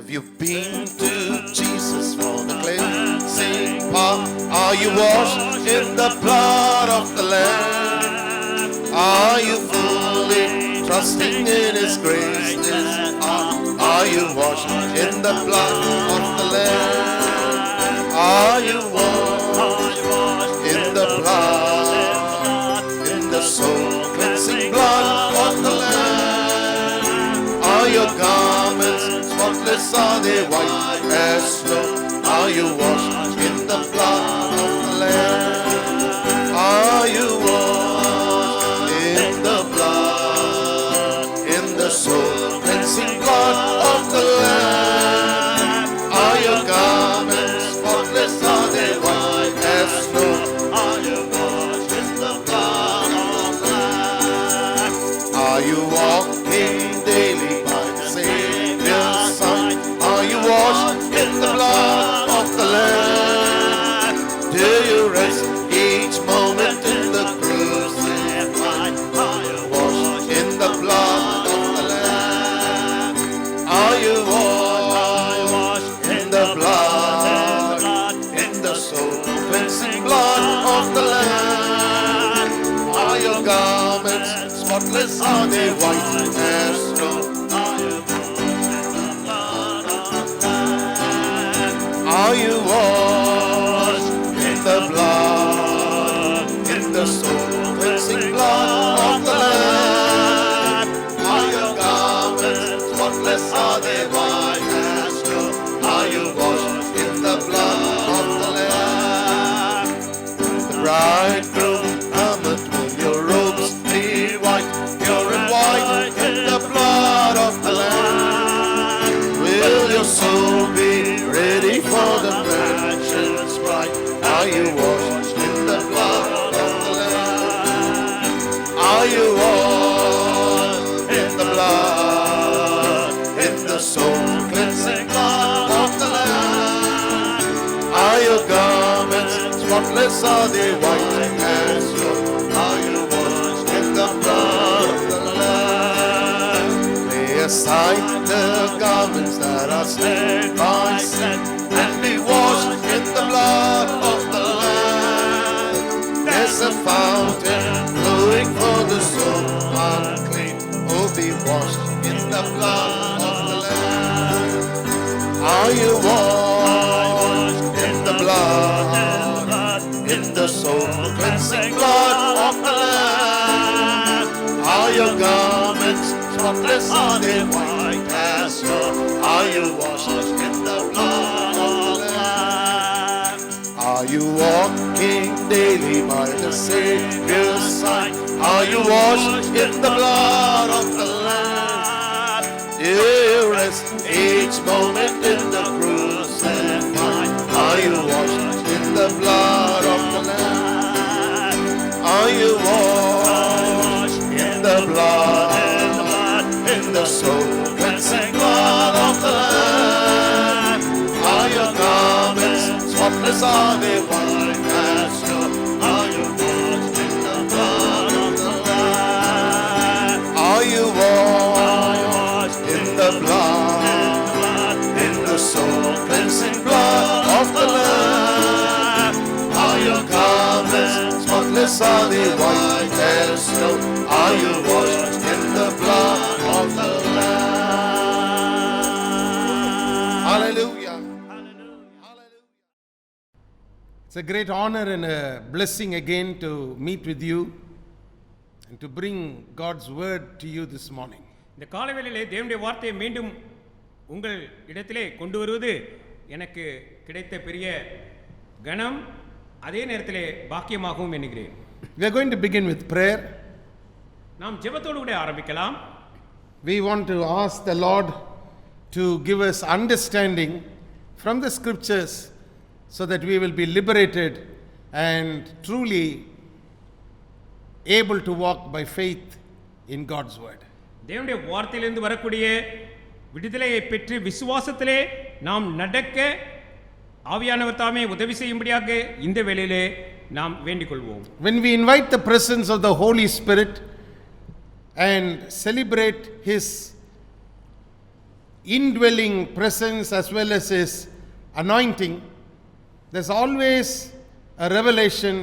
you've been to Jesus for the cleansing power, are you washed in the blood of the Lamb? Are you fully trusting in His grace? Are you washed in the blood of the Lamb? Are you washed in the blood, in the soul cleansing blood of the Lamb? Are your garments spotless? Are they white as snow? Are you washed in the blood of the Lamb? Are you washed in the blood, in the soul cleansing blood of the Lamb? Are your garments spotless? Are they white as snow? Are you washed in the blood of the Lamb? Are you walking daily by the Savior's side? Are you washed in the blood of the Lamb? Do you rest each moment in the crucified? Are you washed in the blood of the Lamb? Are you washed in the blood, in the soul cleansing blood of the Lamb? Are your garments spotless? Are they white as snow? Are you washed in the blood of the Lamb? Are you washed in the blood, in the soul cleansing blood of the Lamb? Are your garments spotless? Are they white as snow? Are you washed in the blood of the Lamb? The bridegroom cometh, will your robes be white, pure and white in the blood of the Lamb? Will your soul be ready for the mansion's bride? Are you washed in the blood of the Lamb? Are you washed in the blood, in the soul cleansing blood of the Lamb? Are your garments spotless? Are they white as snow? Are you washed in the blood of the Lamb? Lay aside the garments that are stained by sin, and be washed in the blood of the Lamb. There's a fountain flowing for the soul unclean. Oh, be washed in the blood of the Lamb. Are you washed in the blood, in the soul cleansing blood of the Lamb? Are your garments spotless? Are they white as snow? Are you washed in the blood of the Lamb? Are you walking daily by the Savior's side? Are you washed in the blood of the Lamb? Do you rest each moment in the crucified? Are you washed in the blood of the Lamb? Are you washed in the blood, in the soul cleansing blood of the Lamb? Are your garments spotless? Are they white as snow? Are you washed in the blood of the Lamb? Are you washed in the blood, in the soul cleansing blood of the Lamb? Are your garments spotless? Are they white as snow? Are you washed in the blood of the Lamb? Hallelujah. It's a great honor and a blessing again to meet with you and to bring God's word to you this morning. இந்த காலவேளையிலே தேவனுடைய வார்த்தையை மீண்டும் உங்கள் இடத்திலே கொண்டு வருவது எனக்கு கிடைத்த பெரிய கணம், அதே நேரத்திலே பாக்கியமாகவும் எண்ணுகிறேன். We are going to begin with prayer. நாம் ஜெபத்தோடு கூட ஆரம்பிக்கலாம். We want to ask the Lord to give us understanding from the scriptures so that we will be liberated and truly able to walk by faith in God's word. தேவனுடைய வார்த்தையிலிருந்து வரக்கூடிய விடுதலையை பெற்று விசுவாசத்திலே நாம் நடக்க ஆவியானவர் தாமே உதவி செய்யும்படியாக இந்த வேளையிலே நாம் வேண்டிக் கொள்வோம். When we invite the presence of the Holy Spirit and celebrate His indwelling presence as well as His anointing, there's always a revelation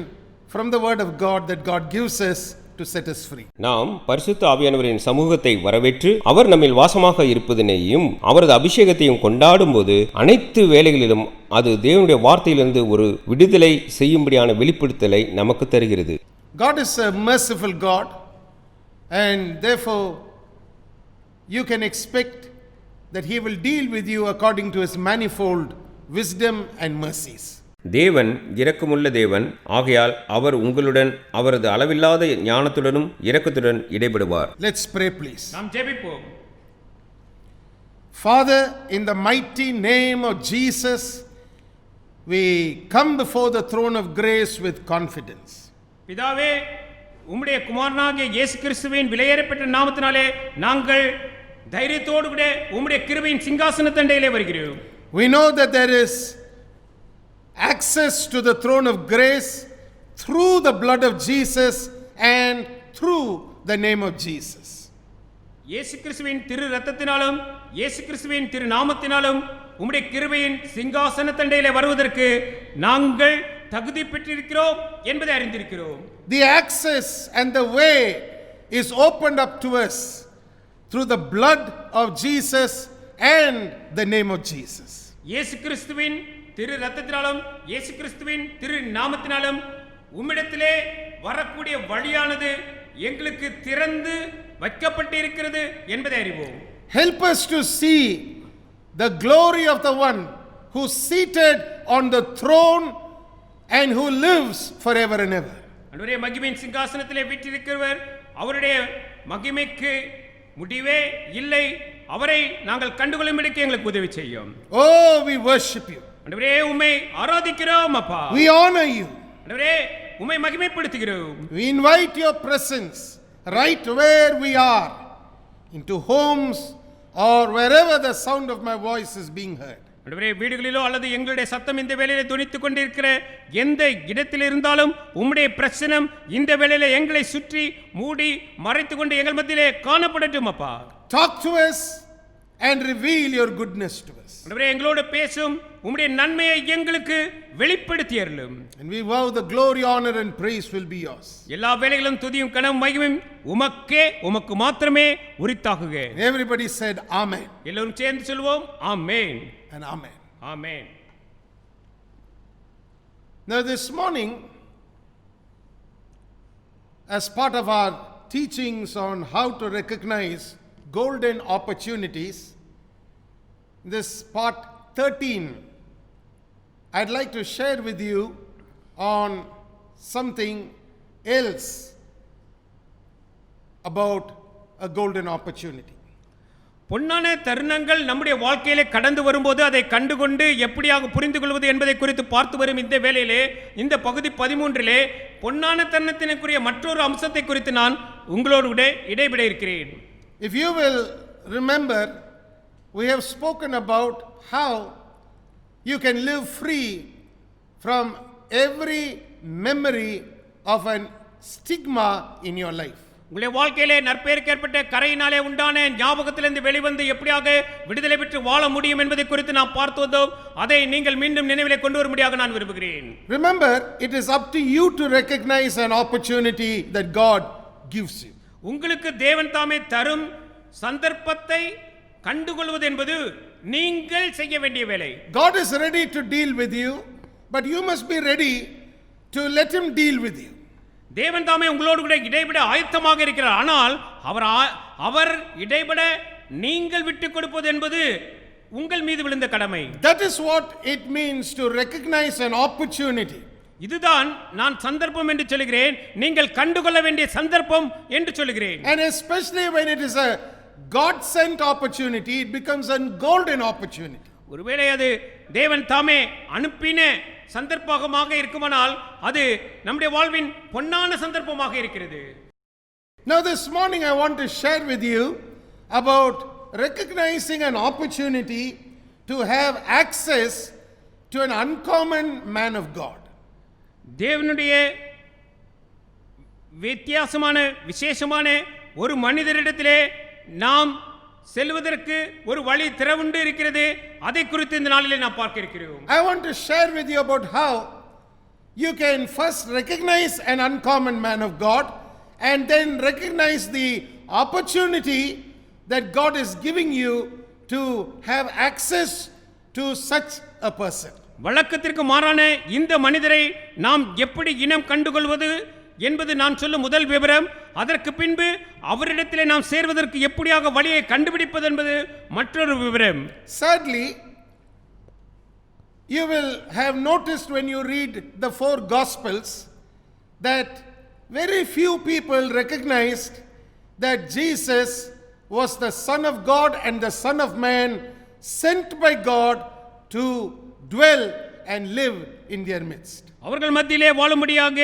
from the Word of God that God gives us to set us free. நாம் பரிசுத்த ஆவியானவரின் சமூகத்தை வரவேற்று அவர் நம்மில் வாசமாக இருப்பதனையும் அவரது அபிஷேகத்தையும் கொண்டாடும்போது அனைத்து வேளைகளிலும் அது தேவனுடைய வார்த்தையிலிருந்து ஒரு விடுதலை செய்யும்படியான வெளிப்படுத்தலை நமக்கு தருகிறது. God is a merciful God, and therefore you can expect that He will deal with you according to His manifold wisdom and mercies. தேவன் இரக்கமுள்ள தேவன் ஆகையால் அவர் உங்களுடன் அவரது அளவில்லாத ஞானத்துடனும் இரக்கத்துடன் இடைபடுவார். Let's pray, please. நாம் ஜெபிப்போம். Father, in the mighty name of Jesus, we come before the throne of grace with confidence. பிதாவே, உம்முடைய குமாரனாகிய இயேசு கிறிஸ்துவின் விலையேறப்பட்ட நாமத்தினாலே நாங்கள் தைரியத்தோடு கூட உம்முடைய கிருபையின் சிங்காசனத்தண்டையிலே வருகிறோம். We know that there is access to the throne of grace through the blood of Jesus and through the name of Jesus. இயேசு கிறிஸ்துவின் திரு இரத்தத்தினாலும் இயேசு கிறிஸ்துவின் திரு நாமத்தினாலும் உம்முடைய கிருபையின் சிங்காசனத்தண்டையிலே வருவதற்கு நாங்கள் தகுதி பெற்றிருக்கிறோம் என்பதை அறிந்திருக்கிறோம். The access and the way is opened up to us through the blood of Jesus and the name of Jesus. இயேசு கிறிஸ்துவின் திரு இரத்தத்தினாலும் இயேசு கிறிஸ்துவின் திரு நாமத்தினாலும் உம்மிடத்திலே வரக்கூடிய வழியானது எங்களுக்கு திறந்து வைக்கப்பட்டிருக்கிறது என்பதை அறிவோம். Help us to see the glory of the one who is seated on the throne and who lives forever and ever. அவருடைய மகிமையின் சிங்காசனத்திலே வீற்றிருக்கிறவர், அவருடைய மகிமைக்கு முடிவே இல்லை. அவரை நாங்கள் கண்டுகொள்ளும்படிக்கு எங்களுக்கு உதவி செய்யும். Oh, we worship you. ஆண்டவரே, உம்மை ஆராதிக்கிறோம் அப்பா. We honor you. ஆண்டவரே, உம்மை மகிமைப்படுத்துகிறோம். We invite your presence right where we are, into homes or wherever the sound of my voice is being heard. ஆண்டவரே, வீடுகளிலோ அல்லது எங்களுடைய சத்தம் இந்த வேளையிலே துணித்துக் கொண்டிருக்கிற எந்த இடத்தில் இருந்தாலும் உம்முடைய பிரசன்னம் இந்த வேளையிலே எங்களை சுற்றி மூடி மறைத்துக் கொண்டு எங்கள் மத்தியிலே காணப்படட்டும் அப்பா. Talk to us and reveal your goodness to us. ஆண்டவரே, எங்களோடு பேசும், உம்முடைய நன்மையை எங்களுக்கு வெளிப்படுத்தி அருளும். And we vow the glory, honor and praise will be yours. எல்லா வேளைகளிலும் துதியும் கனவும் மகிமையும் உமக்கே, உமக்கு மாத்திரமே உரித்தாகுக. Everybody said amen எல்லோரும் சேர்ந்து சொல்வோம் ஆமென் and amen. Amen. Now this morning, as part of our teachings on how to recognize golden opportunities, this part 13, I'd like to share with you on something else about a golden opportunity. பொன்னான தருணங்கள் நம்முடைய வாழ்க்கையிலே கடந்து வரும்போது அதை கண்டுகொண்டு எப்படியாக புரிந்து கொள்வது என்பதை குறித்து பார்த்து வரும் இந்த வேளையிலே, இந்த பகுதி 13 பொன்னான தருணத்தினுக்குரிய மற்றொரு அம்சத்தை குறித்து நான் உங்களோடு கூட இடைபெட இருக்கிறேன். If you will remember, we have spoken about how you can live free from every memory of an stigma in your life. உங்களுடைய வாழ்க்கையிலே நற்பெயருக்கு ஏற்பட்ட கரையினாலே உண்டான ஞாபகத்திலிருந்து வெளிவந்து எப்படியாக விடுதலை பெற்று வாழ முடியும் என்பதை குறித்து நாம் பார்த்து வந்தோம். அதை நீங்கள் மீண்டும் நினைவிலே கொண்டு வரும்படியாக நான் விரும்புகிறேன். Remember, it is up to you to recognize an opportunity that God gives you. உங்களுக்கு தேவன் தாமே தரும் சந்தர்ப்பத்தை கண்டுகொள்வது என்பது நீங்கள் செய்ய வேண்டிய வேலை. God is ready to deal with you, but you must be ready to let him deal with you. தேவன் தாமே உங்களோடு கூட இடைபட ஆயத்தமாக இருக்கிறார். ஆனால் அவர் இடைபட நீங்கள் விட்டுக் கொடுப்பது என்பது உங்கள் மீது விழுந்த கடமை. That is what it means to recognize an opportunity. இதுதான் நான் சந்தர்ப்பம் என்று சொல்கிறேன், நீங்கள் கண்டுகொள்ள வேண்டிய சந்தர்ப்பம் என்று சொல்கிறேன். And especially when it is a God sent opportunity, it becomes a golden opportunity. ஒருவேளை அது தேவன் தாமே அனுப்பின சந்தர்ப்பமாக இருக்குமானால் அது நம்முடைய வாழ்வின் பொன்னான சந்தர்ப்பமாக இருக்கிறது. Now this morning I want to share with you about recognizing an opportunity to have access to an uncommon man of God. தேவனுடைய வித்தியாசமான விசேஷமான ஒரு மனிதரிடத்திலே நாம் செல்வதற்கு ஒரு வழி திறவுண்டு இருக்கிறது. அதை குறித்து இந்த நாளிலே நாம் பார்க்க இருக்கிறோம். I want to share with you about how you can first recognize an uncommon man of God and then recognize the opportunity that God is giving you to have access to such a person. வழக்கத்திற்கு மாறான இந்த மனிதரை நாம் எப்படி இனம் கண்டுகொள்வது என்பது நான் சொல்லும் முதல் விவரம். அதற்கு பின்பு அவரிடத்திலே நாம் சேர்வதற்கு எப்படியாக வழியை கண்டுபிடிப்பது என்பது மற்றொரு விவரம். Thirdly, you will have noticed when you read the four Gospels that very few people recognized that Jesus was the Son of God and the Son of Man sent by God to dwell and live in their midst. அவர்கள் மத்தியிலே வாழும்படியாக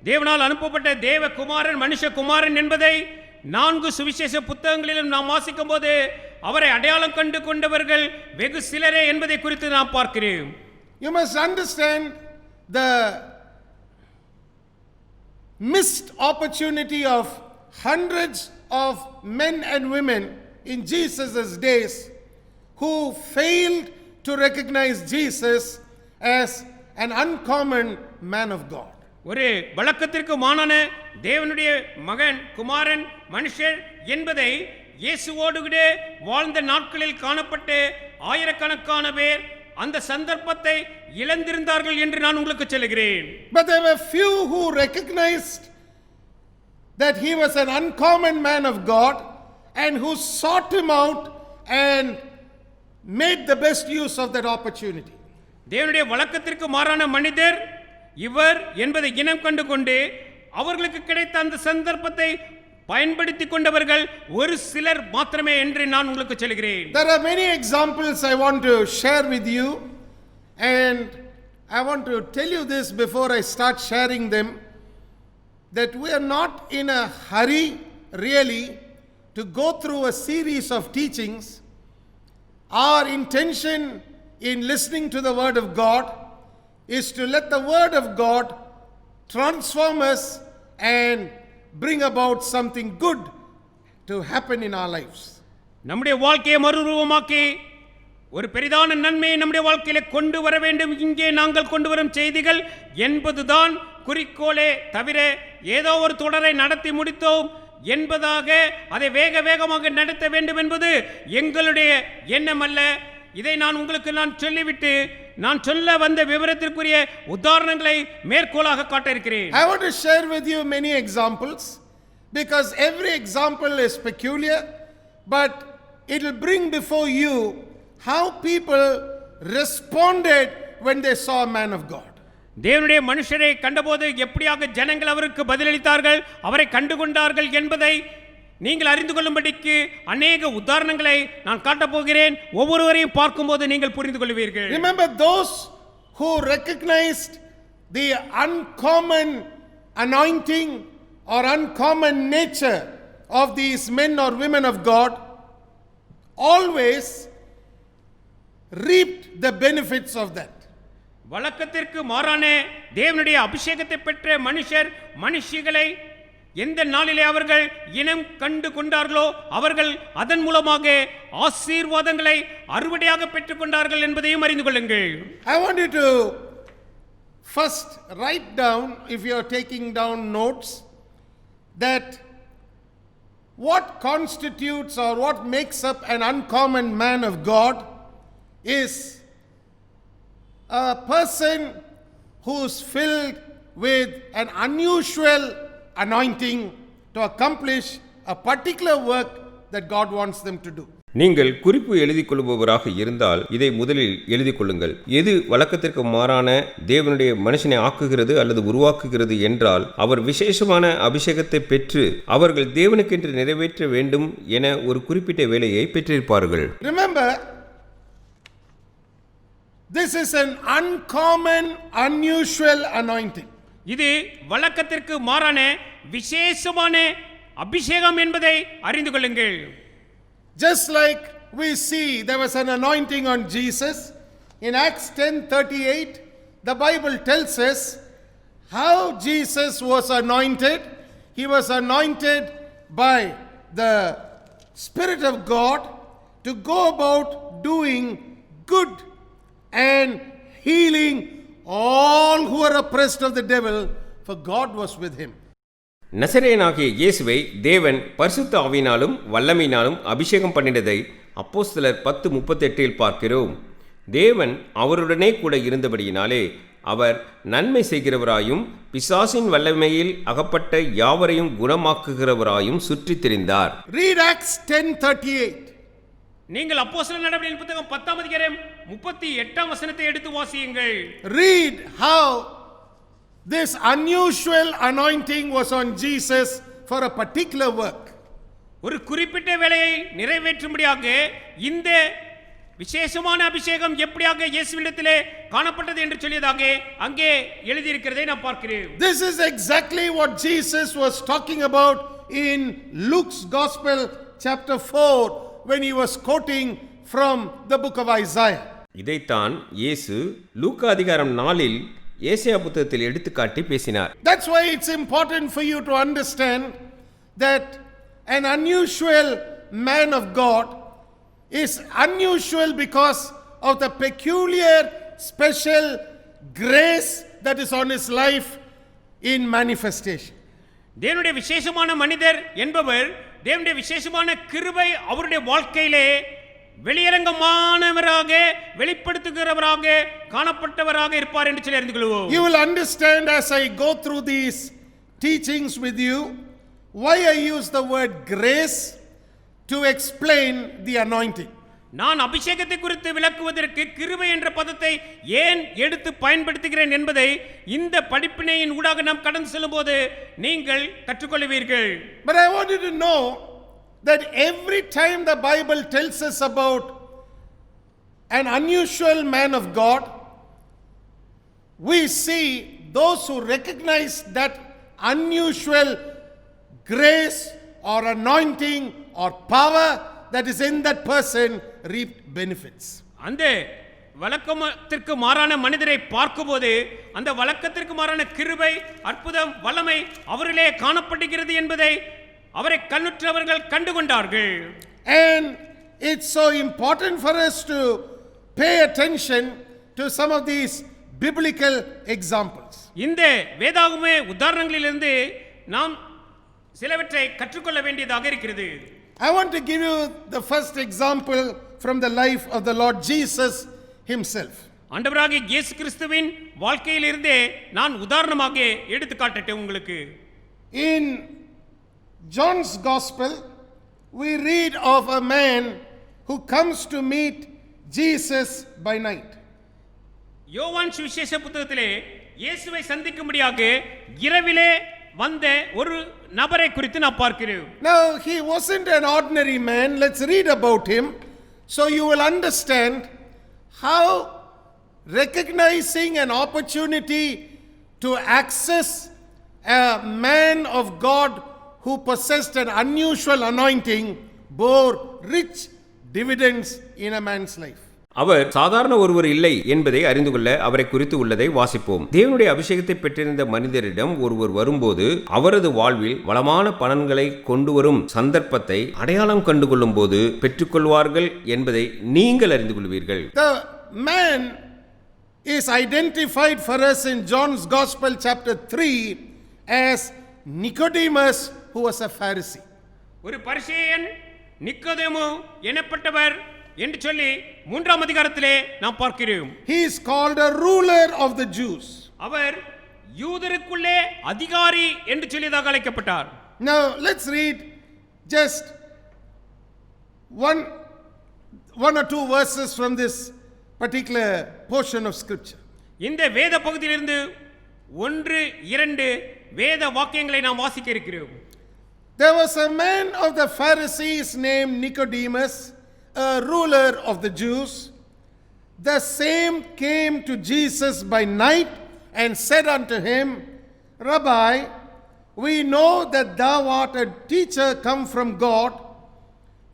தேவனால் அனுப்பப்பட்ட தேவகுமாரன் மனுஷகுமாரன் என்பதை 4 சுவிசேஷ புத்தகங்களிலும் நாம் வாசிக்கும் போது அவரை அடையாளம் கண்டு கொண்டவர்கள் வெகு சிலரே என்பதை குறித்து நாம் பார்க்கிறோம். You must understand the missed opportunity of hundreds of men and women in Jesus' days who failed to recognize Jesus as an uncommon man of God. ஒரு வழக்கத்திற்கு மாறான தேவனுடைய மகன் குமாரன் மனுஷர் என்பதை இயேசுவோடு கூட வாழ்ந்த நாட்களில் காணப்பட்ட ஆயிரக்கணக்கான பேர் அந்த சந்தர்ப்பத்தை இழந்திருந்தார்கள் என்று நான் உங்களுக்கு சொல்கிறேன். But there were few who recognized that he was an uncommon man of God and who sought him out and made the best use of that opportunity. தேவனுடைய வழக்கத்திற்கு மாறான மனிதர் இவர் என்பதை இனம் கண்டு கொண்டு அவர்களுக்கு கிடைத்த அந்த சந்தர்ப்பத்தை பயன்படுத்திக் கொண்டவர்கள் ஒரு சிலர் மாத்திரமே என்று நான் உங்களுக்கு சொல்கிறேன். There are many examples I want to share with you, and I want to tell you this before I start sharing them, that we are not in a hurry really to go through a series of teachings. Our intention in listening to the word of God is to let the word of God transform us and bring about something good to happen in our lives. நம்முடைய வாழ்க்கையை மறுரூபமாக்கி ஒரு பெரிதான நன்மையை நம்முடைய வாழ்க்கையில கொண்டு வர வேண்டும். இங்கே நாங்கள் கொண்டு வரும் செய்திகள் என்பதுதான் குறிக்கோளே தவிர ஏதோ ஒரு தொடரை நடத்தி முடித்தோம் என்பதாக அதை வேகமாக நடத்த வேண்டும் என்பது எங்களுடைய எண்ணம் அல்ல. இதை நான் உங்களுக்கு சொல்லிவிட்டு நான் சொல்ல வந்த விவரத்திற்குரிய உதாரணங்களை மேற்கோளாக காட்ட இருக்கிறேன். I want to share with you many examples because every example is peculiar, but it will bring before you how people responded when they saw a man of God. தேவனுடைய மனுஷரை கண்டபோது எப்படியாக ஜனங்கள் அவருக்கு பதிலளித்தார்கள், அவரை கண்டுகொண்டார்கள் என்பதை நீங்கள் அறிந்து கொள்ளும்படிக்கு அநேக உதாரணங்களை நான் காட்டப் போகிறேன். ஒவ்வொருவரையும் பார்க்கும்போது நீங்கள் புரிந்து கொள்வீர்கள். Remember those who recognized the uncommon anointing or uncommon nature of these men or women of God always reaped the benefits of that. வழக்கத்திற்கு மாறான தேவனுடைய அபிஷேகத்தை பெற்ற மனுஷிகளை எந்த நாளிலே அவர்கள் இனம் கண்டு கொண்டார்களோ அவர்கள் அதன் மூலமாக ஆசீர்வாதங்களை அறுவடையாக பெற்றுக் கொண்டார்கள் என்பதையும் அறிந்து கொள்ளுங்கள். I want you to first write down, if you are taking down notes, that what constitutes or what makes up an uncommon man of God is a person who's filled with an unusual anointing to accomplish a particular work that God wants them to do. நீங்கள் குறிப்பு எழுதிக் கொள்பவராக இருந்தால் இதை முதலில் எழுதிக் கொள்ளுங்கள். எது வழக்கத்திற்கு மாறான தேவனுடைய மனுஷனை ஆக்குகிறது அல்லது உருவாக்குகிறது என்றால் அவர் விசேஷமான அபிஷேகத்தை பெற்று அவர்கள் தேவனுக்கென்று நிறைவேற்ற வேண்டும் என ஒரு குறிப்பிட்ட வேலையை பெற்றிருப்பார்கள். Remember, this is an uncommon, unusual anointing. இது வழக்கத்திற்கு மாறான விசேஷமான அபிஷேகம் என்பதை அறிந்து கொள்ளுங்கள். Just like we see there was an anointing on Jesus in Acts 10:38, the Bible tells us how Jesus was anointed. He was anointed by the Spirit of God to go about doing good and healing all who are oppressed of the devil, for God was with him. நசரேயனாகிய இயேசுவை தேவன் பரிசுத்த ஆவியினாலும் வல்லமையினாலும் அபிஷேகம் பண்ணினதை அப்போஸ்தலர் 10:38 பார்க்கிறோம். தேவன் அவருடனே கூட இருந்தபடியினாலே அவர் நன்மை செய்கிறவராயும் பிசாசின் வல்லமையில் அகப்பட்ட யாவரையும் குணமாக்குகிறவராயும் சுற்றித் திரிந்தார். Read Acts 10:38. நீங்கள் அப்போஸ்தலர் நடவடிக்கைகளின் புத்தகம் 10ஆம் அதிகாரம் 38ஆம் வசனத்தை எடுத்து வாசியுங்கள். Read how this unusual anointing was on Jesus for a particular work. ஒரு குறிப்பிட்ட வேலையை நிறைவேற்றும்படியாக இந்த விசேஷமான அபிஷேகம் எப்படியாக இயேசுவிடத்திலே காணப்பட்டது என்று சொல்லியதாக அங்கே எழுதியிருக்கிறதை நான் பார்க்கிறேன். This is exactly what Jesus was talking about in Luke's Gospel chapter 4 when he was quoting from the book of Isaiah. இதைத்தான் இயேசு லூக்கா அதிகாரம் 4 ஏசாயா புத்தகத்தில் எடுத்துக்காட்டி பேசினார். That's why it's important for you to understand that an unusual man of God is unusual because of the peculiar special grace that is on his life in manifestation. தேவனுடைய விசேஷமான மனிதர் என்பவர் தேவனுடைய விசேஷமான கிருபை அவருடைய வாழ்க்கையிலே வெளியரங்கமானவராக வெளிப்படுத்துகிறவராக காணப்பட்டவராக இருப்பார் என்று சொல்லி அறிந்து கொள்வோம். You will understand as I go through these teachings with you why I use the word grace to explain the anointing. நான் அபிஷேகத்தை குறித்து விளக்குவதற்கு கிருபை என்ற பதத்தை ஏன் எடுத்து பயன்படுத்துகிறேன் என்பதை இந்த படிப்பினையின் ஊடாக நாம் கடந்து செல்லும்போது நீங்கள் கற்றுக்கொள்வீர்கள். But I want you to know that every time the Bible tells us about an unusual man of God, we see those who recognize that unusual grace or anointing or power that is in that person reap benefits. அந்த வழக்கத்திற்கு மாறான மனிதரை பார்க்கும்போது அந்த வழக்கத்திற்கு மாறான கிருபை அற்புதம் வல்லமை அவரிலே காணப்படுகிறது என்பதை அவரை கண்ணுற்றவர்கள் கண்டுகொண்டார்கள். And it's so important for us to pay attention to some of these biblical examples. இந்த வேதாகம உதாரணங்களிலிருந்து நாம் சிலவற்றை கற்றுக்கொள்ள வேண்டியதாக இருக்கிறது. I want to give you the first example from the life of the Lord Jesus himself. ஆண்டவராகிய இயேசு கிறிஸ்துவின் வாழ்க்கையிலிருந்தே நான் உதாரணமாக எடுத்து காட்டட்டேன் உங்களுக்கு. In John's Gospel, we read of a man who comes to meet Jesus by night. யோவான் சுவிசேஷ புத்தகத்திலே இயேசுவை சந்திக்கும்படியாக இரவிலே வந்த ஒரு நபரை குறித்து நான் பார்க்கிறேன். Now he wasn't an ordinary man. Let's read about him so you will understand how recognizing an opportunity to access a man of God who possessed an unusual anointing bore rich dividends in a man's life. அவர் சாதாரண ஒருவர் இல்லை என்பதை அறிந்து கொள்ள அவரை குறித்து உள்ளதை வாசிப்போம். தேவனுடைய அபிஷேகத்தை பெற்றிருந்த மனிதரிடம் ஒருவர் வரும்போது அவரது வாழ்வில் வளமான பலன்களை கொண்டு வரும் சந்தர்ப்பத்தை அடையாளம் கண்டுகொள்ளும் போது பெற்றுக்கொள்வார்கள் என்பதை நீங்கள் அறிந்து கொள்வீர்கள். The man is identified for us in John's Gospel chapter 3 as Nicodemus, who was a Pharisee. ஒரு பரிசேயன் நிக்கோதேமு எனப்பட்டவர் என்று சொல்லி 3ஆம் அதிகாரத்திலே நாம் பார்க்கிறோம். He is called a ruler of the Jews. அவர் யூதருக்குள்ளே அதிகாரி என்று சொல்லியதாக அழைக்கப்பட்டார். Now let's read just one or two verses from this particular portion of scripture. இந்த வேத பகுதியிலிருந்து 1-2 வேத வாக்கியங்களை நாம் வாசிக்க இருக்கிறோம். There was a man of the Pharisees named Nicodemus, a ruler of the Jews. The same came to Jesus by night and said unto him, Rabbi, we know that thou art a teacher come from God,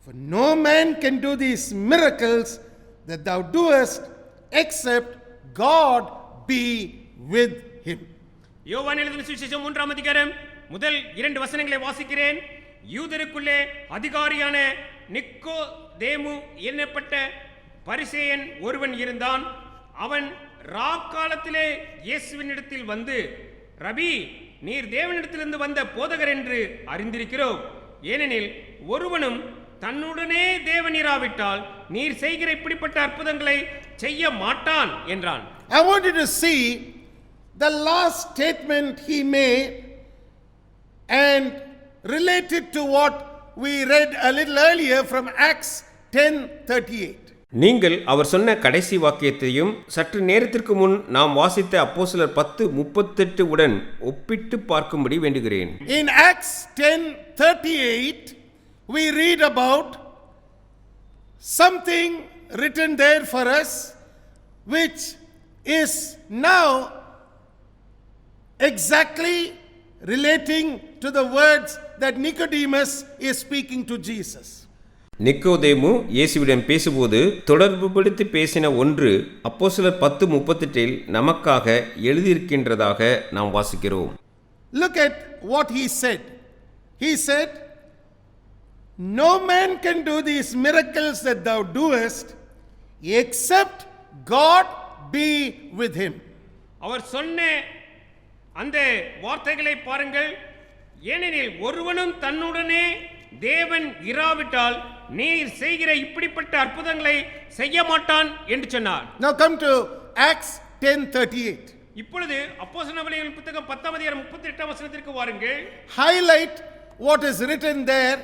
for no man can do these miracles that thou doest except God be with him. யோவான் எழுதின சுவிசேஷம் 3ஆம் அதிகாரம் முதல் 2 வசனங்களை வாசிக்கிறேன். யூதருக்குள்ளே அதிகாரியான நிக்கோதேமு என்னப்பட்ட பரிசேயன் ஒருவன் இருந்தான். அவன் ராக்காலத்திலே இயேசுவினிடத்தில் வந்து, ரபி, நீர் தேவனிடத்திலிருந்து வந்த போதகர் என்று அறிந்திருக்கிறோம். ஏனெனில் ஒருவனும் தன்னுடனே தேவன் இராவிட்டால் நீர் செய்கிற இப்படிப்பட்ட அற்புதங்களை செய்ய மாட்டான் என்றான். I want you to see the last statement he made and relate it to what we read a little earlier from Acts 10:38. நீங்கள் அவர் சொன்ன கடைசி வாக்கியத்தையும் சற்று நேரத்திற்கு முன் நாம் வாசித்த அப்போஸ்தலர் 10:38 உடன் ஒப்பிட்டு பார்க்கும்படி வேண்டுகிறேன். In Acts 10:38 we read about something written there for us which is now exactly relating to the words that Nicodemus is speaking to Jesus. நிக்கோதேமு இயேசுவிடம் பேசும்போது தொடர்புபடுத்தி பேசின ஒன்று அப்போஸ்தலர் 10:38 நமக்காக எழுதியிருக்கின்றதாக நாம் வாசிக்கிறோம். Look at what he said. He said, "No man can do these miracles that thou doest except God be with him." அவர் சொன்ன அந்த வார்த்தைகளை பாருங்கள். ஏனெனில் ஒருவனும் தன்னுடனே தேவன் இராவிட்டால் நீர் செய்கிற இப்படிப்பட்ட அற்புதங்களை செய்ய மாட்டான் என்று சொன்னார். Now come to Acts 10:38. இப்பொழுது அப்போஸ்தலர்களின் புத்தகம் 10:38 வாருங்கள். Highlight what is written there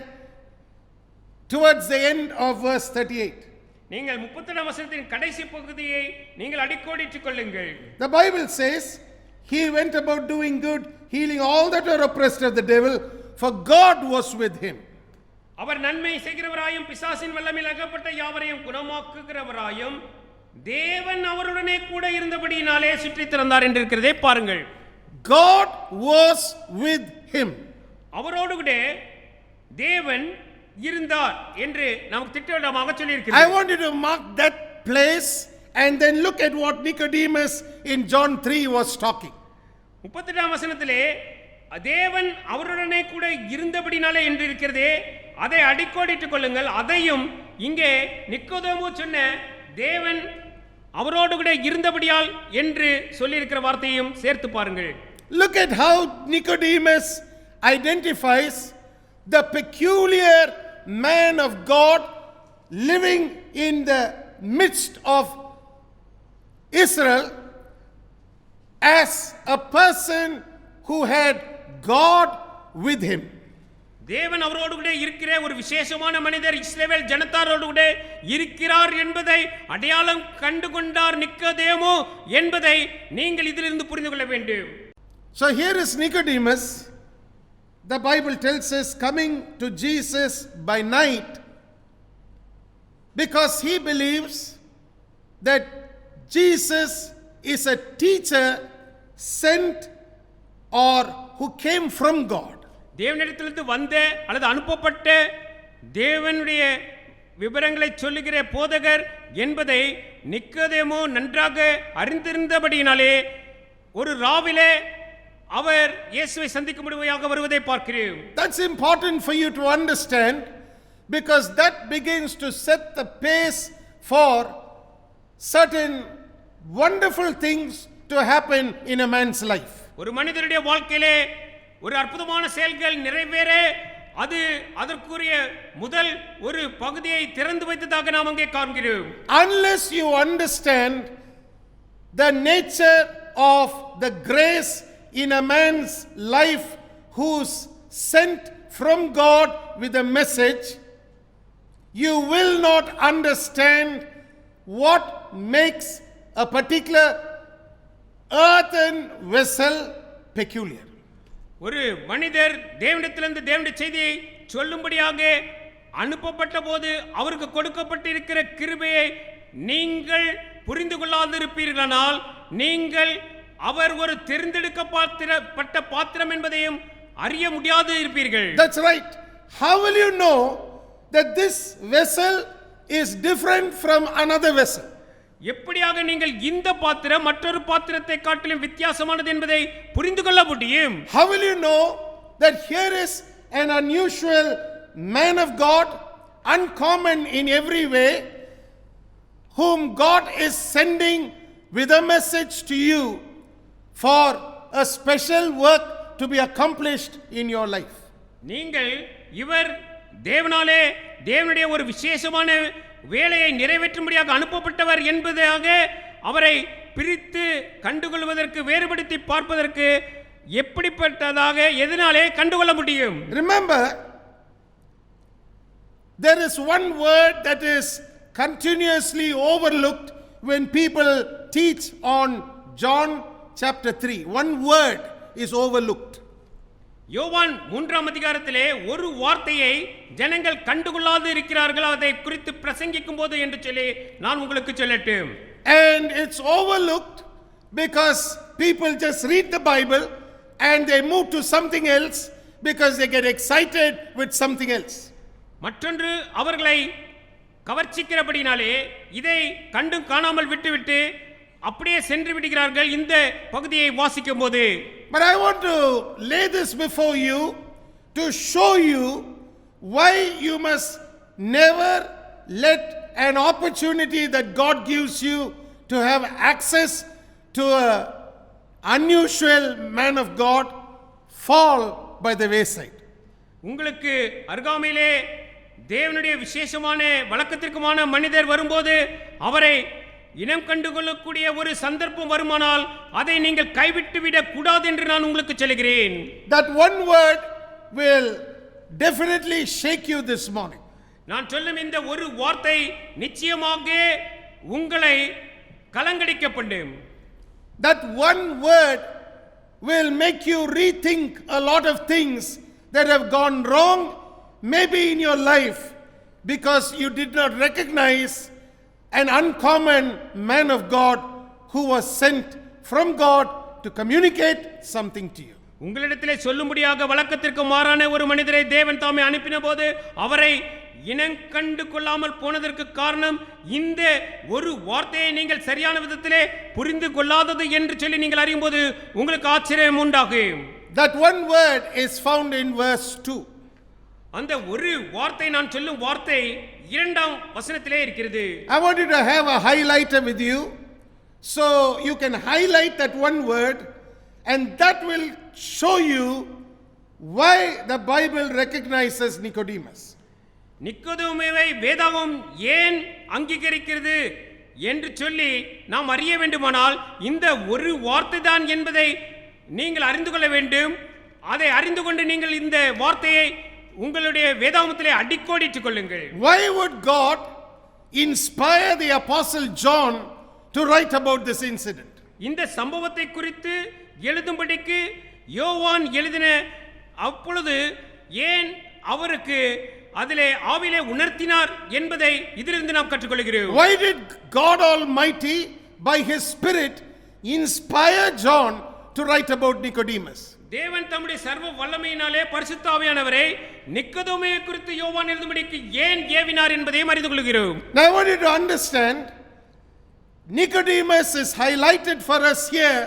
towards the end of verse 38. நீங்கள் 37 கடைசி பகுதியை நீங்கள் அடிக்கோடிட்டுக் கொள்ளுங்கள். The Bible says, "He went about doing good, healing all that were oppressed of the devil, for God was with him." அவர் நன்மை செய்கிறவராயும் பிசாசின் வல்லமையில் அகப்பட்ட யாவரையும் குணமாக்குகிறவராயும் தேவன் அவருடனே கூட இருந்தபடியினாலே சுற்றித் திறந்தார் என்று இருக்கிறதே பாருங்கள். God was with him. அவரோடு கூட தேவன் இருந்தார் என்று நமக்கு திட்டவட்டமாக சொல்லி I இருக்கிறார். want you to mark that place and then look at what Nicodemus in John 3 was talking. 38 வசனத்திலே தேவன் அவருடனே கூட இருந்தபடினாலே என்று இருக்கிறதே, அதை அடிக்கோடிட்டுக் கொள்ளுங்கள். அதையும் இங்கே நிக்கோதேமு சொன்ன தேவன் அவரோடு கூட இருந்தபடியால் என்று சொல்லியிருக்கிற வார்த்தையும் சேர்த்து பாருங்கள். Look at how Nicodemus identifies the peculiar man of God living in the midst of Israel as a person who had God with him. தேவன் அவரோடு கூட இருக்கிற ஒரு விசேஷமான மனிதர் இஸ்ரவேல் ஜனத்தாரோடு கூட இருக்கிறார் என்பதை அடையாளம் கண்டு கொண்டார் நிக்கோதேமு என்பதை நீங்கள் இதிலிருந்து புரிந்து கொள்ள வேண்டும். So here is Nicodemus, the Bible tells us, coming to Jesus by night because he believes that Jesus is a teacher sent or who came from God. தேவனிடத்திலிருந்து வந்த அல்லது அனுப்பப்பட்ட தேவனுடைய விவரங்களை சொல்லுகிற போதகர் என்பதை நிக்கோதேமு நன்றாக அறிந்திருந்தபடியினாலே ஒரு ராவிலே அவர் இயேசுவை சந்திக்கும்படியாக வருவதை பார்க்கிறோம். That's important for you to understand because that begins to set the pace for certain wonderful things to happen in a man's life. ஒரு மனிதனுடைய வாழ்க்கையிலே ஒரு அற்புதமான செயல்கள் நிறைவேற அது அதற்குரிய முதல் ஒரு பகுதியை திறந்து வைத்ததாக நாம் அங்கே காண்கிறோம். Unless you understand the nature of the grace in a man's life who's sent from God with a message, you will not understand what makes a particular earthen vessel peculiar. ஒரு மனிதர் தேவனிடத்திலிருந்து தேவனுடைய செய்தியை சொல்லும்படியாக அனுப்பப்பட்ட போது அவருக்கு கொடுக்கப்பட்டிருக்கிற கிருபையை நீங்கள் புரிந்து கொள்ளாதிருப்பீர்களானால் நீங்கள் அவர் ஒரு தேர்ந்தெடுக்கப்பட்ட பாத்திரம் என்பதையும் அறிய முடியாது இருப்பீர்கள். That's right. How will you know that this vessel is different from another vessel? எப்படியாக நீங்கள் இந்த பாத்திரம் மற்றொரு பாத்திரத்தை காட்டிலும் வித்தியாசமானது என்பதை புரிந்து கொள்ள முடியும்? How will you know that here is an unusual man of God, uncommon in every way, whom God is sending with a message to you for a special work to be accomplished in your life. நீங்கள் இவர் தேவனாலே தேவனுடைய ஒரு விசேஷமான வேலையை நிறைவேற்றும்படியாக அனுப்பப்பட்டவர் என்பதாக அவரை பிரித்து கண்டுகொள்வதற்கு வேறுபடுத்தி பார்ப்பதற்கு எப்படிப்பட்டதாக எதனாலே கண்டுகொள்ள முடியும்? Remember, there is one word that is continuously overlooked when people teach on John chapter 3. One word is overlooked. யோவான் 3ஆம் அதிகாரத்திலே ஒரு வார்த்தையை ஜனங்கள் கண்டுகொள்ளாது இருக்கிறார்கள், அதை குறித்து பிரசங்கிக்கும் போது என்று சொல்லி நான் உங்களுக்கு சொல்லட்டும். And it's overlooked because people just read the Bible and they move to something else because they get excited with something else. மற்றொன்று அவர்களை கவர்ச்சிக்கிறபடினாலே இதை கண்டும் காணாமல் விட்டுவிட்டு அப்படியே சென்று விடுகிறார்கள் இந்த பகுதியை வாசிக்கும் போது. But I want to lay this before you to show you why you must never let an opportunity that God gives you to have access to an unusual man of God fall by the wayside. உங்களுக்கு அருகாமையிலே தேவனுடைய விசேஷமான வழக்கத்திற்குமான மனிதர் வரும்போது அவரை இனம் கண்டுகொள்ளக்கூடிய ஒரு சந்தர்ப்பம் வருமானால் அதை நீங்கள் கைவிட்டு விடக் கூடாது என்று நான் உங்களுக்கு சொல்கிறேன். That one word will definitely shake you this morning. நான் சொல்லும் இந்த ஒரு வார்த்தை நிச்சயமாக உங்களை கலங்கடிக்க பண்ணும். That one word will make you rethink a lot of things that have gone wrong maybe in your life because you did not recognize an uncommon man of God who was sent from God to communicate something to you. உங்களிடத்திலே சொல்லும்படியாக வழக்கத்திற்கு மாறான ஒரு மனிதரை தேவன் தாமே அனுப்பின போது அவரை இனம் கண்டு கொள்ளாமல் போனதற்கு காரணம் இந்த ஒரு வார்த்தையை நீங்கள் சரியான விதத்திலே புரிந்து கொள்ளாதது என்று சொல்லி நீங்கள் அறியும் போது உங்களுக்கு ஆச்சரியம் உண்டாகும். That one word is found in verse 2. அந்த ஒரு வார்த்தை நான் சொல்லும் வார்த்தை 2ஆம் வசனத்திலே இருக்கிறது. I want you to have a highlighter with you so you can highlight that one word and that will show you why the Bible recognizes Nicodemus. நிக்கோதேமுவை வேதாகமம் ஏன் அங்கீகரிக்கிறது என்று சொல்லி நாம் அறிய வேண்டுமானால் இந்த ஒரு வார்த்தை தான் என்பதை நீங்கள் அறிந்து கொள்ள வேண்டும். அதை அறிந்து கொண்டு நீங்கள் இந்த வார்த்தையை உங்களுடைய வேதாகமத்திலே அடிக்கோடிட்டுக் கொள்ளுங்கள். Why would God inspire the apostle John to write about this incident? இந்த சம்பவத்தை குறித்து எழுதும்படிக்கு யோவான் எழுதின அப்பொழுது ஏன் அவருக்கு அதிலே ஆவிலே உணர்த்தினார் என்பதை இதிலிருந்து நாம் கற்றுக்கொள்கிறோம். Why did God Almighty by his spirit inspire John to write about Nicodemus? தேவன் தம்முடைய சர்வ வல்லமையினாலே பரிசுத்த ஆவியானவரை நிக்கோதேமுவை குறித்து யோவான் எழுதும்படிக்கு ஏன் ஏவினார் என்பதையும் அறிந்து கொள்கிறோம். Now I want you to understand, Nicodemus is highlighted for us here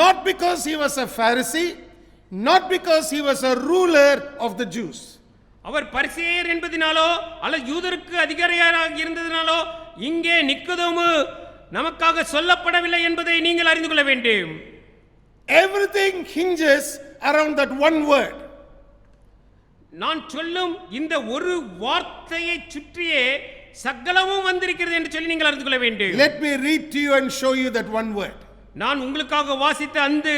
not because he was a Pharisee, not because he was a ruler of the Jews. அவர் பரிசேயர் என்பதினாலோ அல்ல யூதருக்கு அதிகாரியாக இருந்ததினாலோ இங்கே நிக்கோதேமு நமக்காக சொல்லப்படவில்லை என்பதை நீங்கள் அறிந்து கொள்ள வேண்டும். Everything hinges around that one word. நான் சொல்லும் இந்த ஒரு வார்த்தையை சுற்றியே சகலமும் வந்திருக்கிறது என்று சொல்லி நீங்கள் அறிந்து கொள்ள வேண்டும். Let me read to you and show you that one word. நான் உங்களுக்காக வாசித்த அந்த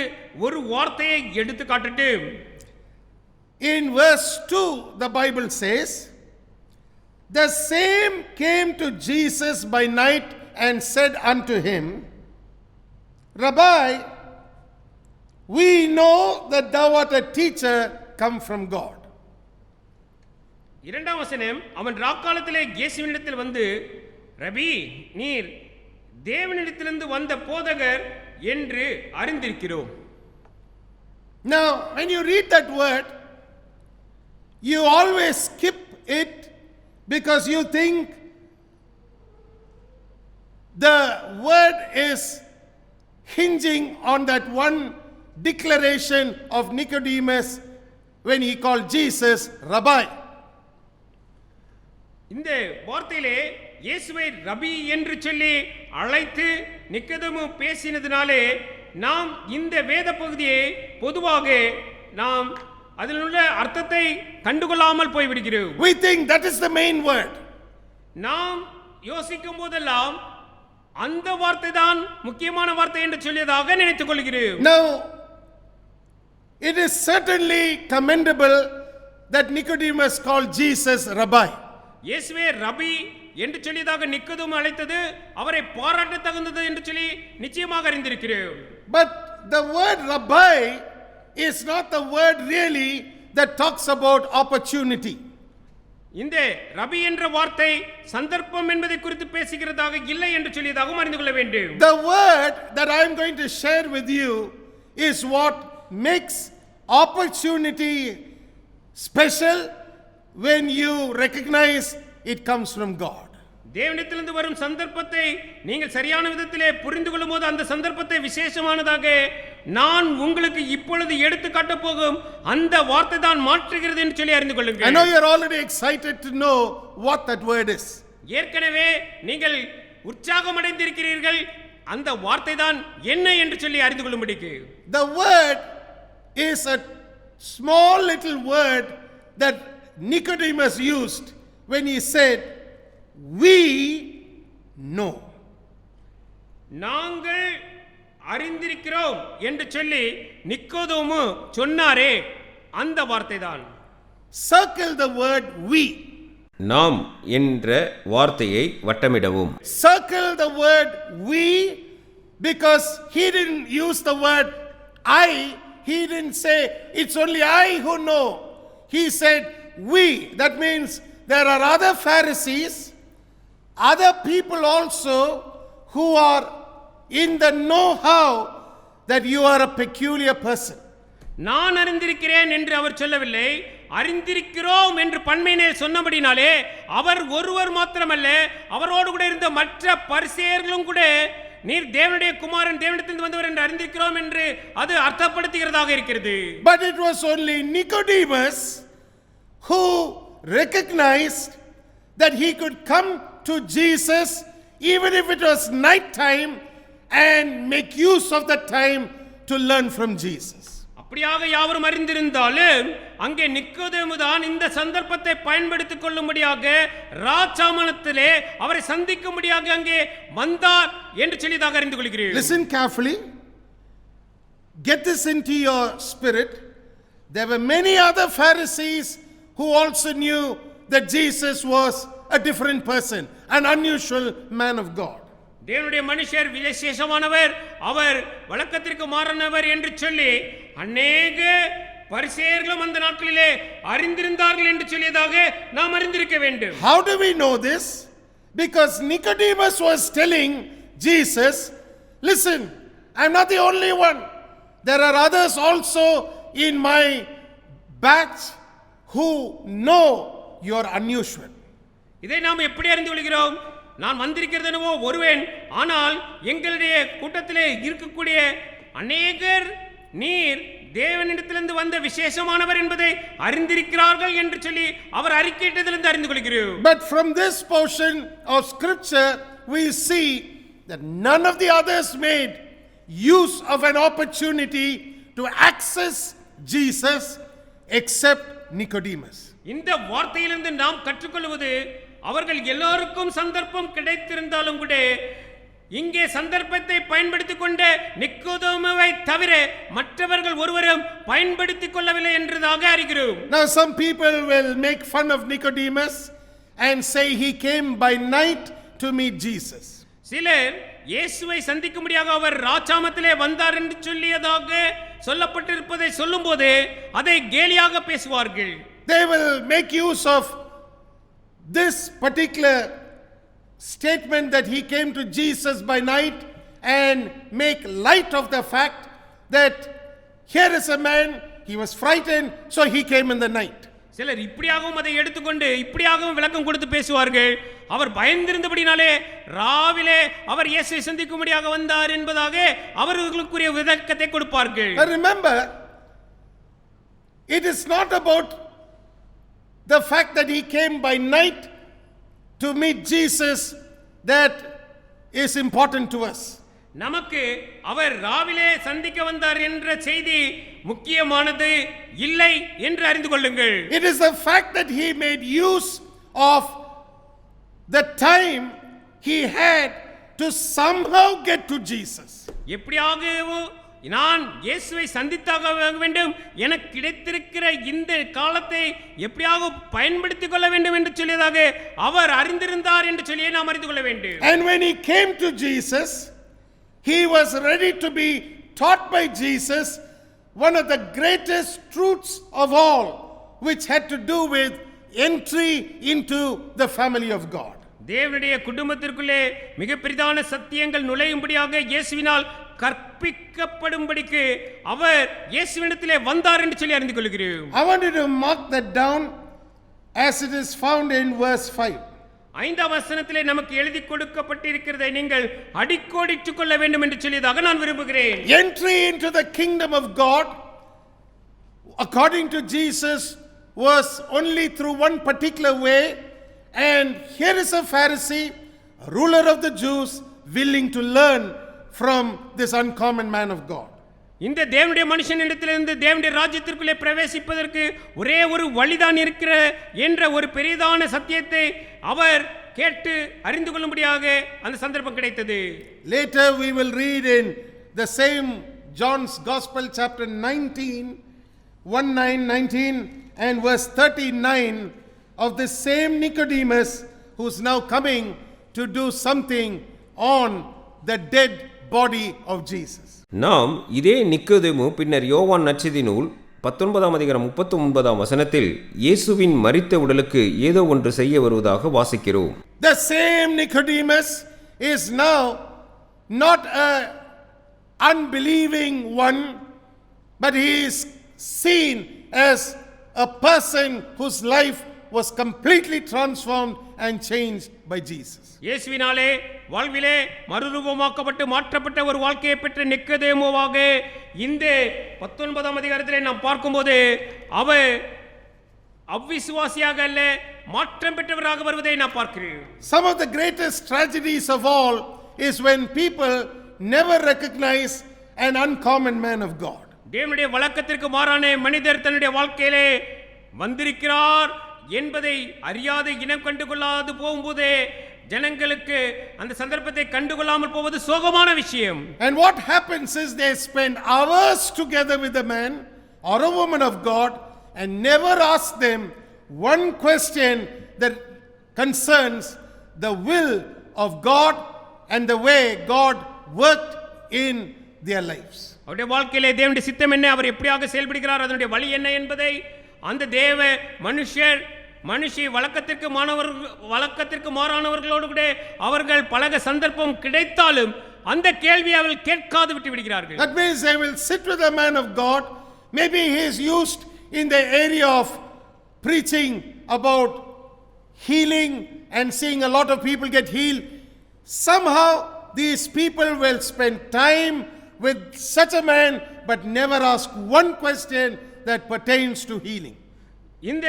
ஒரு வார்த்தையை எடுத்து காட்டட்டும். In verse 2 the Bible says, the same came to Jesus by night and said unto him, Rabbi, we know that thou art a teacher come from God. இரண்டாம் வசனம், அவன் ராக்காலத்திலே இயேசுவினிடத்தில் வந்து, ரபி, நீர் தேவனிடத்திலிருந்து வந்த போதகர் என்று அறிந்திருக்கிறோம். Now when you read that word, you always skip it because you think the word is hinging on that one declaration of Nicodemus when he called Jesus Rabbi. இந்த வார்த்தையிலே இயேசுவை ரபி என்று சொல்லி அழைத்து நிக்கதேமு பேசினதினாலே நாம் இந்த வேத பகுதியை பொதுவாக நாம் அதில் உள்ள அர்த்தத்தை கண்டுகொள்ளாமல் போய்விடுகிறோம். We think that is the main word. நாம் யோசிக்கும் போதெல்லாம் அந்த வார்த்தை தான் முக்கியமான வார்த்தை என்று சொல்லியதாக நினைத்துக் கொள்கிறோம். Now, it is certainly commendable that Nicodemus called Jesus Rabbi. இயேசுவே ரபி என்று சொல்லியதாக நிக்கதேமு அழைத்தது அவரை பாராட்ட தகுந்தது என்று சொல்லி நிச்சயமாக அறிந்திருக்கிறோம். But the word Rabbi is not the word really that talks about opportunity. இந்த ரபி என்ற வார்த்தை சந்தர்ப்பம் என்பதை குறித்து பேசுகிறதாக இல்லை என்று சொல்லியதாகவும் அறிந்து கொள்ள வேண்டும். The word that I am going to share with you is what makes opportunity special when you recognize it comes from God. தேவனிடத்திலிருந்து வரும் சந்தர்ப்பத்தை நீங்கள் சரியான விதத்திலே புரிந்து கொள்ளும் போது அந்த சந்தர்ப்பத்தை விசேஷமானதாக நான் உங்களுக்கு இப்பொழுது எடுத்து காட்ட போகும் அந்த வார்த்தை தான் மாற்றுகிறது என்று சொல்லி அறிந்து I கொள்ளுங்கள். know you are already excited to know what that word is. ஏற்கனவே நீங்கள் உற்சாகம் அடைந்திருக்கிறீர்கள் அந்த வார்த்தை தான் என்ன என்று சொல்லி அறிந்து கொள்ளும்படிக்கு. The word is a small little word that Nicodemus used when he said, "We know." நாங்கள் அறிந்திருக்கிறோம் என்று சொல்லி நிக்கோதேமு சொன்னாரே அந்த வார்த்தை தான். Circle the word "we." நாம் என்ற வார்த்தையை வட்டமிடவும். Circle the word "we" because he didn't use the word "I." He didn't say, "It's only I who know." He said, "We." That means there are other Pharisees, other people also who are in the know-how that you are a peculiar person. நான் அறிந்திருக்கிறேன் என்று அவர் சொல்லவில்லை, அறிந்திருக்கிறோம் என்று பன்மையிலே சொன்னபடினாலே அவர் ஒருவர் மாத்திரமல்ல அவரோடு கூட இருந்த மற்ற பரிசேயர்களும் கூட நீர் தேவனுடைய குமாரன் தேவனிடத்திலிருந்து வந்தவர் என்று அறிந்திருக்கிறோம் என்று அது அர்த்தப்படுத்துகிறதாக இருக்கிறது. But it was only Nicodemus who recognized that he could come to Jesus even if it was night time and make use of that time to learn from Jesus. அப்படியாக யாவரும் அறிந்திருந்தாலும் அங்கே நிக்கோதேமு தான் இந்த சந்தர்ப்பத்தை பயன்படுத்திக் கொள்ளும்படியாக ராஜாமனத்திலே அவரை சந்திக்கும்படியாக அங்கே வந்தார் என்று சொல்லியதாக அறிந்து கொள்கிறேன். Listen carefully. Get this into your spirit. There were many other Pharisees who also knew that Jesus was a different person, an unusual man of God. தேவனுடைய மனுஷர் விசேஷமானவர், அவர் வழக்கத்திற்கு மாறானவர் என்று சொல்லி அநேக பரிசேயர்களும் அந்த நாட்களிலே அறிந்திருந்தார்கள் என்று சொல்லியதாக நாம் அறிந்திருக்க வேண்டும். How do we know this? Because Nicodemus was telling Jesus, "Listen, I'm not the only one. There are others also in my batch who know you're unusual." இதை நாம் எப்படி அறிந்து கொள்கிறோம்? நான் வந்திருக்கிறது என்னவோ ஒருவன், ஆனால் எங்களுடைய கூட்டத்திலே இருக்கக்கூடிய அநேகர் நீர் தேவனிடத்திலிருந்து வந்த விசேஷமானவர் என்பதை அறிந்திருக்கிறார்கள் என்று சொல்லி அவர் அறிக்கையிட்டதிலிருந்து அறிந்து கொள்கிறோம். But from this portion of scripture we see that none of the others made use of an opportunity to access Jesus except Nicodemus. இந்த வார்த்தையிலிருந்து நாம் கற்றுக்கொள்வது அவர்கள் எல்லோருக்கும் சந்தர்ப்பம் கிடைத்திருந்தாலும் கூட இங்கே சந்தர்ப்பத்தை பயன்படுத்திக் கொண்ட நிக்கோதேமுவை தவிர மற்றவர்கள் ஒருவரும் பயன்படுத்திக் கொள்ளவில்லை என்றதாக அறிகிறோம். Now some people will make fun of Nicodemus and say he came by night to meet Jesus. சிலர் இயேசுவை சந்திக்கும்படியாக அவர் ராஜாமத்திலே வந்தார் என்று சொல்லியதாக சொல்லப்பட்டிருப்பதை சொல்லும்போது அதை கேலியாக பேசுவார்கள். They will make use of this particular statement that he came to Jesus by night and make light of the fact that here is a man, he was frightened, so he came in the night. சிலர் இப்படியாகவும் அதை எடுத்துக்கொண்டு இப்படியாகவும் விளக்கம் கொடுத்து பேசுவார்கள். அவர் பயந்திருந்தபடினாலே ராவிலே அவர் இயேசுவை சந்திக்கும்படியாக வந்தார் என்பதாக அவர்களுக்குரிய விளக்கத்தை கொடுப்பார்கள். But remember, it is not about the fact that he came by night to meet Jesus that is important to us. நமக்கு அவர் ராவிலே சந்திக்க வந்தார் என்ற செய்தி முக்கியமானது இல்லை என்று அறிந்து கொள்ளுங்கள். It is the fact that he made use of the time he had to somehow get to Jesus. எப்படியாவது நான் இயேசுவை சந்தித்தாக வேண்டும், எனக்கு கிடைத்திருக்கிற இந்த காலத்தை எப்படியாக பயன்படுத்திக் கொள்ள வேண்டும் என்று சொல்லியதாக அவர் அறிந்திருந்தார் என்று சொல்லியே நாம் அறிந்து கொள்ள வேண்டும். And when he came to Jesus, he was ready to be taught by Jesus one of the greatest truths of all, which had to do with entry into the family of God. தேவனுடைய குடும்பத்திற்குள்ளே மிக பெரிதான சத்தியங்கள் நுழையும்படியாக இயேசுவினால் கற்பிக்கப்படும்படிக்கு அவர் இயேசுவிடத்திலே வந்தார் என்று சொல்லி அறிந்து கொள்கிறோம். I want you to mark that down as it is found in verse 5. 5ஆம் வசனத்திலே நமக்கு எழுதி கொடுக்கப்பட்டிருக்கிறதை நீங்கள் அடிக்கோடிட்டுக் கொள்ள வேண்டும் என்று சொல்லியதாக நான் விரும்புகிறேன். Entry into the kingdom of God, according to Jesus, was only through one particular way. And here is a Pharisee, a ruler of the Jews, willing to learn from this uncommon man of God. இந்த தேவனுடைய மனுஷனிடத்திலிருந்து தேவனுடைய ராஜ்யத்திற்குள்ளே பிரவேசிப்பதற்கு ஒரே ஒரு வழிதான் இருக்கிற என்ற ஒரு பெரிதான சத்தியத்தை அவர் கேட்டு அறிந்து கொள்ளும்படியாக அந்த சந்தர்ப்பம் கிடைத்தது. Later we will read in the same John's Gospel chapter 19, 19 and verse 39 of the same Nicodemus who's now coming to do something on the dead body of Jesus. நாம் இதே நிக்கோதேமு பின்னர் யோவான் நற்செய்தி நூல் 19ஆம் அதிகாரம் 39ஆம் வசனத்தில் இயேசுவின் மரித்த உடலுக்கு ஏதோ ஒன்று செய்ய வருவதாக வாசிக்கிறோம். The same Nicodemus is now not a unbelieving one, but he is seen as a person whose life was completely transformed and changed by Jesus. இயேசுவினாலே வாழ்விலே மறுரூபமாக்கப்பட்டு மாற்றப்பட்ட ஒரு வாழ்க்கையை பெற்ற நிக்கோதேமுவாக இந்த 19ஆம் அதிகாரத்திலே நாம் பார்க்கும்போது அவர் அவிசுவாசியாக அல்ல மாற்றம் பெற்றவராக வருவதை நாம் பார்க்கிறோம். Some of the greatest tragedies of all is when people never recognize an uncommon man of God. தேவனுடைய வழக்கத்திற்கு மாறான மனிதர் தன்னுடைய வாழ்க்கையிலே வந்திருக்கிறார் என்பதை அறியாத இனம் கண்டுகொள்ளாது போகும்போதே ஜனங்களுக்கு அந்த சந்தர்ப்பத்தை கண்டுகொள்ளாமல் போவது சோகமான விஷயம். And what happens is they spend hours together with a man or a woman of God and never ask them one question that concerns the will of God and the way God worked in their lives. அவருடைய வாழ்க்கையிலே தேவனுடைய சித்தம் என்ன, அவர் எப்படியாக செயல்படுகிறார், அதனுடைய வழி என்ன என்பதை அந்த தேவ மனுஷி வழக்கத்திற்கு மாறானவர்களோடு கூட அவர்கள் பழக சந்தர்ப்பம் கிடைத்தாலும் அந்த கேள்வி அவர்கள் கேட்காது விட்டு விடுகிறார்கள். That means they will sit with a man of God. Maybe he is used in the area of preaching about healing and seeing a lot of people get healed. Somehow these people will spend time with such a man but never ask one question that pertains to healing. இந்த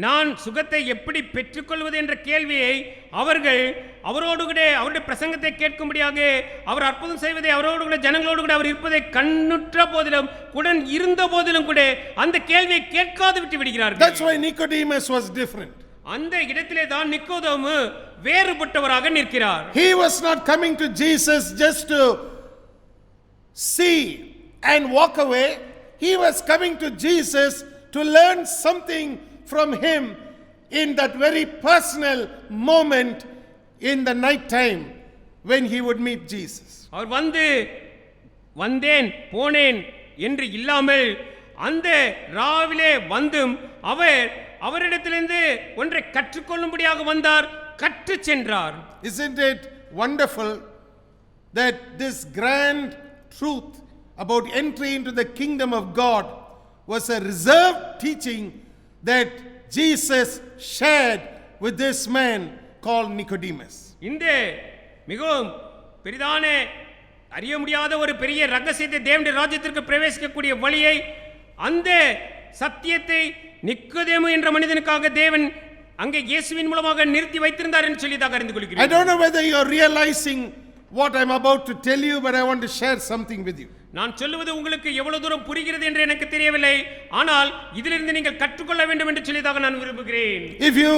நான் சுகத்தை எப்படி பெற்றுக்கொள்வது என்ற கேள்வியை அவர்கள் அவரோடு கூட அவருடைய பிரசங்கத்தை கேட்கும்படியாக அவர் அற்புதம் செய்வதை அவரோடு கூட ஜனங்களோடு கூட அவர் இருப்பதை கண்ணுற்ற போதிலும் உடன் இருந்த போதிலும் கூட அந்த கேள்வியை கேட்காது விட்டு விடுகிறார்கள். That's why Nicodemus was different. அந்த இடத்திலே தான் நிக்கோதேமு வேறுபட்டவராக நிற்கிறார். He was not coming to Jesus just to see and walk away. He was coming to Jesus to learn something from him in that very personal moment in the night time when he would meet Jesus. அவர் வந்தேன் போனேன் என்று இல்லாமல் அந்த ராவிலே வந்தும் அவரிடத்திலிருந்து ஒன்றை கற்றுக்கொள்ளும்படியாக வந்தார், கற்று சென்றார். Isn't it wonderful that this grand truth about entry into the kingdom of God was a reserved teaching that Jesus shared with this man called Nicodemus. இந்த மிகவும் பெரிதான அறிய முடியாத ஒரு பெரிய ரகசியத்தை தேவனுடைய ராஜ்யத்திற்கு பிரவேசிக்கக்கூடிய வழியை அந்த சத்தியத்தை நிக்கோதேமு என்ற மனிதனுக்காக தேவன் அங்கே இயேசுவின் மூலமாக நிறுத்தி வைத்திருந்தார் என்று சொல்லிதாக அறிந்து I கொள்கிறேன். don't know whether you are realizing what I'm about to tell you, but I want to share something with you. நான் சொல்லுவது உங்களுக்கு எவ்வளவு தூரம் புரிகிறது என்று எனக்கு தெரியவில்லை, ஆனால் இதிலிருந்து நீங்கள் கற்றுக்கொள்ள வேண்டும் என்று சொல்லிதாக நான் விரும்புகிறேன். If you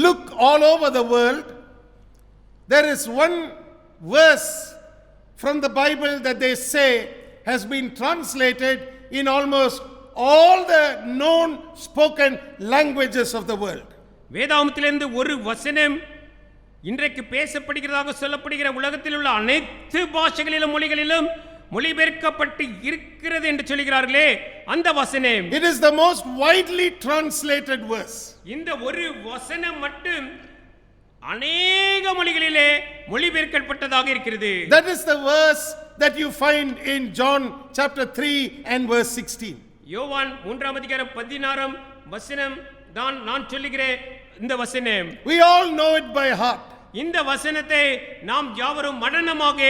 look all over the world, there is one verse from the Bible that they say has been translated in almost all the known spoken languages of the world. வேதாகமத்திலிருந்து ஒரு வசனம் இன்றைக்கு பேசப்படுகிறதாக சொல்லப்படுகிற உலகத்தில் உள்ள அனைத்து பாஷைகளிலும் மொழிகளிலும் மொழிபெயர்க்கப்பட்டு இருக்கிறது என்று சொல்கிறார்களே, அந்த வசனம், It is the most widely translated verse. இந்த ஒரு வசனம் மட்டும் அநேக மொழிகளிலே மொழிபெயர்க்கப்பட்டதாக இருக்கிறது. That is the verse that you find in John chapter 3 and verse 16. யோவான் 3:16 வசனம் தான் நான் சொல்லுகிறேன் இந்த வசனம். We all know it by heart. இந்த வசனத்தை நாம் யாவரும் மனனமாக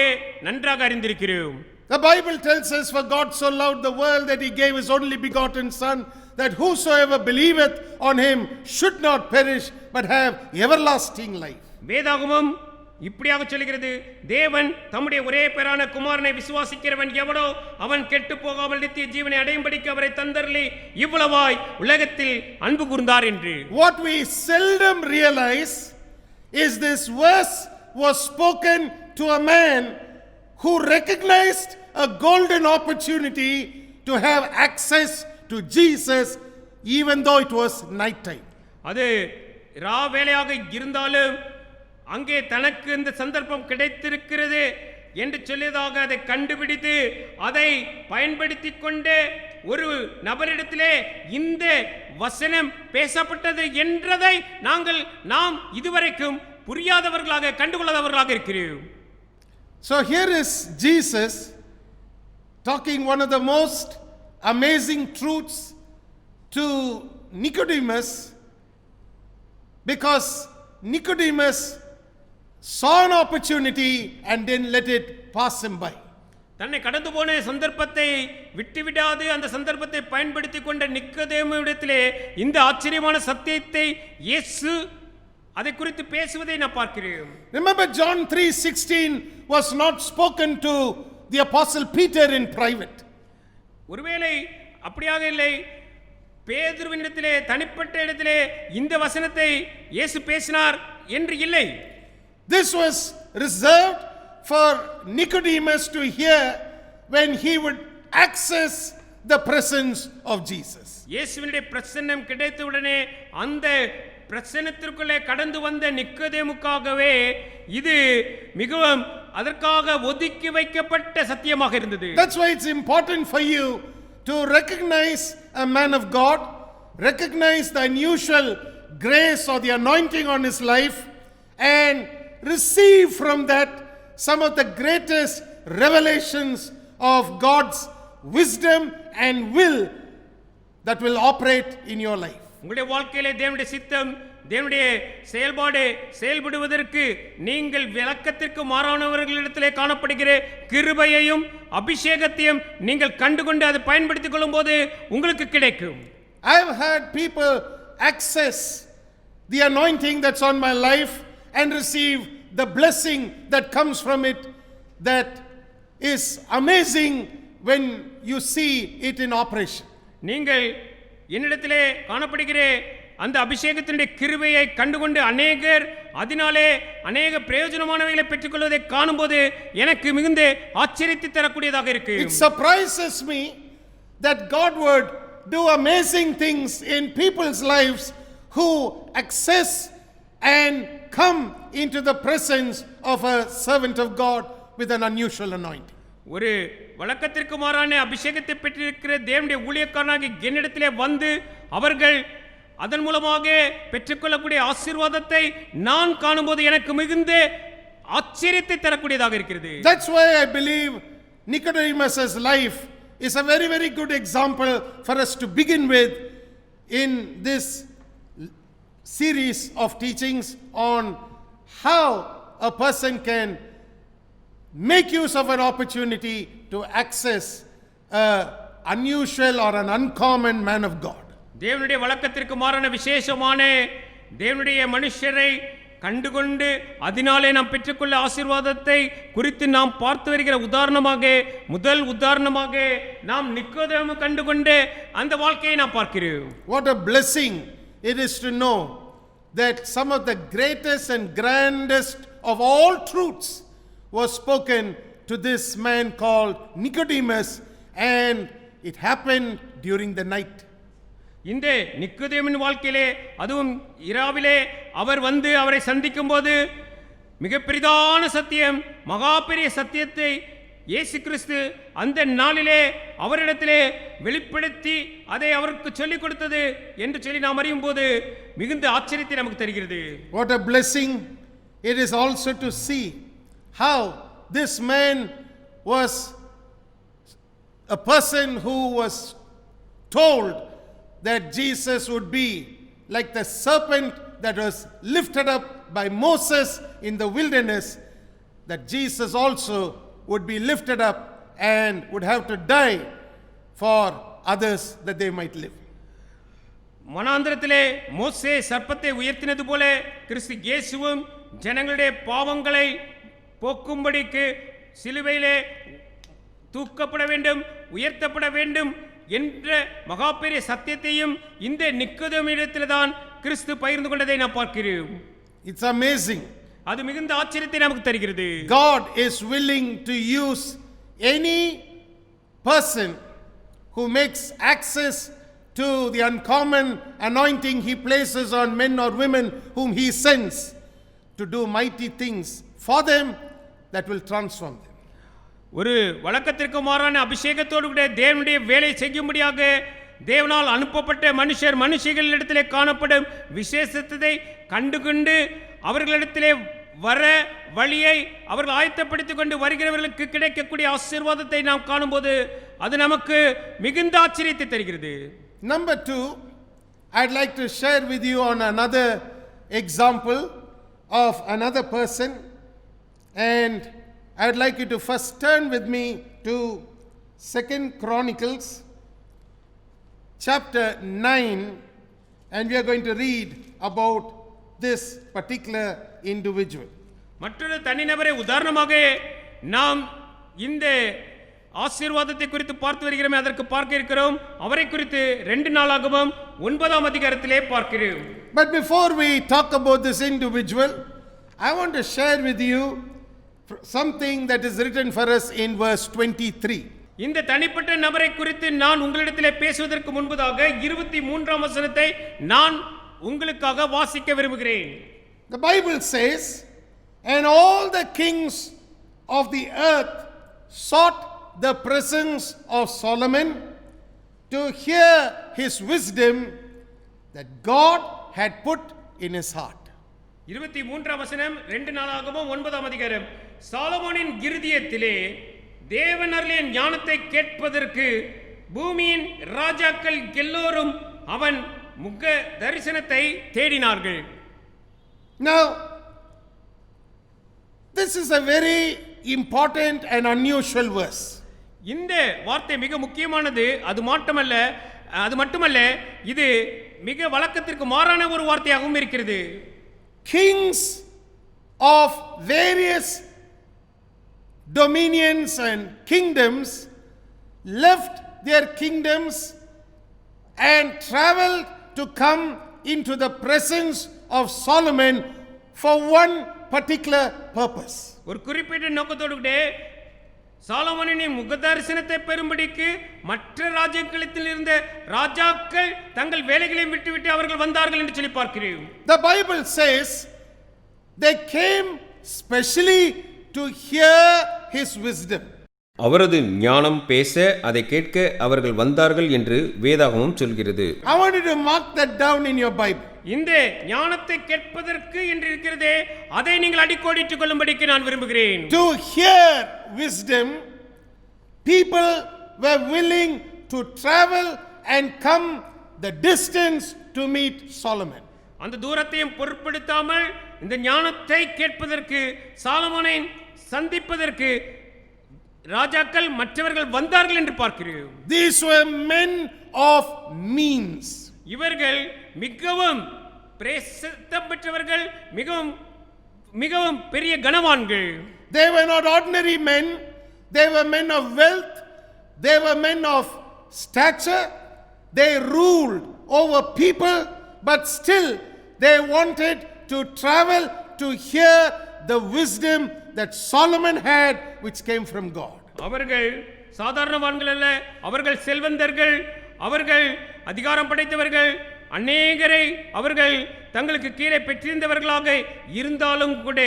நன்றாக அறிந்திருக்கிறோம். The Bible tells us, for God so loved the world that he gave his only begotten son, that whosoever believeth on him should not perish but have everlasting life. வேதாகமம் இப்படியாக சொல்கிறது, தேவன் தம்முடைய ஒரே பேரான குமாரனை விசுவாசிக்கிறவன் எவனோ அவன் கெட்டு போகாமல் நித்திய ஜீவனை அடையும்படிக்கு அவரை தந்தருளி இவ்வளவாய் உலகத்தில் அன்பு கூர்ந்தார் என்று. What we seldom realize is this verse was spoken to a man who recognized a golden opportunity to have access to Jesus even though it was night time. அது ரா வேளையாக இருந்தாலும் அங்கே தனக்கு இந்த சந்தர்ப்பம் கிடைத்திருக்கிறது என்று சொல்லியதாக அதை கண்டுபிடித்து அதை பயன்படுத்தி கொண்டு ஒரு நபரிடத்திலே இந்த வசனம் பேசப்பட்டது என்றதை நாம் இதுவரைக்கும் புரியாதவர்களாக கண்டுகொள்ளாதவர்களாக இருக்கிறோம். So here is Jesus talking one of the most amazing truths to Nicodemus, because Nicodemus saw an opportunity and didn't let it pass him by. தன்னை கடந்து போன சந்தர்ப்பத்தை விட்டுவிடாது அந்த சந்தர்ப்பத்தை பயன்படுத்தி கொண்ட நிக்கோதேமுவிடத்திலே இந்த ஆச்சரியமான சத்தியத்தை இயேசு அதை குறித்து பேசுவதை நான் பார்க்கிறேன். Remember, John 3:16 was not spoken to the apostle Peter in private. ஒருவேளை அப்படியாக இல்லை, பேதுருவினிடத்திலே தனிப்பட்ட இடத்திலே இந்த வசனத்தை இயேசு பேசினார் என்று இல்லை. This was reserved for Nicodemus to hear when he would access the presence of Jesus. இயேசுவினுடைய பிரசன்னம் கிடைத்தவுடனே அந்த பிரசன்னத்திற்குள்ளே கடந்து வந்த நிக்கோதேமுக்காகவே இது மிகவும் அதற்காக ஒதுக்கி வைக்கப்பட்ட சத்தியமாக இருந்தது. That's why it's important for you to recognize a man of God, recognize the unusual grace or the anointing on his life, and receive from that some of the greatest revelations of God's wisdom and will that will operate in your life. உங்களுடைய வாழ்க்கையிலே தேவனுடைய சித்தம், தேவனுடைய செயல்பாடு செயல்படுவதற்கு நீங்கள் விளக்கத்திற்கு மாறானவர்களிடத்திலே காணப்படுகிற கிருபையையும் அபிஷேகத்தையும் நீங்கள் கண்டுகொண்டு அதை பயன்படுத்திக் கொள்ளும் போது உங்களுக்கு கிடைக்கும். I have had people access the anointing that's on my life and receive the blessing that comes from it, that is amazing when you see it in operation. நீங்கள் என்னிடத்திலே காணப்படுகிற அந்த அபிஷேகத்தினுடைய கிருபையை கண்டுகொண்டு அநேகர் அதனாலே அநேக பிரயோஜனமானவைகளை பெற்றுக்கொள்வதை காணும்போது எனக்கு மிகுந்த ஆச்சரியத்தை தரக்கூடியதாக இருக்கு. It surprises me that God would do amazing things in people's lives who access and come into the presence of a servant of God with an unusual anointing. ஒரு வழக்கத்திற்கு மாறான அபிஷேகத்தை பெற்றிருக்கிற தேவனுடைய ஊழியக்காரனாகி என்னிடத்திலே வந்து அவர்கள் அதன் மூலமாக பெற்றுக்கொள்ளக்கூடிய ஆசீர்வாதத்தை நான் காணும்போது எனக்கு மிகுந்த ஆச்சரியத்தை தரக்கூடியதாக இருக்கிறது. That's why I believe Nicodemus's life is a very, very good example for us to begin with in this series of teachings on how a person can make use of an opportunity to access an unusual or an uncommon man of God. தேவனுடைய வழக்கத்திற்கு மாறான விசேஷமான தேவனுடைய மனுஷரை கண்டுகொண்டு அதனாலே நாம் பெற்றுக்கொள்ள ஆசீர்வாதத்தை குறித்து நாம் பார்த்து வருகிற முதல் உதாரணமாக நாம் நிக்கோதேமை கண்டுகொண்டு அந்த வாழ்க்கையை நாம் பார்க்கிறோம். What a blessing it is to know that some of the greatest and grandest of all truths was spoken to this man called Nicodemus, and it happened during the night. இந்த நிக்கோதேமின் வாழ்க்கையிலே அதுவும் இரவிலே அவர் வந்து அவரை சந்திக்கும் போது மிக பெரிதான சத்தியம், மகா பெரிய சத்தியத்தை இயேசு கிறிஸ்து அந்த நாளிலே அவரிடத்திலே வெளிப்படுத்தி அதை அவருக்கு சொல்லிக் கொடுத்தது என்று சொல்லி நாம் அறியும் போது மிகுந்த ஆச்சரியத்தை நமக்கு தருகிறது. What a blessing it is also to see how this man was a person who was told that Jesus would be like the serpent that was lifted up by Moses in the wilderness, that Jesus also would be lifted up and would have to die for others that they might live. மனாந்திரத்திலே மோசே சர்ப்பத்தை உயர்த்தினது போல கிறிஸ்து இயேசுவும் ஜனங்களுடைய பாவங்களை போக்கும்படிக்கு சிலுவையிலே தூக்கப்பட வேண்டும், உயர்த்தப்பட வேண்டும் என்ற மகா பெரிய சத்தியத்தையும் இந்த நிக்கோதேமிடத்தில் தான் கிறிஸ்து பகிர்ந்து கொண்டதை நாம் பார்க்கிறோம். It's amazing. அது மிகுந்த ஆச்சரியத்தை நமக்கு தருகிறது. God is willing to use any person who makes access to the uncommon anointing he places on men or women whom he sends to do mighty things for them that will transform them. ஒரு வழக்கத்திற்கு மாறான அபிஷேகத்தோடு கூட தேவனுடைய வேலை செய்யும்படியாக தேவனால் அனுப்பப்பட்ட மனுஷர்களிடத்திலே காணப்படும் விசேஷத்தை கண்டுகொண்டு அவர்களிடத்திலே வர வழியை அவர்கள் ஆயத்தப்படுத்திக் கொண்டு வருகிறவர்களுக்கு கிடைக்கக்கூடிய ஆசீர்வாதத்தை நாம் காணும்போது அது நமக்கு மிகுந்த ஆச்சரியத்தை தருகிறது. Number 2, I'd like to share with you on another example of another person, and I'd like you to first turn with me to 2 Chronicles chapter 9, and we are going to read about this particular individual. மற்றொரு தனிநபரை உதாரணமாக நாம் இந்த ஆசீர்வாதத்தை குறித்து பார்த்து வருகிறோம். அதற்கு பார்க்க இருக்கிறோம். அவரை குறித்து 2 நாளாகமம் 9ஆம் அதிகாரத்திலே பார்க்கிறோம். But before we talk about this individual, I want to share with you something that is written for us in verse 23. இந்த தனிப்பட்ட நபரை குறித்து நான் உங்களிடத்திலே பேசுவதற்கு முன்பதாக 23ஆம் வசனத்தை நான் உங்களுக்காக வாசிக்க விரும்புகிறேன். The Bible says, and all the kings of the earth sought the presence of Solomon to hear his wisdom that God had put in his heart. 23ஆம் வசனம் 2 நாளாகமம் 9ஆம் அதிகாரம். சாலமோனின் இருதயத்திலே தேவன் அருளிய ஞானத்தை கேட்பதற்கு பூமியின் ராஜாக்கள் எல்லோரும் அவன் முக தரிசனத்தை தேடினார்கள். Now, this is a very important and unusual verse. இந்த வார்த்தை மிக முக்கியமானது. அது மட்டுமல்ல இது மிக வழக்கத்திற்கு மாறான ஒரு வார்த்தையாகவும் இருக்கிறது. Kings of various dominions and kingdoms left their kingdoms and traveled to come into the presence of Solomon for one particular purpose. ஒரு குறிப்பிட்ட நோக்கத்தோடு கூட சாலமோனின் முகதரிசனத்தை பெறும்படிக்கு மற்ற ராஜ்யங்களில் இருந்த ராஜாக்கள் தங்கள் வேலைகளை விட்டுவிட்டு அவர்கள் வந்தார்கள் என்று சொல்லி பார்க்கிறோம். The Bible says they came specially to hear his wisdom. அவரது ஞானம் பேச அதை கேட்க அவர்கள் வந்தார்கள் என்று வேதாகமம் சொல்கிறது. I want you to mark that down in your Bible. இந்த ஞானத்தை கேட்பதற்கு என்று இருக்கிறதே அதை நீங்கள் அடிக்கோடிட்டுக் கொள்ளும்படிக்கு நான் விரும்புகிறேன். To hear wisdom, people were willing to travel and come the distance to meet Solomon. அந்த தூரத்தையும் பொருட்படுத்தாமல் இந்த ஞானத்தை கேட்பதற்கு சாலமோனை சந்திப்பதற்கு ராஜாக்கள் மற்றவர்கள் வந்தார்கள் என்று பார்க்கிறோம். These were men of means. இவர்கள் மிகவும் பிரசித்தம் பெற்றவர்கள், மிகவும் மிகவும் பெரிய கனவான்கள். They were not ordinary men, they were men of wealth, they were men of stature, they ruled over people, but still they wanted to travel to hear the wisdom that Solomon had, which came from God. அவர்கள் சாதாரணவான்கள் அல்ல, அவர்கள் செல்வந்தர்கள், அவர்கள் அதிகாரம் படைத்தவர்கள், அநேகரை அவர்கள் தங்களுக்கு கீழே பெற்றிருந்தவர்களாக இருந்தாலும் கூட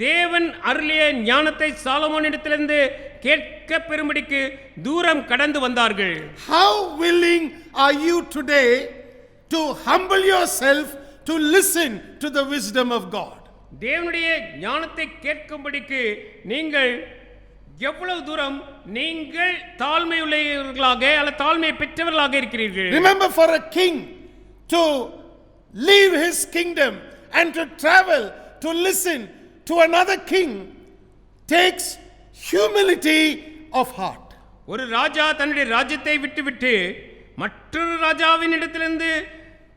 தேவன் அருளிய ஞானத்தை சாலமோனிடத்திலிருந்து கேட்க பெறும்படிக்கு தூரம் கடந்து வந்தார்கள். How willing are you today to humble yourself to listen to the wisdom of God? தேவனுடைய ஞானத்தை கேட்கும்படிக்கு நீங்கள் எவ்வளவு தூரம் நீங்கள் தாழ்மை உள்ளவர்களாக அல்ல தாழ்மையை பெற்றவர்களாக இருக்கிறீர்கள்? Remember, for a king to leave his kingdom and to travel to listen to another king takes humility of heart. ஒரு ராஜா தன்னுடைய ராஜ்யத்தை விட்டுவிட்டு மற்றொரு ராஜாவின் இடத்திலிருந்து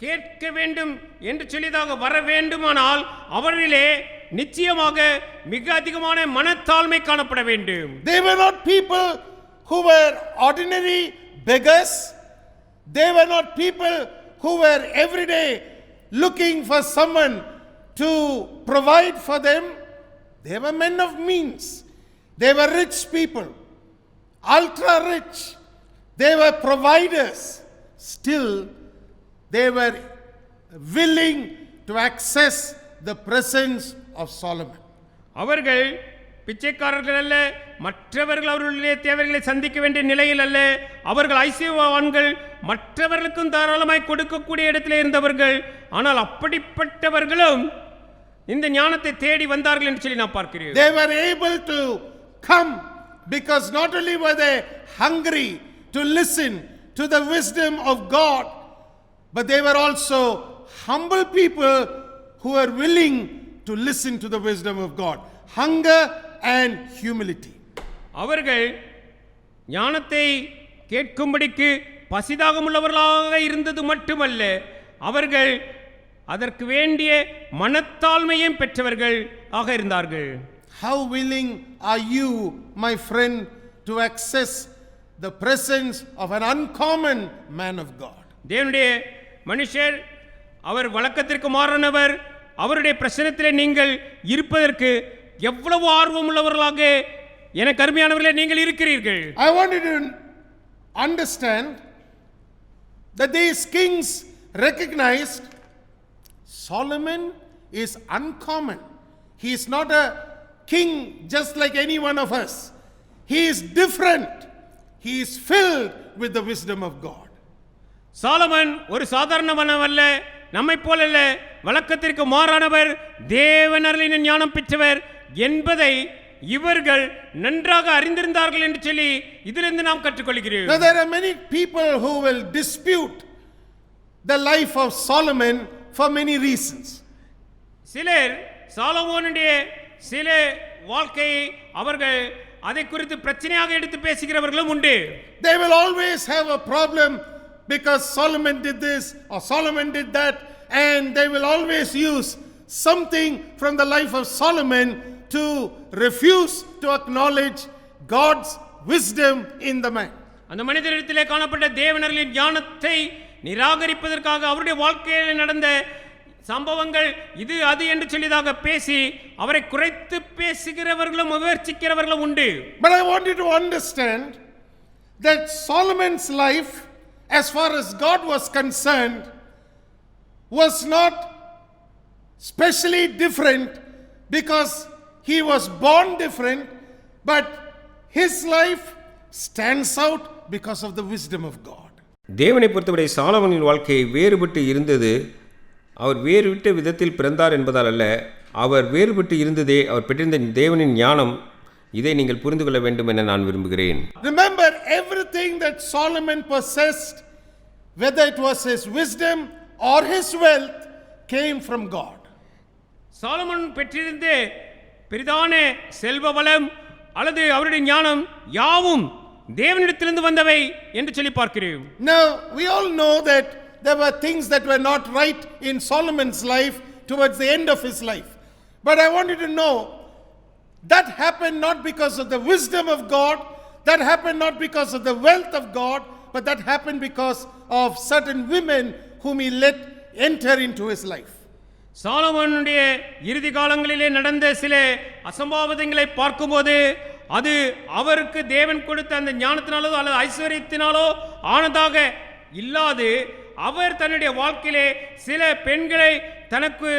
கேட்க வேண்டும் என்று சொல்லியதாக வர வேண்டுமானால் அவரிலே நிச்சயமாக மிக அதிகமான மனத்தாழ்மை காணப்பட வேண்டும். They were not people who were ordinary beggars. They were not people who were every day looking for someone to provide for them. They were men of means. They were rich people, ultra rich. They were providers. Still, they were willing to access the presence of Solomon. அவர்கள் பிச்சைக்காரர்கள் அல்ல, மற்றவர்கள் அவர்களுடைய தேவைகளை சந்திக்க வேண்டிய நிலையில் அல்ல, அவர்கள் ஐசியவான்கள், மற்றவர்களுக்கும் தாராளமாய் கொடுக்கக்கூடிய இடத்தில் இருந்தவர்கள். ஆனால் அப்படிப்பட்டவர்களும் இந்த ஞானத்தை தேடி வந்தார்கள் என்று சொல்லி நான் பார்க்கிறேன். They were able to come because not only were they hungry to listen to the wisdom of God, but they were also humble people who were willing to listen to the wisdom of God. Hunger and humility. அவர்கள் ஞானத்தை கேட்கும்படிக்கு பசிதாகமுள்ளவர்களாக இருந்தது மட்டுமல்ல, அவர்கள் அதற்கு வேண்டிய மனத்தாழ்மையும் பெற்றவர்கள் ஆக இருந்தார்கள். How willing are you, my friend, to access the presence of an uncommon man of God? தேவனுடைய மனுஷர், அவர் வழக்கத்திற்கு மாறானவர், அவருடைய பிரசனத்திலே நீங்கள் இருப்பதற்கு எவ்வளவு ஆர்வம் உள்ளவர்களாக எனக்கு அருமையானவர்களே நீங்கள் இருக்கிறீர்கள். I want you to understand that these kings recognized Solomon is uncommon. He is not a king just like any one of us. He is different. He is filled with the wisdom of God. Solomon ஒரு சாதாரணவன் அல்ல, நம்மை போல அல்ல, வழக்கத்திற்கு மாறானவர், தேவன் அருளின ஞானம் பெற்றவர் என்பதை இவர்கள் நன்றாக அறிந்திருந்தார்கள் என்று சொல்லி இதிலிருந்து நாம் கற்றுக்கொள்கிறோம். Now there are many people who will dispute the life of Solomon for many reasons. சிலர் சாலமோனுடைய சில வாழ்க்கையை அவர்கள் அதை குறித்து பிரச்சனையாக எடுத்து பேசுகிறவர்களும் உண்டு. They will always have a problem because Solomon did this or Solomon did that, and they will always use something from the life of Solomon to refuse to acknowledge God's wisdom in the man. அந்த மனிதரிடத்திலே காணப்பட்ட தேவனர்களின் ஞானத்தை நிராகரிப்பதற்காக அவருடைய வாழ்க்கையில் நடந்த சம்பவங்கள் இது அது என்று சொல்லிதாக பேசி அவரை குறைத்து பேசுகிறவர்களும் விமர்சிக்கிறவர்களும் உண்டு. But I want you to understand that Solomon's life, as far as God was concerned, was not specially different because he was born different, but his life stands out because of the wisdom of God. தேவனை பொறுத்தவரை சாலமோனின் வாழ்க்கை வேறுபட்டு இருந்தது. அவர் வேறுவிட்ட விதத்தில் பிறந்தார் என்பதால் அல்ல, அவர் வேறுபட்டு இருந்ததே அவர் பெற்றிருந்த தேவனின் ஞானம். இதை நீங்கள் புரிந்து கொள்ள வேண்டும் என நான் விரும்புகிறேன். Remember, everything that Solomon possessed, whether it was his wisdom or his wealth, came from God. Solomon பெற்றிருந்த பெரிதான செல்வ வளம் அல்லது அவருடைய ஞானம் யாவும் தேவனிடத்திலிருந்து வந்தவை என்று சொல்லி பார்க்கிறோம். Now, we all know that there were things that were not right in Solomon's life towards the end of his life. But I want you to know that happened not because of the wisdom of God, that happened not because of the wealth of God, but that happened because of certain women whom he let enter into his life. சாலமோனுடைய இறுதி காலங்களிலே நடந்த சில அசம்பாவிதங்களை பார்க்கும்போது அது அவருக்கு தேவன் கொடுத்த அந்த ஞானத்தினாலோ அல்லது ஐஸ்வர்யத்தினாலோ ஆனதாக இல்லாது அவர் தன்னுடைய வாழ்க்கையிலே சில பெண்களை தனக்கு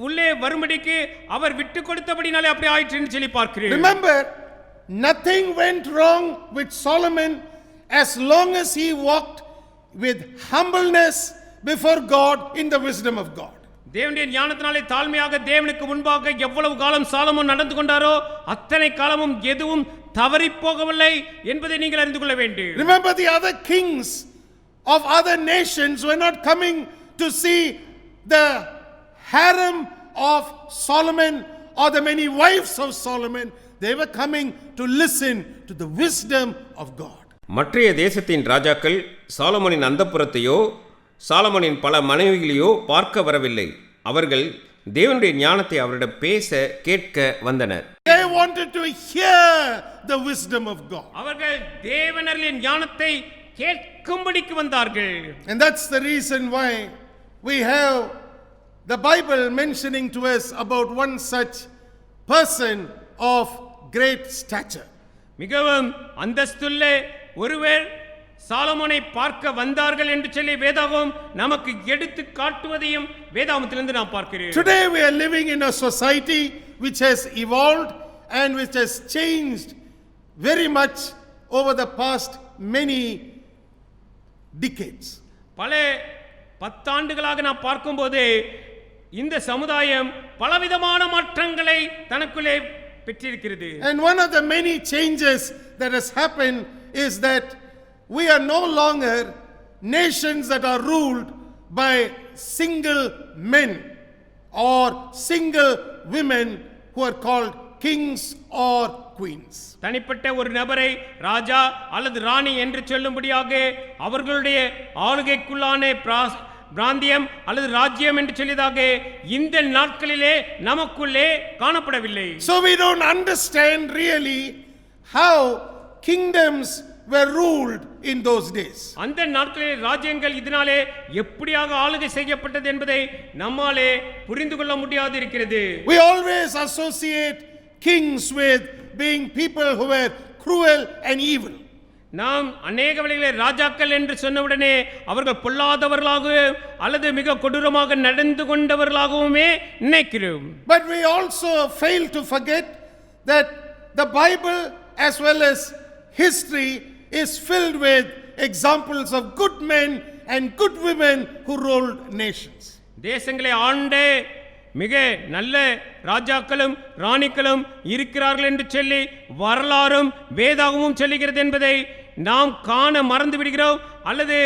உள்ளே வரும்படிக்கு அவர் விட்டு கொடுத்தபடினாலே அப்படி ஆயிற்றுன்னு சொல்லி பார்க்கிறேன். Remember, nothing went wrong with Solomon as long as he walked with humbleness before God in the wisdom of God. தேவனுடைய ஞானத்தினாலே தாழ்மையாக தேவனுக்கு முன்பாக எவ்வளவு காலம் சாலமோன் நடந்து கொண்டாரோ அத்தனை காலமும் எதுவும் தவறி போகவில்லை என்பதை நீங்கள் அறிந்து கொள்ள வேண்டும். Remember, the other kings of other nations were not coming to see the harem of Solomon or the many wives of Solomon. They were coming to listen to the wisdom of God. மற்றைய தேசத்தின் ராஜாக்கள் சாலமோனின் அந்தப்புரத்தையோ சாலமோனின் பல மனைவிகளையோ பார்க்க வரவில்லை. அவர்கள் தேவனுடைய ஞானத்தை அவரிடம் பேச கேட்க வந்தனர். They wanted to hear the wisdom of God. அவர்கள் தேவனரின் ஞானத்தை கேட்கும்படிக்கு வந்தார்கள். And that's the reason why we have the Bible mentioning to us about one such person of great stature. மிகவும் அந்தஸ்துள்ள ஒருவர் சாலமோனை பார்க்க வந்தார்கள் என்று சொல்லி வேதாகமம் நமக்கு எடுத்து காட்டுவதையும் வேதாகமத்திலிருந்து நாம் பார்க்கிறோம். Today we are living in a society which has evolved and which has changed very much over the past many decades. பல பத்தாண்டுகளாக நாம் பார்க்கும்போது இந்த சமுதாயம் பலவிதமான மாற்றங்களை தனக்குள்ளே பெற்றிருக்கிறது. And one of the many changes that has happened is that we are no longer nations that are ruled by single men or single women who are called kings or queens. தனிப்பட்ட ஒரு நபரை ராஜா அல்லது ராணி என்று சொல்லும்படியாக அவர்களுடைய ஆளுகைக்குள்ளான பிராந்தியம் அல்லது ராஜ்யம் என்று சொல்லியதாக இந்த நாட்களிலே நமக்குள்ளே காணப்படவில்லை. So we don't understand really how kingdoms were ruled in those days. அந்த நாட்களிலே ராஜ்யங்கள் இதனாலே எப்படியாக ஆளுகை செய்யப்பட்டது என்பதை நம்மாலே புரிந்து கொள்ள முடியாது இருக்கிறது. We always associate kings with being people who were cruel and evil. நாம் அநேக வேளைகளில் ராஜாக்கள் என்று சொன்னவுடனே அவர்கள் பொல்லாதவர்களாக அல்லது மிக கொடூரமாக நடந்து கொண்டவர்களாகவுமே நினைக்கிறோம். But we also fail to forget that the Bible as well as history is filled with examples of good men and good women who ruled nations. தேசங்களை ஆண்ட மிக நல்ல ராஜாக்களும் ராணிகளும் இருக்கிறார்கள் என்று சொல்லி வரலாறும் வேதாகமும் சொல்லுகிறது என்பதை நாம் காண மறந்து விடுகிறோம் அல்லது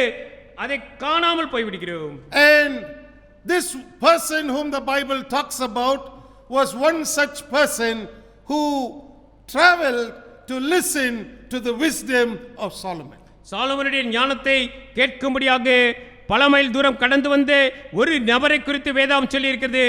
அதை காணாமல் போய்விடுகிறோம். And this person whom the Bible talks about was one such person who traveled to listen to the wisdom of Solomon. சாலமோனுடைய ஞானத்தை கேட்கும்படியாக பல மைல் தூரம் கடந்து வந்த ஒரு நபரை குறித்து வேதாகம் சொல்லி இருக்கிறது.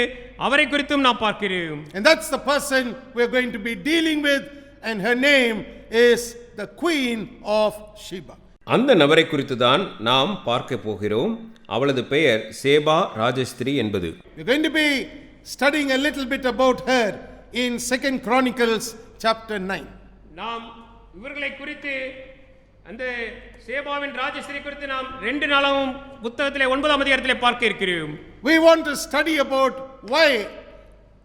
அவரை குறித்தும் நாம் பார்க்கிறோம். And that's the person we are going to be dealing with, and her name is the Queen of Sheba. அந்த நபரை குறித்து தான் நாம் பார்க்க போகிறோம். அவளது பெயர் சேபா ராஜஸ்திரி என்பது. We're going to be studying a little bit about her in 2 Chronicles chapter 9. நாம் இவர்களை குறித்து அந்த சேபாவின் ராஜஸ்திரி குறித்து நாம் 2 நாளாகவும் புத்தகத்திலே 9ஆம் அதிகாரத்திலே பார்க்க இருக்கிறோம். We want to study about why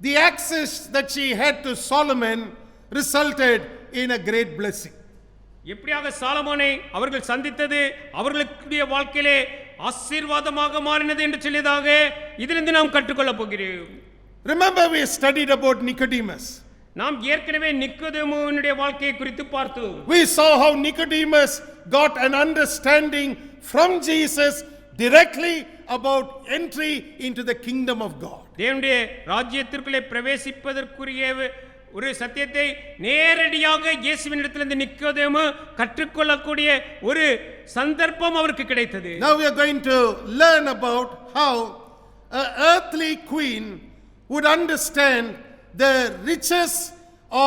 the access that she had to Solomon resulted in a great blessing. எப்படியாக சாலமோனை அவர்கள் சந்தித்தது அவர்களுடைய வாழ்க்கையிலே ஆசீர்வாதமாக மாறினது என்று சொல்லியதாக இதிலிருந்து நாம் கற்றுக்கொள்ள போகிறோம். Remember, we studied about Nicodemus. நாம் ஏற்கனவே நிக்கோதேமுவினுடைய வாழ்க்கையை குறித்து பார்த்தோம். We saw how Nicodemus got an understanding from Jesus directly about entry into the kingdom of God. தேவனுடைய ராஜ்யத்திற்குள்ளே பிரவேசிப்பதற்குரிய ஒரு சத்தியத்தை நேரடியாக இயேசுவினிடத்திலிருந்து நிக்கோதேமு கற்றுக்கொள்ளக்கூடிய ஒரு சந்தர்ப்பம் அவருக்கு கிடைத்தது. Now we are going to learn about how an earthly queen would understand the riches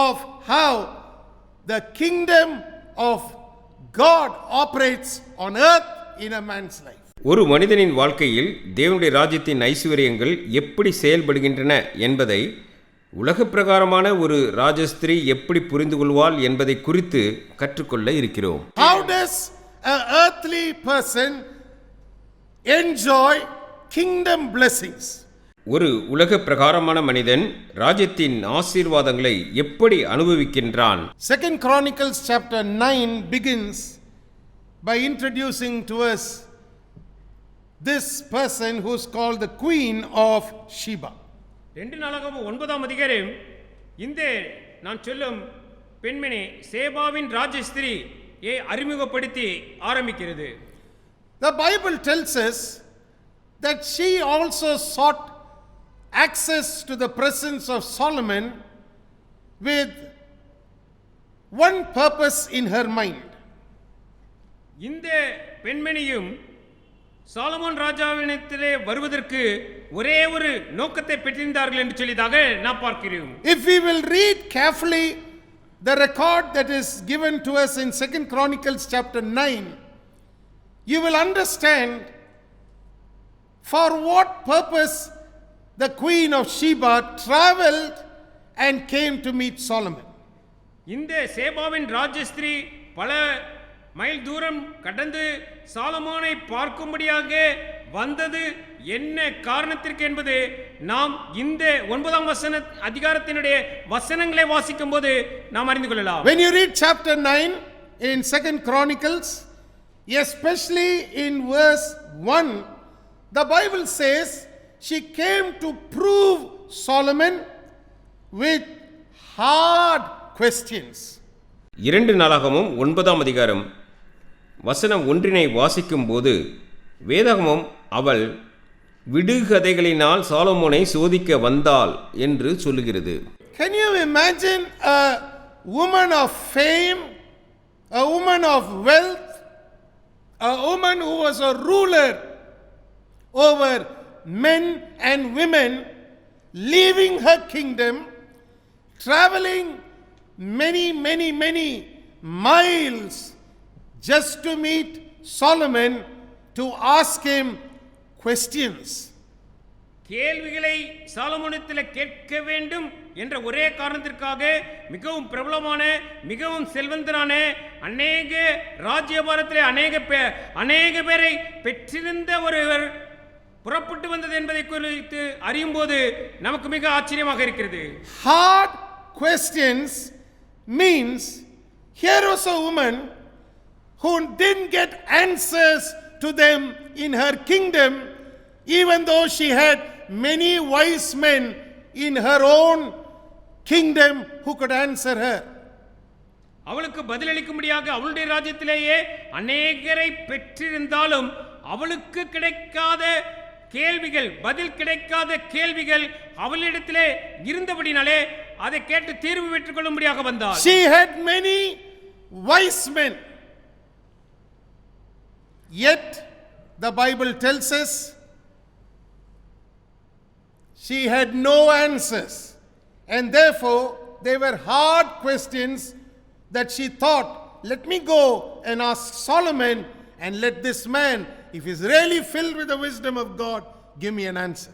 of how the kingdom of God operates on earth in a man's life. ஒரு மனிதனின் வாழ்க்கையில் தேவனுடைய ராஜ்யத்தின் ஐஸ்வர்யங்கள் எப்படி செயல்படுகின்றன என்பதை உலக பிரகாரமான ஒரு ராஜஸ்திரீ எப்படி புரிந்து கொள்வாள் என்பதை குறித்து கற்றுக்கொள்ள இருக்கிறோம். How does an earthly person enjoy kingdom blessings? ஒரு உலக பிரகாரமான மனிதன் ராஜ்யத்தின் ஆசீர்வாதங்களை எப்படி அனுபவிக்கின்றான்? 2 Chronicles chapter 9 begins by introducing to us this person who is called the Queen of Sheba. 2 நாளாகமம் 9ஆம் அதிகாரம் இந்த நான் சொல்லும் பெண்மணி சேபாவின் ராஜஸ்திரியை அறிமுகப்படுத்தி ஆரம்பிக்கிறது. The Bible tells us that she also sought access to the presence of Solomon with one purpose in her mind. இந்த பெண்மணியும் சாலமோன் ராஜாவினிடத்திலே வருவதற்கு ஒரே ஒரு நோக்கத்தை பெற்றிருந்தார்கள் என்று சொல்லியதாக நான் பார்க்கிறேன். If we will read carefully the record that is given to us in 2 Chronicles chapter 9, you will understand for what purpose the Queen of Sheba traveled and came to meet Solomon. இந்த சேபாவின் ராஜஸ்திரி பல mile தூரம் கடந்து சாலமோனை பார்க்கும்படியாக வந்தது என்ன காரணத்திற்கு என்பது நாம் இந்த 9ஆம் அதிகாரத்தினுடைய வசனங்களை வாசிக்கும் போது நாம் அறிந்து கொள்ளலாம். When you read chapter 9 in 2 Chronicles, especially in verse 1, the Bible says she came to prove Solomon with hard questions. 2 நாளாகமம் 9ஆம் அதிகாரம் வசனம் 1 வாசிக்கும் போது வேதாகமம் அவள் விடுகதைகளினால் சாலமோனை சோதிக்க வந்தாள் என்று சொல்லுகிறது. Can you imagine a woman of fame, a woman of wealth, a woman who was a ruler over men and women, leaving her kingdom, traveling many miles just to meet Solomon to ask him questions? கேள்விகளை சாலமோனிடத்தில் கேட்க வேண்டும் என்ற ஒரே காரணத்திற்காக மிகவும் பிரபலமான மிகவும் செல்வந்தரான அநேக ராஜ்யபாரத்திலே அநேக பேரை பெற்றிருந்த ஒருவர் புறப்பட்டு வந்தது என்பதை குறித்து அறியும் போது நமக்கு மிக ஆச்சரியமாக இருக்கிறது. Hard questions means here was a woman who didn't get answers to them in her kingdom, even though she had many wise men in her own kingdom who could answer her. அவளுக்கு பதிலளிக்கும்படியாக அவளுடைய ராஜ்யத்திலேயே அநேகரை பெற்றிருந்தாலும் அவளுக்கு கிடைக்காத கேள்விகள் பதில் கிடைக்காத கேள்விகள் அவளிடத்திலே இருந்தபடினாலே அதை கேட்டு தீர்வு பெற்றுக் கொள்ளும்படியாக வந்தாள். She had many wise men, yet the Bible tells us she had no answers, and therefore they were hard questions that she thought, let me go and ask Solomon, and let this man, if he's really filled with the wisdom of God, give me an answer.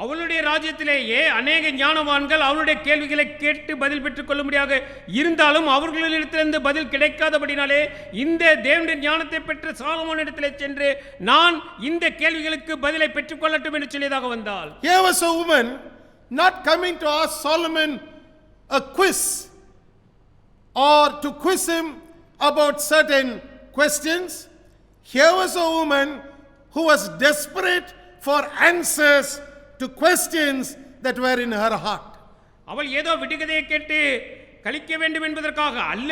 அவளுடைய ராஜ்யத்திலேயே அநேக ஞானவான்கள் அவளுடைய கேள்விகளை கேட்டு பதில் பெற்றுக் கொள்ளும்படியாக இருந்தாலும் அவர்களிடத்திலிருந்து பதில் கிடைக்காதபடினாலே இந்த தேவனுடைய ஞானத்தை பெற்ற சாலமோனிடத்திலே சென்று நான் இந்த கேள்விகளுக்கு பதிலை பெற்றுக் கொள்ளட்டும் என்று சொல்லியதாக வந்தாள். Here was a woman not coming to ask Solomon a quiz or to quiz him about certain questions. Here was a woman who was desperate for answers to questions that were in her heart. அவள் ஏதோ விடுகதையை கேட்டு கழிக்க வேண்டும் என்பதற்காக அல்ல,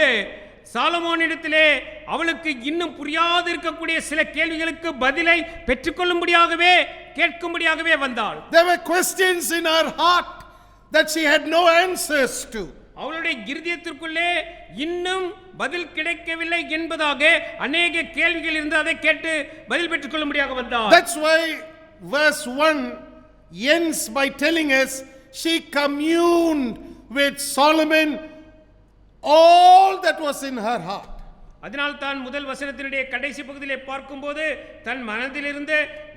சாலமோனிடத்திலே அவளுக்கு இன்னும் புரியாது இருக்கக்கூடிய சில கேள்விகளுக்கு பதிலை பெற்றுக்கொள்ளும்படியாகவே கேட்கும்படியாகவே வந்தாள். There were questions in her heart that she had no answers to. அவளுடைய இருதயத்திற்குள்ளே இன்னும் பதில் கிடைக்கவில்லை என்பதாக அநேக கேள்விகள் இருந்து அதை கேட்டு பதில் பெற்றுக் கொள்ளும்படியாக வந்தார். That's why verse 1 ends by telling us she communed with Solomon all that was in her heart. அதனால் தான் முதல் வசனத்தினுடைய கடைசி பகுதியிலே பார்க்கும்போது தன் மனதில் இருந்த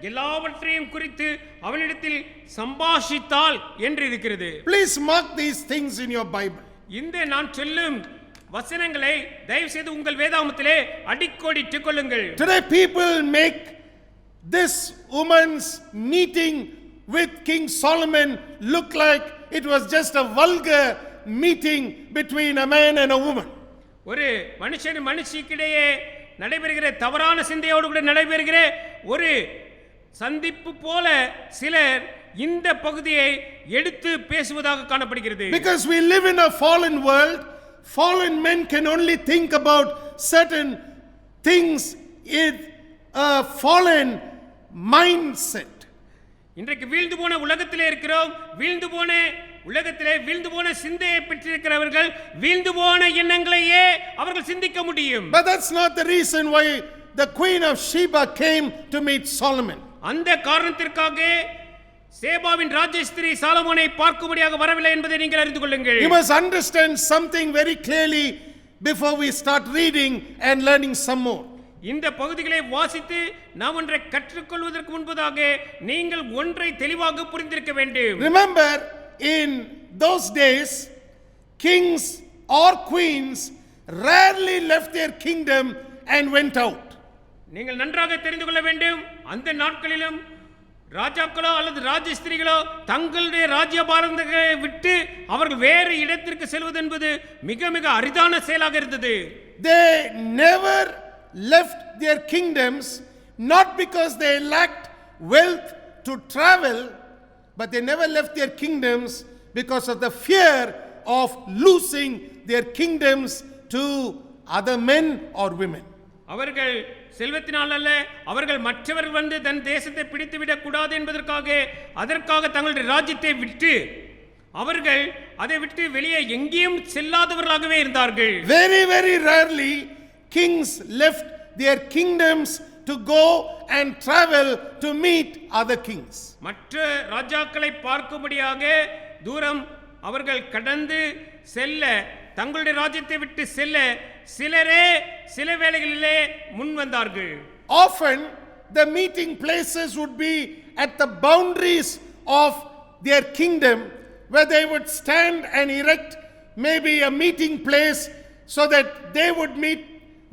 எல்லாவற்றையும் குறித்து அவனிடத்தில் சம்பாஷித்தாள் என்று இருக்கிறது. Please mark these things in your Bible. இந்த நான் சொல்லும் வசனங்களை தயவு செய்து உங்கள் வேதாகமத்திலே அடிக்கோடிட்டுக் கொள்ளுங்கள். Today people make this woman's meeting with King Solomon look like it was just a vulgar meeting between a man and a woman. ஒரு மனுஷன் மனுஷிக்கிடையே நடைபெறுகிற தவறான சிந்தையோடு கூட நடைபெறுகிற ஒரு சந்திப்பு போல சிலர் இந்த பகுதியை எடுத்து பேசுவதாக காணப்படுகிறது. Because we live in a fallen world, fallen men can only think about certain things in a fallen mindset. இன்றைக்கு வீழ்ந்து போன உலகத்திலே இருக்கிறோம். வீழ்ந்து போன உலகத்திலே வீழ்ந்து போன சிந்தையை பெற்றிருக்கிறவர்கள் வீழ்ந்து போன எண்ணங்களையே அவர்கள் சிந்திக்க முடியும். But that's not the reason why the queen of Sheba came to meet Solomon. அந்த காரணத்திற்காக சேபாவின் ராஜஸ்திரி சாலமோனை பார்க்கும்படியாக வரவில்லை என்பதை நீங்கள் அறிந்து கொள்ளுங்கள். You must understand something very clearly before we start reading and learning some more. இந்த பகுதிகளை வாசித்து நாம் ஒன்றை கற்றுக்கொள்வதற்கு முன்பதாக நீங்கள் ஒன்றை தெளிவாக புரிந்திருக்க வேண்டும். Remember, in those days, kings or queens rarely left their kingdom and went out. நீங்கள் நன்றாக தெரிந்து கொள்ள வேண்டும், அந்த நாட்களிலும் ராஜாக்களோ அல்லது ராஜஸ்திரிகளோ தங்களுடைய ராஜ்யபாரங்களை விட்டு அவர்கள் வேறு இடத்திற்கு செல்வது என்பது மிக மிக அரிதான செயலாக இருந்தது. They never left their kingdoms, not because they lacked wealth to travel, but they never left their kingdoms because of the fear of losing their kingdoms to other men or women. அவர்கள் செல்வத்தினால் அல்ல, அவர்கள் மற்றவர்கள் வந்து தன் தேசத்தை பிடித்து விடக் கூடாது என்பதற்காக அதற்காக தங்களுடைய ராஜ்யத்தை விட்டு அவர்கள் அதை விட்டு வெளியே எங்கேயும் செல்லாதவர்களாகவே இருந்தார்கள். Very, very rarely kings left their kingdoms to go and travel to meet other kings. மற்ற ராஜாக்களை பார்க்கும்படியாக தூரம் அவர்கள் கடந்து செல்ல, தங்களுடைய ராஜ்யத்தை விட்டு செல்ல சிலரே சில வேளைகளிலே முன் வந்தார்கள். Often the meeting places would be at the boundaries of their kingdom, where they would stand and erect maybe a meeting place so that they would meet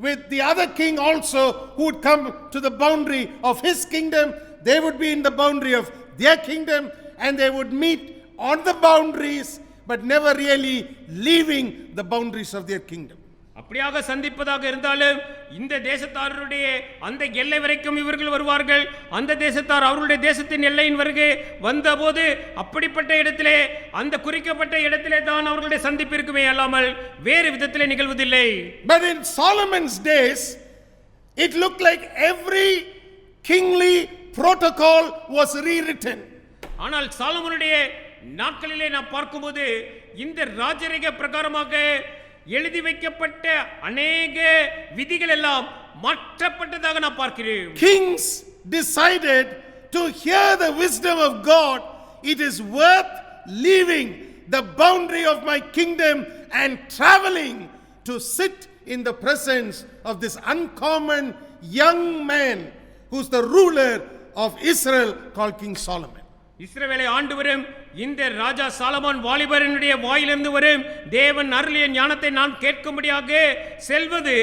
with the other king also, who would come to the boundary of his kingdom. They would be in the boundary of their kingdom and they would meet on the boundaries, but never really leaving the boundaries of their kingdom. அப்படியாக சந்திப்பதாக இருந்தாலும் இந்த தேசத்தாருடைய அந்த எல்லை வரைக்கும் இவர்கள் வருவார்கள். அந்த தேசத்தார் அவர்களுடைய தேசத்தின் எல்லையின் வருகை வந்தபோது அப்படிப்பட்ட இடத்திலே, அந்த குறிக்கப்பட்ட இடத்திலே தான் அவர்களுடைய சந்திப்பு இருக்குமே அல்லாமல் வேறு விதத்திலே நிகழ்வதில்லை. But in Solomon's days, it looked like every kingly protocol was rewritten. ஆனால் சாலமோனுடைய நாட்களிலே நாம் பார்க்கும்போது இந்த ராஜரீக பிரகாரமாக எழுதி வைக்கப்பட்ட அநேக விதிகள் எல்லாம் மாற்றப்பட்டதாக நாம் பார்க்கிறோம். Kings decided to hear the wisdom of God. It is worth leaving the boundary of my kingdom and traveling to sit in the presence of this uncommon young man who's the ruler of Israel called King Solomon. இஸ்ரவேலை ஆண்டு வரும் இந்த ராஜா Solomon வாலிபரனுடைய வாயிலிருந்து வரும் தேவன் அருளிய ஞானத்தை நான் கேட்கும்படியாக செல்வது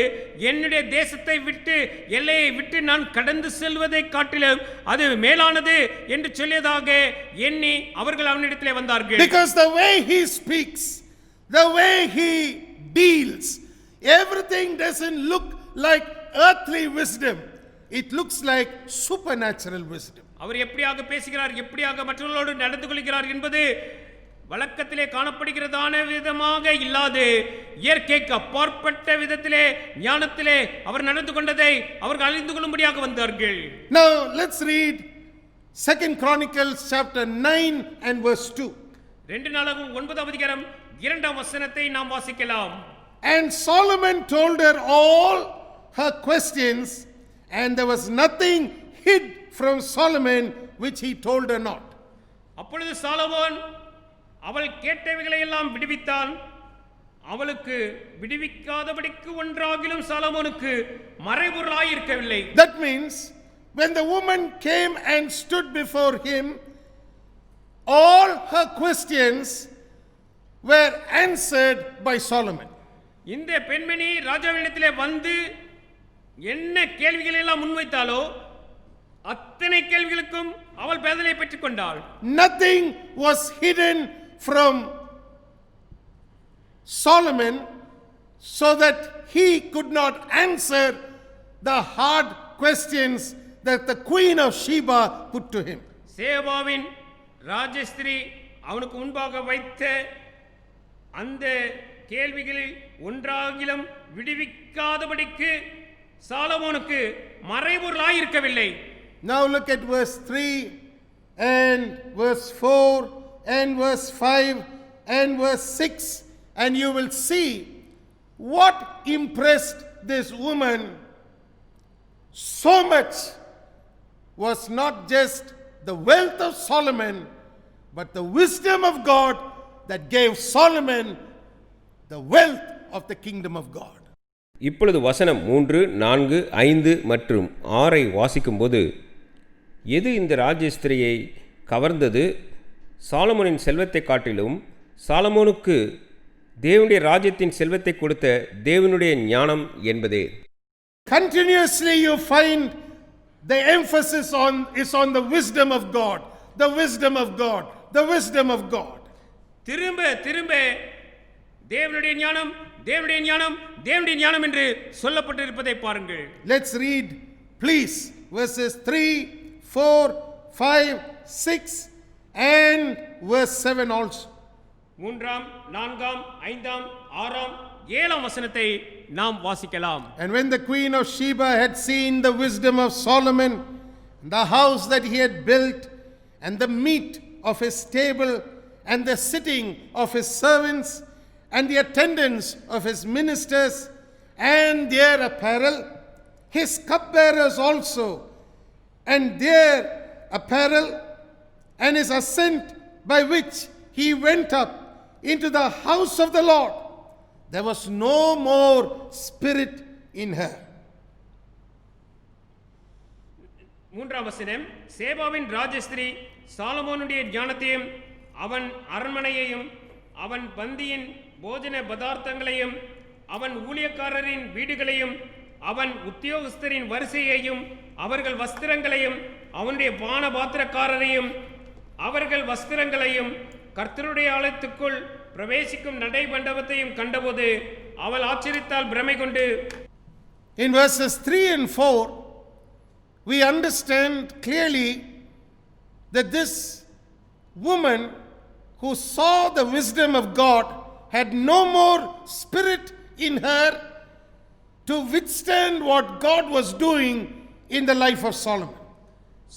என்னுடைய தேசத்தை விட்டு எல்லையை விட்டு நான் கடந்து செல்வதை காட்டிலும் அது மேலானது என்று சொல்லியதாக எண்ணி அவர்கள் அவனிடத்திலே வந்தார்கள். Because the way he speaks, the way he deals, everything doesn't look like earthly wisdom. It looks like supernatural wisdom. அவர் எப்படியாக பேசுகிறார், எப்படியாக மற்றவர்களோடு நடந்து கொள்கிறார் என்பது வழக்கத்திலே காணப்படுகிறதான விதமாக இல்லாது இயற்கைக்கு அப்பாற்பட்ட விதத்திலே ஞானத்திலே அவர் நடந்து கொண்டதை அவர்கள் அறிந்து கொள்ளும்படியாக வந்தார்கள். Now let's read 2 Chronicles chapter 9 and verse 2. 2 நாளாகமம் 9ஆம் அதிகாரம் 2ஆம் வசனத்தை நாம் வாசிக்கலாம். And Solomon told her all her questions, and there was nothing hid from Solomon which he told her not. அப்பொழுது சாலமோன் அவள் கேட்டவைகளை எல்லாம் விடுவித்தான். அவளுக்கு விடுவிக்காதபடிக்கு ஒன்றாகிலும் சாலமோனுக்கு மறைபொருளாய் இருக்கவில்லை. That means when the woman came and stood before him, all her questions were answered by Solomon. இந்த பெண்மணி ராஜாவினிடத்திலே வந்து என்ன கேள்விகளை எல்லாம் முன்வைத்தாலோ அத்தனை கேள்விகளுக்கும் அவள் பதிலை பெற்றுக் கொண்டாள். Nothing was hidden from Solomon so that he could not answer the hard questions that the queen of Sheba put to him. சேபாவின் ராஜஸ்திரி அவனுக்கு முன்பாக வைத்த அந்த கேள்விகளில் ஒன்றாகிலும் விடுவிக்காதபடிக்கு சாலமோனுக்கு மறைபொருளாய் இருக்கவில்லை. Now look at verse 3 and verse 4 and verse 5 and verse 6, and you will see what impressed this woman so much was not just the wealth of Solomon, but the wisdom of God that gave Solomon the wealth of the kingdom of God. இப்பொழுது வசனம் 3, 4, 5 மற்றும் 6 வாசிக்கும்போது எது இந்த ராஜஸ்திரியை கவர்ந்தது? சாலமோனின் செல்வத்தை காட்டிலும் சாலமோனுக்கு தேவனுடைய ராஜ்யத்தின் செல்வத்தை கொடுத்த தேவனுடைய ஞானம் என்பதே. Continuously you find the emphasis is on the wisdom of God, the wisdom of God, the wisdom of God. திரும்ப திரும்ப தேவனுடைய ஞானம், தேவனுடைய ஞானம், தேவனுடைய ஞானம் என்று சொல்லப்பட்டிருப்பதை பாருங்கள். Let's read please verses 3, 4, 5, 6 and verse 7 also. 3ஆம், 4ஆம், 5ஆம், 6ஆம், 7ஆம் வசனத்தை நாம் வாசிக்கலாம். And when the queen of Sheba had seen the wisdom of Solomon, the house that he had built, and the meat of his table, and the sitting of his servants, and the attendance of his ministers, and their apparel, his cupbearers also, and their apparel, and his ascent by which he went up into the house of the Lord, there was no more spirit in her. 3ஆம் வசனம், சேபாவின் ராஜஸ்திரி சாலமோனுடைய ஞானத்தையும் அவன் அரண்மனையையும் அவன் பந்தியின் போஜன பதார்த்தங்களையும் அவன் ஊழியக்காரரின் வீடுகளையும் அவன் உத்தியோகஸ்தரின் வரிசையையும் அவர்கள் வஸ்திரங்களையும் அவனுடைய பானபாத்திரக்காரரையும் அவர்கள் வஸ்திரங்களையும் கர்த்தருடைய ஆலயத்துக்குள் பிரவேசிக்கும் நடை மண்டபத்தையும் கண்டபோது அவள் ஆச்சரியத்தால் பிரமை கொண்டு. In verses 3 and 4 we understand clearly that this woman who saw the wisdom of God had no more spirit in her to withstand what God was doing in the life of Solomon.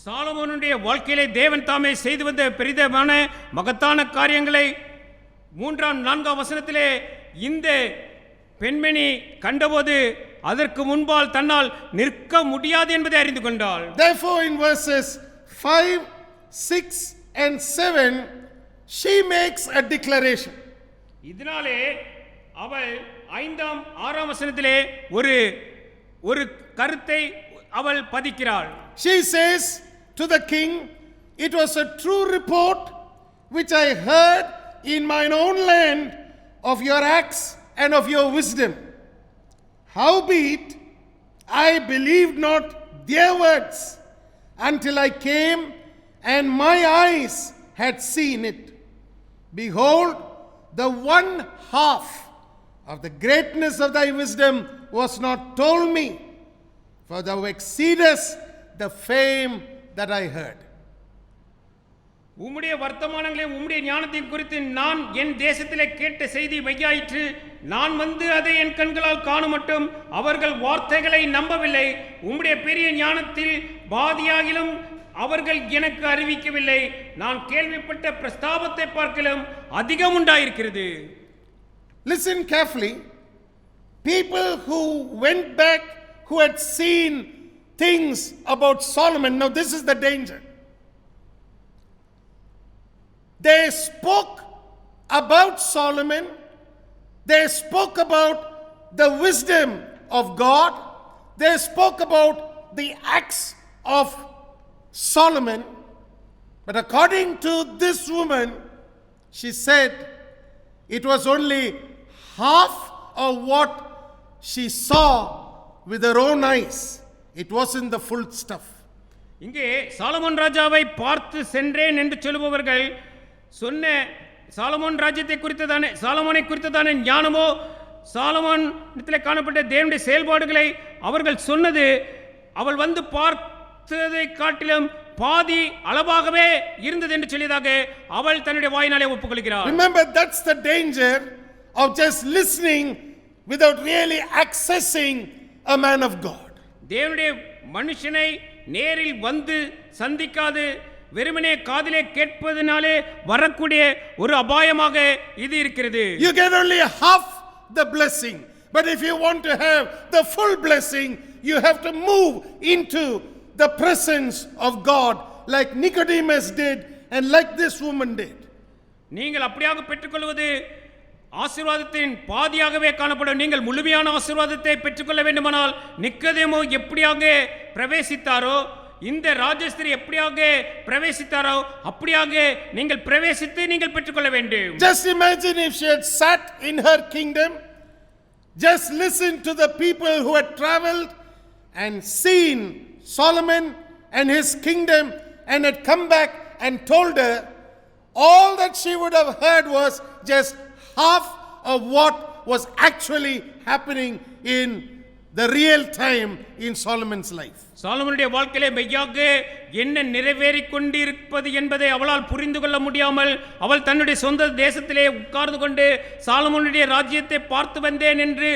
சாலமோனுடைய வாழ்க்கையிலே தேவன் தாமே செய்து வந்த பெரிதமான மகத்தான காரியங்களை 3ஆம் 4ஆம் வசனத்திலே இந்த பெண்மணி கண்டபோது அதற்கு முன்பால் தன்னால் நிற்க முடியாது என்பதை அறிந்து கொண்டாள். Therefore in verses 5, 6 and 7 she makes a declaration. இதனாலே அவள் 5ஆம் 6ஆம் வசனத்திலே ஒரு கருத்தை அவள் பதிக்கிறாள். She says to the king, it was a true report which I heard in mine own land of your acts and of your wisdom. Howbeit I believed not their words until I came and my eyes had seen it. Behold, the one half of the greatness of thy wisdom was not told me, for thou exceedest the fame that I heard. உம்முடைய வர்த்தமானங்களை உம்முடைய ஞானத்தின் குறித்து நான் என் தேசத்திலே கேட்ட செய்தி மெய்யாயிற்று. நான் வந்து அதை என் கண்களால் காணும் மட்டும் அவர்கள் வார்த்தைகளை நம்பவில்லை. உம்முடைய பெரிய ஞானத்தில் பாதியாகிலும் அவர்கள் எனக்கு அறிவிக்கவில்லை. நான் கேள்விப்பட்ட பிரஸ்தாபத்தை பார்க்கலும் அதிகம் உண்டாயிருக்கிறது. Listen carefully. People who went back, who had seen things about Solomon, now this is the danger. They spoke about Solomon, they spoke about the wisdom of God, they spoke about the acts of Solomon, but according to this woman, she said it was only half of what she saw with her own eyes. It wasn't the full stuff. இங்கே Solomon ராஜாவை பார்த்து சென்றேன் என்று சொல்லுபவர்கள் சொன்ன Solomon ராஜ்யத்தை குறித்ததான சாலமோனை குறித்ததான ஞானமோ சாலமோனிடத்திலே காணப்பட்ட தேவனுடைய செயல்பாடுகளை அவர்கள் சொன்னது அவள் வந்து பார்த்ததை காட்டிலும் பாதி அளவாகவே இருந்தது என்று சொல்லியதாக அவள் தன்னுடைய வாயினாலே ஒப்புக்கொள்கிறாள். Remember, that's the danger of just listening without really accessing a man of God. தேவனுடைய மனுஷனை நேரில் வந்து சந்திக்காது வெறுமனே காதிலே கேட்பதனாலே வரக்கூடிய ஒரு அபாயமாக இது இருக்கிறது. You get only half the blessing, but if you want to have the full blessing, you have to move into the presence of God like Nicodemus did and like this woman did. நீங்கள் அப்படியாக பெற்றுக்கொள்வது ஆசீர்வாதத்தின் பாதியாகவே காணப்படும். நீங்கள் முழுமையான ஆசீர்வாதத்தை பெற்றுக்கொள்ள வேண்டுமானால் நிக்கதேமு எப்படியாக பிரவேசித்தாரோ இந்த ராஜஸ்திரி எப்படியாக பிரவேசித்தாரோ அப்படியாக நீங்கள் பிரவேசித்து நீங்கள் பெற்றுக்கொள்ள வேண்டும். Just imagine if she had sat in her kingdom, just listened to the people who had traveled and seen Solomon and his kingdom and had come back and told her, all that she would have heard was just half of what was actually happening in the real time in Solomon's life. சாலமோனுடைய வாழ்க்கையிலே மெய்யாக என்ன நிறைவேறிக் கொண்டிருப்பது என்பதை அவளால் புரிந்து கொள்ள முடியாமல் அவள் தன்னுடைய சொந்த தேசத்திலே உட்கார்ந்து கொண்டு சாலமோனுடைய ராஜ்யத்தை பார்த்து வந்தேன் என்று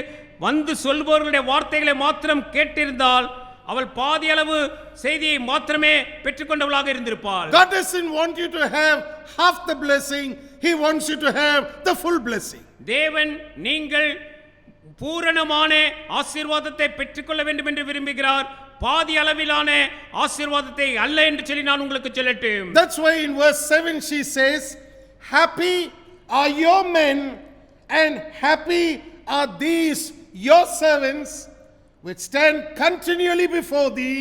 வந்து சொல்பவர்களுடைய வார்த்தைகளை மாத்திரம் கேட்டிருந்தால் அவள் பாதி அளவு செய்தியை மாத்திரமே பெற்றுக்கொண்டவளாக இருந்திருப்பாள். God doesn't want you to have half the blessing, he wants you to have the full blessing. தேவன் நீங்கள் பூரணமான ஆசீர்வாதத்தை பெற்றுக்கொள்ள வேண்டும் என்று விரும்புகிறார். பாதி அளவிலான ஆசீர்வாதத்தை அல்ல என்று சொல்லி நான் உங்களுக்கு சொல்லட்டும். That's why in verse 7 she says, happy are your men and happy are these your servants which stand continually before thee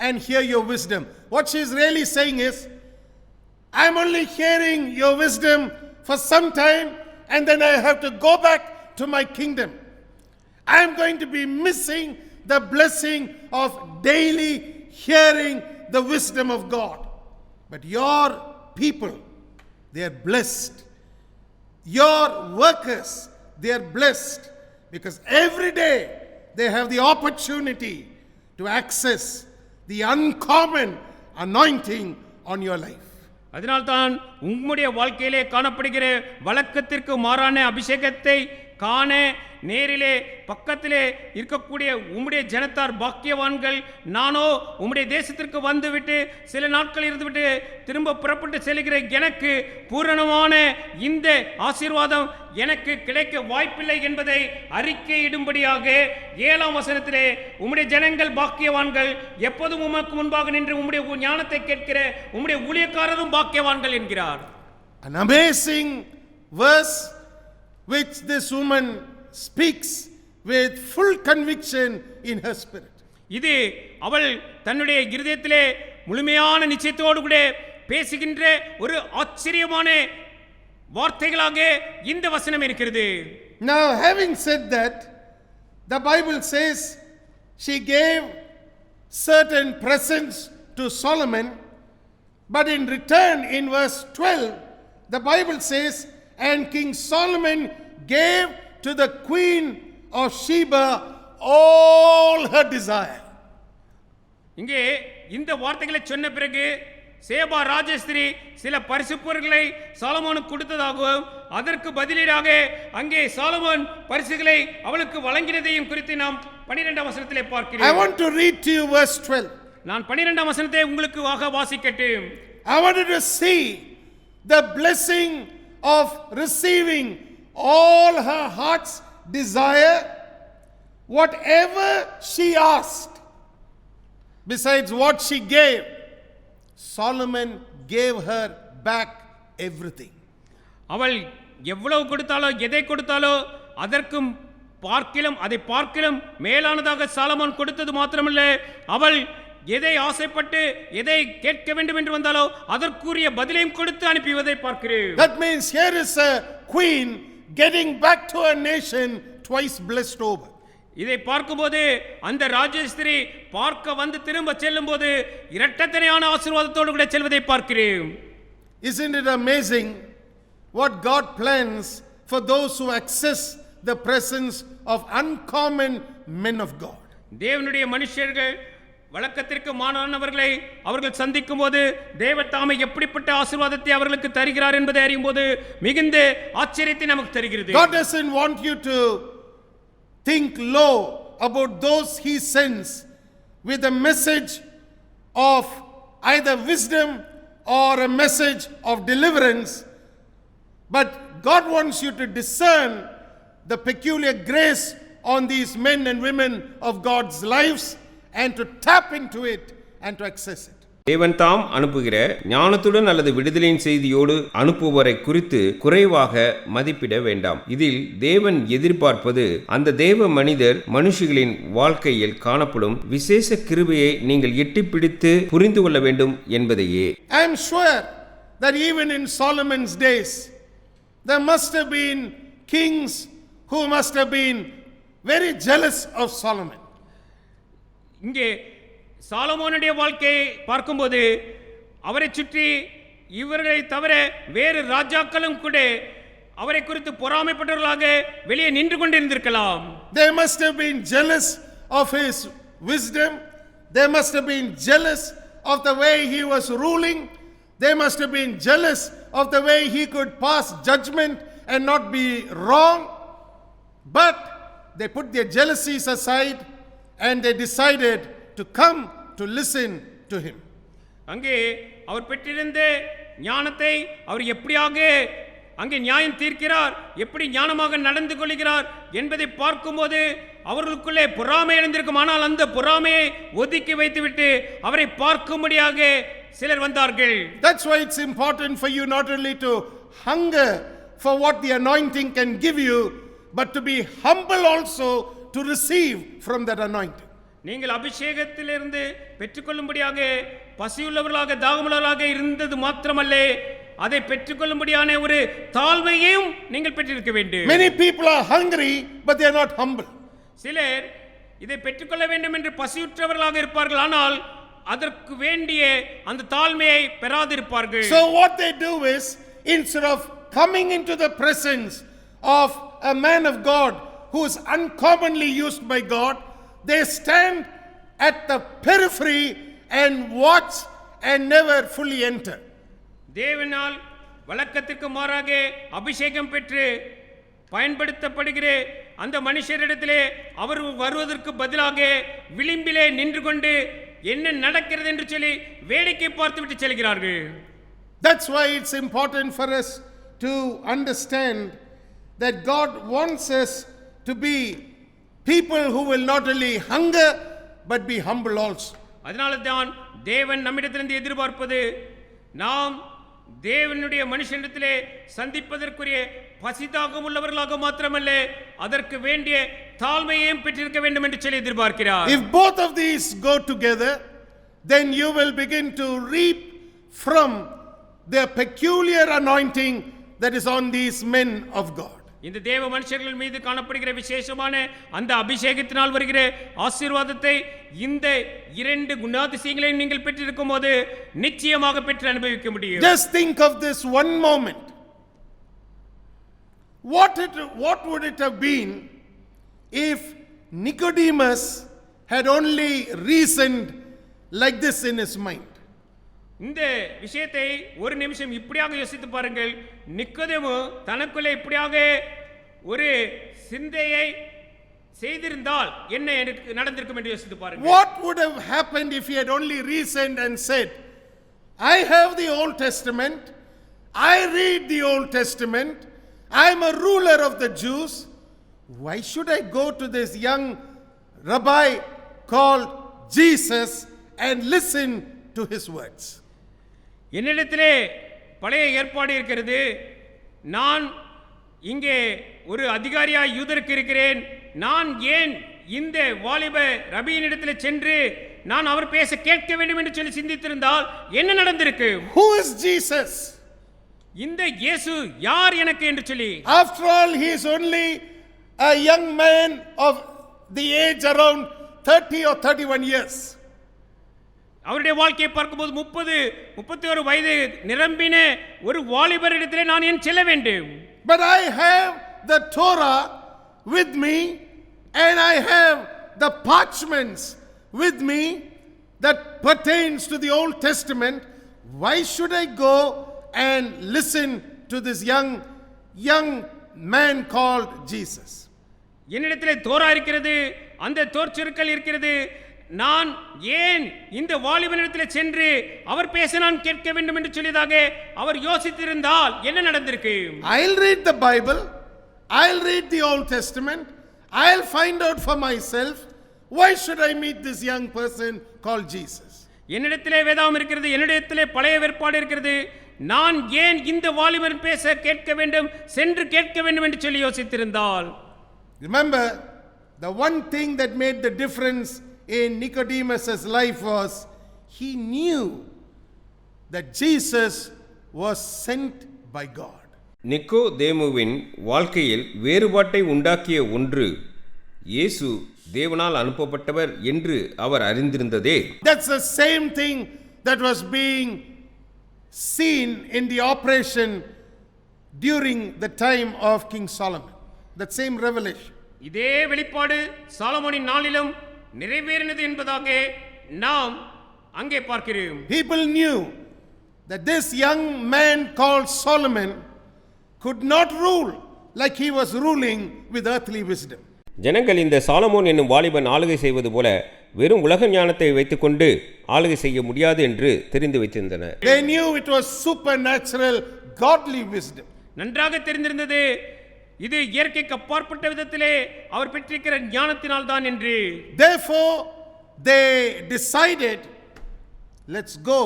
and hear your wisdom. What she is really saying is, I'm only hearing your wisdom for some time and then I have to go back to my kingdom. I'm going to be missing the blessing of daily hearing the wisdom of God. But your people, they are blessed. Your workers, they are blessed because every day they have the opportunity to access the uncommon anointing on your life. அதனால்தான் உம்முடைய வாழ்க்கையிலே காணப்படுகிற வழக்கத்திற்கு மாறான அபிஷேகத்தை காண நேரிலே பக்கத்திலே இருக்கக்கூடிய உம்முடைய ஜனத்தார் பாக்கியவான்கள். நானோ உம்முடைய தேசத்திற்கு வந்துவிட்டு சில நாட்கள் இருந்துவிட்டு திரும்ப புறப்பட்டு செல்கிற எனக்கு பூரணமான இந்த ஆசீர்வாதம் எனக்கு கிடைக்க வாய்ப்பில்லை என்பதை அறிக்கையிடும்படியாக 7ஆம் வசனத்திலே உம்முடைய ஜனங்கள் பாக்கியவான்கள், எப்போதும் உமக்கு முன்பாக நின்று உம்முடைய ஞானத்தை கேட்கிற உம்முடைய ஊழியக்காரரும் பாக்கியவான்கள் என்கிறார். An amazing verse which this woman speaks with full conviction in her spirit. இது அவள் தன்னுடைய இருதயத்திலே முழுமையான நிச்சயத்தோடு கூட பேசுகின்ற ஒரு ஆச்சரியமான வார்த்தைகளாக இந்த வசனம் இருக்கிறது. Now, having said that, the Bible says she gave certain presents to Solomon, but in return in verse 12 the Bible says, and King Solomon gave to the queen of Sheba all her desire. இங்கே இந்த வார்த்தைகளை சொன்ன பிறகு சேபா ராஜஸ்திரி சில பரிசுப்பொருட்களை சாலமோனுக்கு கொடுத்ததாகவும் அதற்கு பதிலீடாக அங்கே சாலமோன் பரிசுகளை அவளுக்கு வழங்கினதையும் குறித்து நாம் 12ஆம் வசனத்திலே பார்க்கிறோம். I want to read to you verse 12. நான் 12ஆம் வசனத்தை உங்களுக்கு வாசிக்கட்டும். I wanted to see the blessing of receiving all her heart's desire, whatever she asked, besides what she gave, Solomon gave her back everything. அவள் எவ்வளவு கொடுத்தாலோ எதை கொடுத்தாலோ அதற்கும் அதை பார்க்கிலும் மேலானதாக சாலமோன் கொடுத்தது மாத்திரமல்ல, அவள் எதை ஆசைப்பட்டு எதை கேட்க வேண்டும் என்று வந்தாலோ அதற்குரிய பதிலையும் கொடுத்து அனுப்பிவதை பார்க்கிறேன். That means here is a queen getting back to her nation twice blessed over. இதை பார்க்கும்போது அந்த ராஜஸ்திரி பார்க்க வந்து திரும்ப செல்லும் போது இரட்டத்தனையான ஆசீர்வாதத்தோடு கூட செல்வதை பார்க்கிறேன். Isn't it amazing what God plans for those who access the presence of uncommon men of God? தேவனுடைய மனுஷர்கள் வழக்கத்திற்கு மாறானவர்களை அவர்கள் சந்திக்கும் போது தேவதாமே எப்படிப்பட்ட ஆசீர்வாதத்தை அவர்களுக்கு தருகிறார் என்பதை அறியும் போது மிகுந்த ஆச்சரியத்தை நமக்கு தருகிறது. God doesn't want you to think low about those he sends with a message of either wisdom or a message of deliverance, but God wants you to discern the peculiar grace on these men and women of God's lives and to tap into it and to access it. தேவன் தாம் அனுப்புகிற ஞானத்துடன் அல்லது விடுதலையின் செய்தியோடு அனுப்புவரை குறித்து குறைவாக மதிப்பிட வேண்டாம். இதில் தேவன் எதிர்பார்ப்பது அந்த தேவ மனிதர் மனுஷிகளின் வாழ்க்கையில் காணப்படும் விசேஷ கிருபையை நீங்கள் எட்டிப்பிடித்து புரிந்து கொள்ள வேண்டும் என்பதையே. I am sure that even in Solomon's days there must have been kings who must have been very jealous of Solomon. இங்கே சாலமோனுடைய வாழ்க்கையை பார்க்கும்போது அவரை சுற்றி இவர்களை தவிர வேறு ராஜாக்களும் கூட அவரை குறித்து பொறாமைப்பட்டவர்களாக வெளியே நின்று கொண்டிருந்திருக்கலாம். They must have been jealous of his wisdom. They must have been jealous of the way he was ruling. They must have been jealous of the way he could pass judgment and not be wrong. But they put their jealousies aside and they decided to come to listen to him. அங்கே அவர் பெற்றிருந்த ஞானத்தை அவர் எப்படியாக அங்கே நியாயம் தீர்க்கிறார், எப்படி ஞானமாக நடந்து கொள்கிறார் என்பதை பார்க்கும்போது அவர்களுக்குள்ளே பொறாமை எழுந்திருக்கும். ஆனால் அந்த பொறாமையை ஒதுக்கி வைத்துவிட்டு அவரை பார்க்கும்படியாக சிலர் வந்தார்கள். That's why it's important for you not only to hunger for what the anointing can give you, but to be humble also to receive from that anointing. நீங்கள் அபிஷேகத்திலிருந்து பெற்றுக்கொள்ளும்படியாக பசியுள்ளவர்களாக தாகமுள்ளவர்களாக இருந்தது மாத்திரமல்ல, அதை பெற்றுக்கொள்ளும்படியான ஒரு தாழ்மையையும் நீங்கள் பெற்றிருக்க வேண்டும். Many people are hungry but they are not humble. சிலர் இதை பெற்றுக்கொள்ள வேண்டும் என்று பசியுற்றவர்களாக இருப்பார்கள், ஆனால் அதற்கு வேண்டிய அந்த தாழ்மையை பெறாதிருப்பார்கள். So what they do is, instead of coming into the presence of a man of God who is uncommonly used by God, they stand at the periphery and watch and never fully enter. தேவனால் வழக்கத்திற்கு மாறாக அபிஷேகம் பெற்று பயன்படுத்தப்படுகிற அந்த மனுஷரிடத்திலே அவர் வருவதற்கு பதிலாக விளிம்பிலே நின்று கொண்டு என்ன நடக்கிறது என்று சொல்லி வேடிக்கை பார்த்துவிட்டு செல்கிறார்கள். That's why it's important for us to understand that God wants us to be people who will not only hunger but be humble also. அதனால தான் தேவன் நம்மிடத்திலிருந்து எதிர்பார்ப்பது நாம் தேவனுடைய மனுஷனிடத்திலே சந்திப்பதற்குரிய பசிதாகம் உள்ளவர்களாக மாத்திரமல்ல, அதற்கு வேண்டிய தாழ்மையையும் பெற்றிருக்க வேண்டும் என்று சொல்லி எதிர்பார்க்கிறார். If both of these go together, then you will begin to reap from the peculiar anointing that is on these men of God. இந்த தேவ மனுஷர்கள் மீது காணப்படுகிற விசேஷமான அந்த அபிஷேகத்தினால் வருகிற ஆசீர்வாதத்தை இந்த இரண்டு குணாதிசயங்களையும் நீங்கள் பெற்றிருக்கும் போது நிச்சயமாக பெற்று அனுபவிக்க முடியும். Just think of this one moment. What would it have been if Nicodemus had only reasoned like this in his mind? இந்த விஷயத்தை ஒரு நிமிஷம் இப்படியாக யோசித்து பாருங்கள். நிக்கோதேமு தனக்குள்ளே இப்படியாக ஒரு சிந்தையை செய்திருந்தால் என்ன நடந்திருக்கும் என்று யோசித்து பாருங்கள். What would have happened if he had only reasoned and said, I have the Old Testament, I read the Old Testament, I'm a ruler of the Jews. Why should I go to this young rabbi called Jesus and listen to his words? என்னிடத்திலே பழைய ஏற்பாடு இருக்கிறது. நான் இங்கே ஒரு அதிகாரியாய் யூதருக்கு இருக்கிறேன். நான் ஏன் இந்த வாலிப ரபியினிடத்தில் சென்று நான் அவர் பேச கேட்க வேண்டும் என்று சொல்லி சிந்தித்திருந்தால் என்ன நடந்திருக்கு? Who is Jesus? இந்த இயேசு யார் எனக்கு என்று சொல்லி. After all, he is only a young man of the age around 30 or 31 years. அவருடைய வாழ்க்கையை பார்க்கும்போது 31 வயது நிரம்பின ஒரு வாலிபரிடத்திலே நான் ஏன் செல்ல வேண்டும்? But I have the Torah with me and I have the parchments with me that pertains to the Old Testament. Why should I go and listen to this young man called Jesus? என்னிடத்திலே Torah இருக்கிறது, அந்த தோற்சொற்கள் இருக்கிறது. நான் ஏன் இந்த வாலிபனிடத்தில் சென்று அவர் பேச நான் கேட்க வேண்டும் என்று சொல்லியதாக அவர் யோசித்திருந்தால் என்ன நடந்திருக்கு? I'll read the Bible, I'll read the Old Testament, I'll find out for myself. Why should I meet this young person called Jesus? என்னிடத்திலே வேதாகம் இருக்கிறது, என்னிடத்திலே பழைய ஏற்பாடு இருக்கிறது. நான் ஏன் இந்த வாலிபன் பேச கேட்க வேண்டும், சென்று கேட்க வேண்டும் என்று சொல்லி யோசித்திருந்தால். Remember, the one thing that made the difference in Nicodemus's life was he knew that Jesus was sent by God. நிக்கோதேமுவின் வாழ்க்கையில் வேறுபாட்டை உண்டாக்கிய ஒன்று இயேசு தேவனால் அனுப்பப்பட்டவர் என்று அவர் அறிந்திருந்ததே. That's the same thing that was being seen in the operation during the time of King Solomon. That same revelation. இதே வெளிப்பாடு சாலமோனின் நாளிலும் நிறைவேறினது என்பதாக நாம் அங்கே பார்க்கிறோம். People knew that this young man called Solomon could not rule like he was ruling with earthly wisdom. ஜனங்கள் இந்த சாலமோன் என்னும் வாலிபன் ஆளுகை செய்வது போல வெறும் உலக ஞானத்தை வைத்துக்கொண்டு ஆளுகை செய்ய முடியாது என்று தெரிந்து வைத்திருந்தனர். They knew it was supernatural godly wisdom. நன்றாக தெரிந்திருந்தது இது இயற்கைக்கு அப்பாற்பட்ட விதத்திலே அவர் பெற்றிருக்கிற ஞானத்தினால் தான் என்று. Therefore they decided, let's go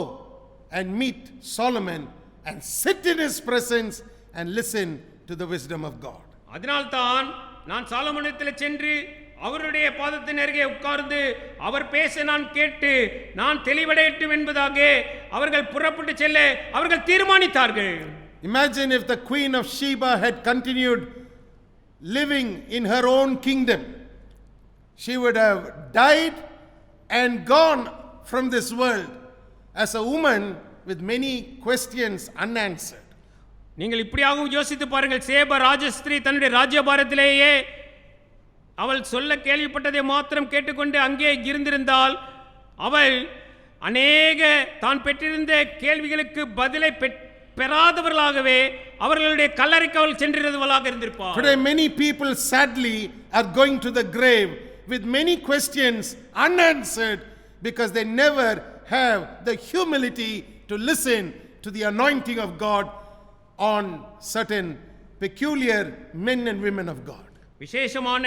and meet Solomon and sit in his presence and listen to the wisdom of God. அதனால்தான் நான் சாலமோனிடத்தில் சென்று அவருடைய பாதத்தின் அருகே உட்கார்ந்து அவர் பேச நான் கேட்டு நான் தெளிவடையட்டும் என்பதாக அவர்கள் புறப்பட்டு செல்ல அவர்கள் தீர்மானித்தார்கள். Imagine if the Queen of Sheba had continued living in her own kingdom. She would have died and gone from this world as a woman with many questions unanswered. நீங்கள் இப்படியாகவும் யோசித்து பாருங்கள். சேப ராஜஸ்திரீ தன்னுடைய ராஜ்யபாரத்திலேயே அவள் சொல்ல கேள்விப்பட்டதை மாத்திரம் கேட்டுக்கொண்டு அங்கே இருந்திருந்தால் அவள் அநேக தான் பெற்றிருந்த கேள்விகளுக்கு பதிலை பெறாதவர்களாகவே அவர்களுடைய கல்லறைக்கு அவள் சென்றிருந்தவர்களாக இருந்திருப்பார். Today many people sadly are going to the grave with many questions unanswered because they never have the humility to listen to the anointing of God on certain peculiar men and women of God. விசேஷமான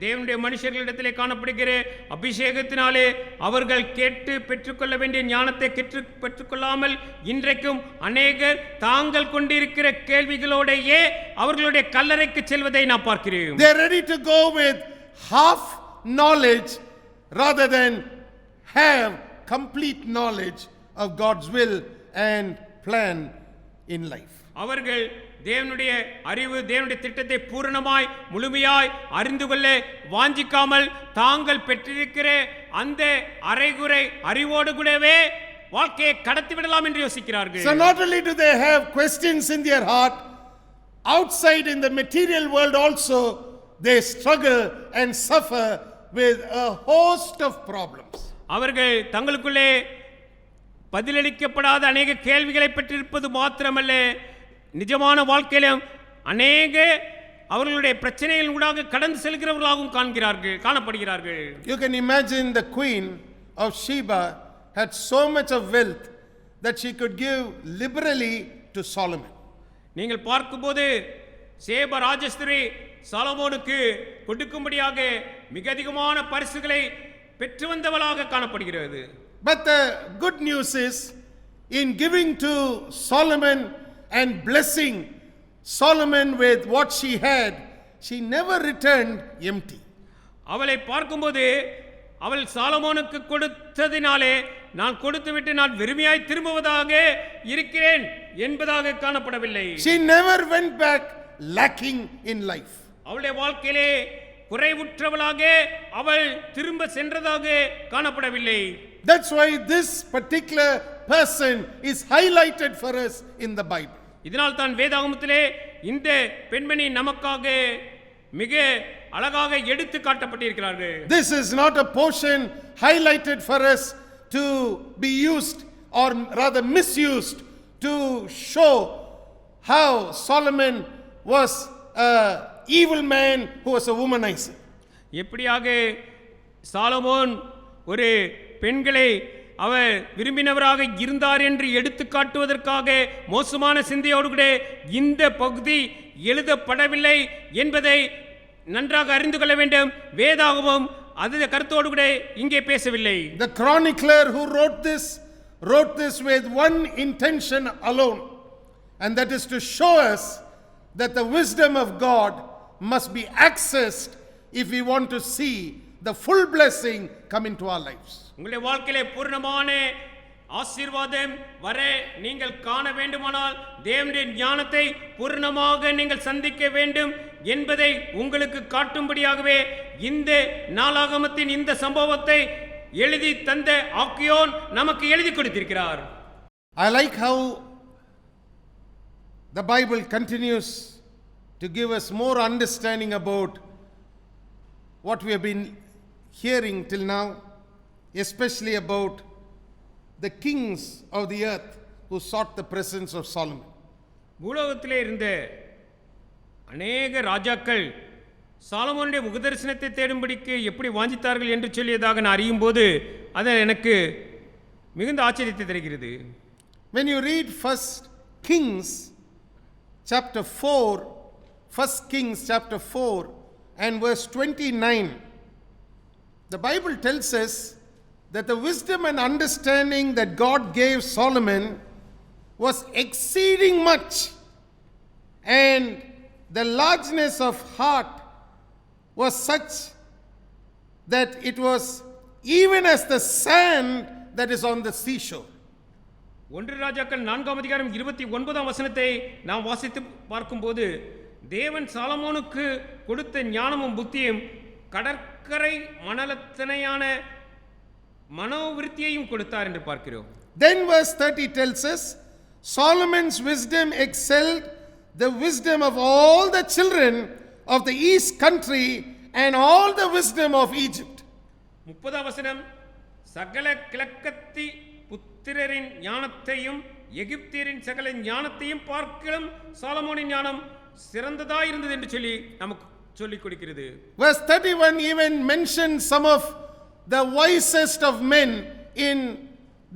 தேவனுடைய மனுஷர்களிடத்திலே காணப்படுகிற அபிஷேகத்தினாலே அவர்கள் கேட்டு பெற்றுக்கொள்ள வேண்டிய ஞானத்தை பெற்றுக்கொள்ளாமல் இன்றைக்கும் அநேகர் தாங்கள் கொண்டிருக்கிற கேள்விகளோடையே அவர்களுடைய கல்லறைக்கு செல்வதை நான் பார்க்கிறேன். They are ready to go with half knowledge rather than have complete knowledge of God's will and plan in life. அவர்கள் தேவனுடைய அறிவு தேவனுடைய திட்டத்தை பூரணமாய் முழுமையாய் அறிந்து கொள்ள வாஞ்சிக்காமல் தாங்கள் பெற்றிருக்கிற அந்த அரைகுறை அறிவோடு கூடவே வாழ்க்கையை கடத்தி விடலாம் என்று யோசிக்கிறார்கள். So not only do they have questions in their heart, outside in the material world also they struggle and suffer with a host of problems. அவர்கள் தங்களுக்குள்ளே பதிலளிக்கப்படாத அநேக கேள்விகளை பெற்றிருப்பது மாத்திரமல்ல, நிஜமான வாழ்க்கையிலும் அநேக அவர்களுடைய பிரச்சனைகள் ஊடாக கடந்து செல்கிறவர்களாகவும் காணப்படுகிறார்கள். You can imagine the queen of Sheba had so much of wealth that she could give liberally to Solomon. நீங்கள் பார்க்கும்போது சேப ராஜஸ்திரி சாலமோனுக்கு கொடுக்கும்படியாக மிக அதிகமான பரிசுகளை பெற்று வந்தவளாக காணப்படுகிறது. But the good news is, in giving to Solomon and blessing Solomon with what she had, she never returned empty. அவளை பார்க்கும்போது அவள் சாலமோனுக்கு கொடுத்ததினாலே நான் கொடுத்துவிட்டு நான் வெறுமையாய் திரும்புவதாக இருக்கிறேன் என்பதாக காணப்படவில்லை. She never went back lacking in life. அவளுடைய வாழ்க்கையிலே குறைவுற்றவளாக அவள் திரும்ப சென்றதாக காணப்படவில்லை. That's why this particular person is highlighted for us in the Bible. இதனால் தான் வேதாகமத்திலே இந்த பெண்மணி நமக்காக மிக அழகாக எடுத்து காட்டப்பட்டிருக்கிறார்கள். This is not a portion highlighted for us to be used or rather misused to show how Solomon was an evil man who was a womanizer. எப்படியாக சாலமோன் ஒரு பெண்களை அவர் விரும்பினவராக இருந்தார் என்று எடுத்து காட்டுவதற்காக மோசமான சிந்தையோடு கூட இந்த பகுதி எழுதப்படவில்லை என்பதை நன்றாக அறிந்து கொள்ள வேண்டும். வேதாகமம் அது கருத்தோடு கூட இங்கே பேசவில்லை. The chronicler who wrote this with one intention alone, and that is to show us that the wisdom of God must be accessed if we want to see the full blessing come into our lives. உங்களுடைய வாழ்க்கையிலே பூர்ணமான ஆசீர்வாதம் வர நீங்கள் காண வேண்டுமானால் தேவனுடைய ஞானத்தை பூர்ணமாக நீங்கள் சந்திக்க வேண்டும் என்பதை உங்களுக்கு காட்டும்படியாகவே இந்த நாளாகமத்தின் இந்த சம்பவத்தை எழுதி தந்த ஆக்கியோன் நமக்கு எழுதி கொடுத்திருக்கிறார். I like how the Bible continues to give us more understanding about what we have been hearing till now, especially about the kings of the earth who sought the presence of Solomon. பூலோகத்திலே இருந்த அநேக ராஜாக்கள் சாலமோனுடைய முகதரிசனத்தை தேடும்படிக்கு எப்படி வாஞ்சித்தார்கள் என்று சொல்லியதாக நான் அறியும் போது அது எனக்கு மிகுந்த ஆச்சரியத்தை தருகிறது. When you read 1 Kings chapter 4, 1 Kings chapter 4 and verse 29, the Bible tells us that the wisdom and understanding that God gave Solomon was exceeding much, and the largeness of heart was such that it was even as the sand that is on the seashore. ஒன்று ராஜாக்கள் 4ஆம் அதிகாரம் 29ஆம் வசனத்தை நாம் வாசித்து பார்க்கும்போது தேவன் சாலமோனுக்கு கொடுத்த ஞானமும் புத்தியும் கடற்கரை மணலத்தனையான மனோவிருத்தியையும் கொடுத்தார் என்று பார்க்கிறோம். Then verse 30 tells us Solomon's wisdom excelled the wisdom of all the children of the east country and all the wisdom of Egypt. 30ஆம் வசனம் சகல கிழக்கத்தி புத்திரரின் ஞானத்தையும் எகிப்தியரின் சகல ஞானத்தையும் பார்க்கலாம் சாலமோனின் ஞானம் சிறந்ததாய் இருந்தது என்று சொல்லி நமக்கு சொல்லிக் கொடுக்கிறது. Verse 31 even mentions some of the wisest of men in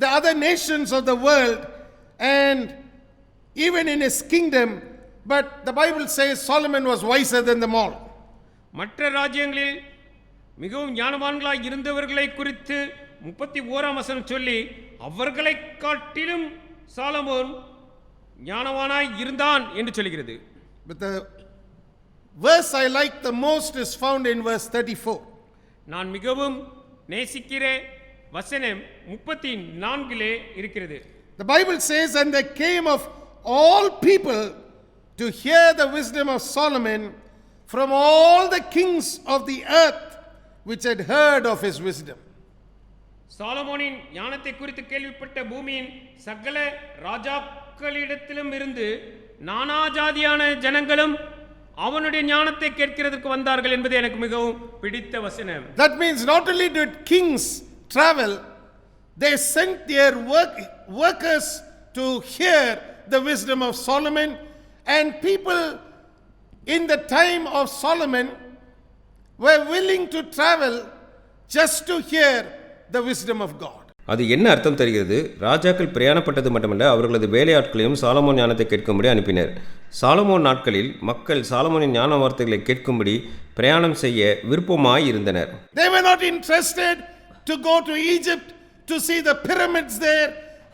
the other nations of the world and even in his kingdom, but the Bible says Solomon was wiser than them all. மற்ற ராஜ்யங்களில் மிகவும் ஞானவான்களாய் இருந்தவர்களை குறித்து 31ஆம் வசனம் சொல்லி அவர்களை காட்டிலும் Solomon ஞானவானாய் இருந்தான் என்று சொல்கிறது. But the verse I like the most is found in verse 34. நான் மிகவும் நேசிக்கிற வசனம் 34 இருக்கிறது. The Bible says, and there came of all people to hear the wisdom of Solomon from all the kings of the earth which had heard of his wisdom. சாலமோனின் ஞானத்தை குறித்து கேள்விப்பட்ட பூமியின் சகல ராஜாக்களிடத்திலும் இருந்து நானா ஜாதியான ஜனங்களும் அவனுடைய ஞானத்தை கேட்கிறதுக்கு வந்தார்கள் என்பது எனக்கு மிகவும் பிடித்த வசனம். That means not only did kings travel, they sent their workers to hear the wisdom of Solomon, and people in the time of Solomon were willing to travel just to hear the wisdom of God. அது என்ன அர்த்தம் தருகிறது? ராஜாக்கள் பிரயாணப்பட்டது மட்டுமல்ல, அவர்களது வேலையாட்களையும் Solomon ஞானத்தை கேட்கும்படி அனுப்பினர். சாலமோன் நாட்களில் மக்கள் சாலமோனின் ஞான வார்த்தைகளை கேட்கும்படி பிரயாணம் செய்ய விருப்பமாய் இருந்தனர். They were not interested to go to Egypt to see the pyramids there.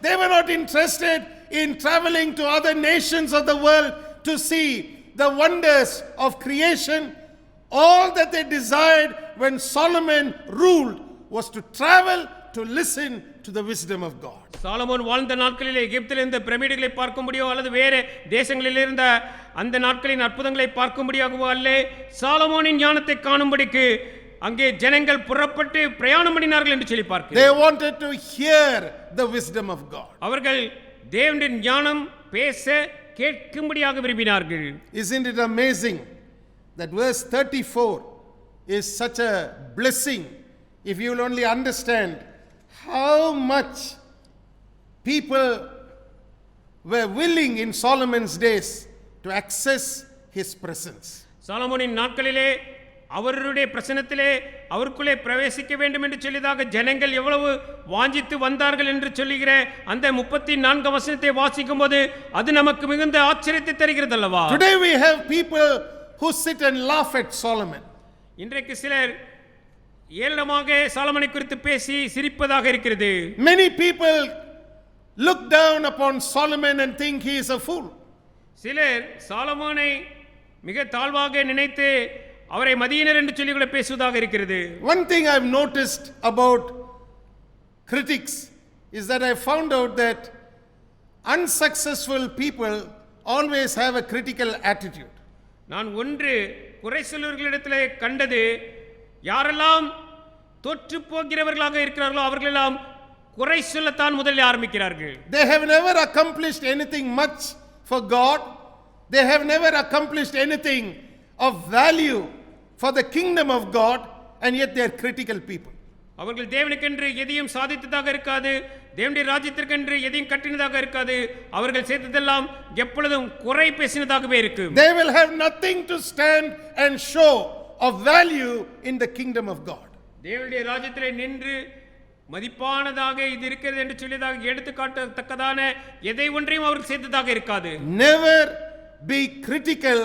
They were not interested in traveling to other nations of the world to see the wonders of creation. All that they desired when Solomon ruled was to travel to listen to the wisdom of God. Solomon வாழ்ந்த நாட்களிலே எகிப்தில் இருந்த பிரமிடுகளை பார்க்கும்படியோ அல்லது வேறு தேசங்களில் இருந்த அந்த நாட்களின் அற்புதங்களை பார்க்கும்படியாகவோ அல்ல, சாலமோனின் ஞானத்தை காணும்படிக்கு அங்கே ஜனங்கள் புறப்பட்டு பிரயாணம் பண்ணினார்கள் என்று சொல்லி பார்க்கிறோம். They wanted to hear the wisdom of God. அவர்கள் தேவனுடைய ஞானம் பேச கேட்கும்படியாக விரும்பினார்கள். Isn't it amazing that verse 34 is such a blessing if you will only understand how much people were willing in Solomon's days to access his presence. சாலமோனின் நாட்களிலே அவருடைய பிரசன்னத்திலே அவருக்குள்ளே பிரவேசிக்க வேண்டும் என்று சொல்லியதாக ஜனங்கள் எவ்வளவு வாஞ்சித்து வந்தார்கள் என்று சொல்லுகிற அந்த 34 வசனத்தை வாசிக்கும் போது அது நமக்கு மிகுந்த ஆச்சரியத்தை தருகிறது அல்லவா? Today we have people who sit and laugh at Solomon. இன்றைக்கு சிலர் ஏளனமாக சாலமோனை குறித்து பேசி சிரிப்பதாக இருக்கிறது. Many people look down upon Solomon and think he is a fool. சிலர் சாலமோனை மிக தாழ்வாக நினைத்து அவரை மதியினர் என்று சொல்லி கூட பேசுவதாக இருக்கிறது. One thing I've noticed about critics is that I found out that unsuccessful people always have a critical attitude. நான் ஒன்று குறை சொல்லுவர்களிடத்திலே கண்டது, யாரெல்லாம் தோற்று போகிறவர்களாக இருக்கிறார்களோ அவர்களெல்லாம் குறை சொல்லத்தான் முதலில் ஆரம்பிக்கிறார்கள். They have never accomplished anything much for God. They have never accomplished anything of value for the kingdom of God, and yet they are critical people. அவர்கள் தேவனுக்கென்று எதையும் சாதித்ததாக இருக்காது, தேவனுடைய ராஜ்யத்திற்கென்று எதையும் கட்டினதாக இருக்காது. அவர்கள் செய்ததெல்லாம் எப்பொழுதும் குறை பேசினதாகவே இருக்கும். They will have nothing to stand and show of value in the kingdom of God. தேவனுடைய ராஜ்யத்திலே நின்று மதிப்பானதாக இது இருக்கிறது என்று சொல்லியதாக எடுத்துக்காட்டத்தக்கதான எதை ஒன்றையும் அவர்கள் செய்ததாக இருக்காது. Never be critical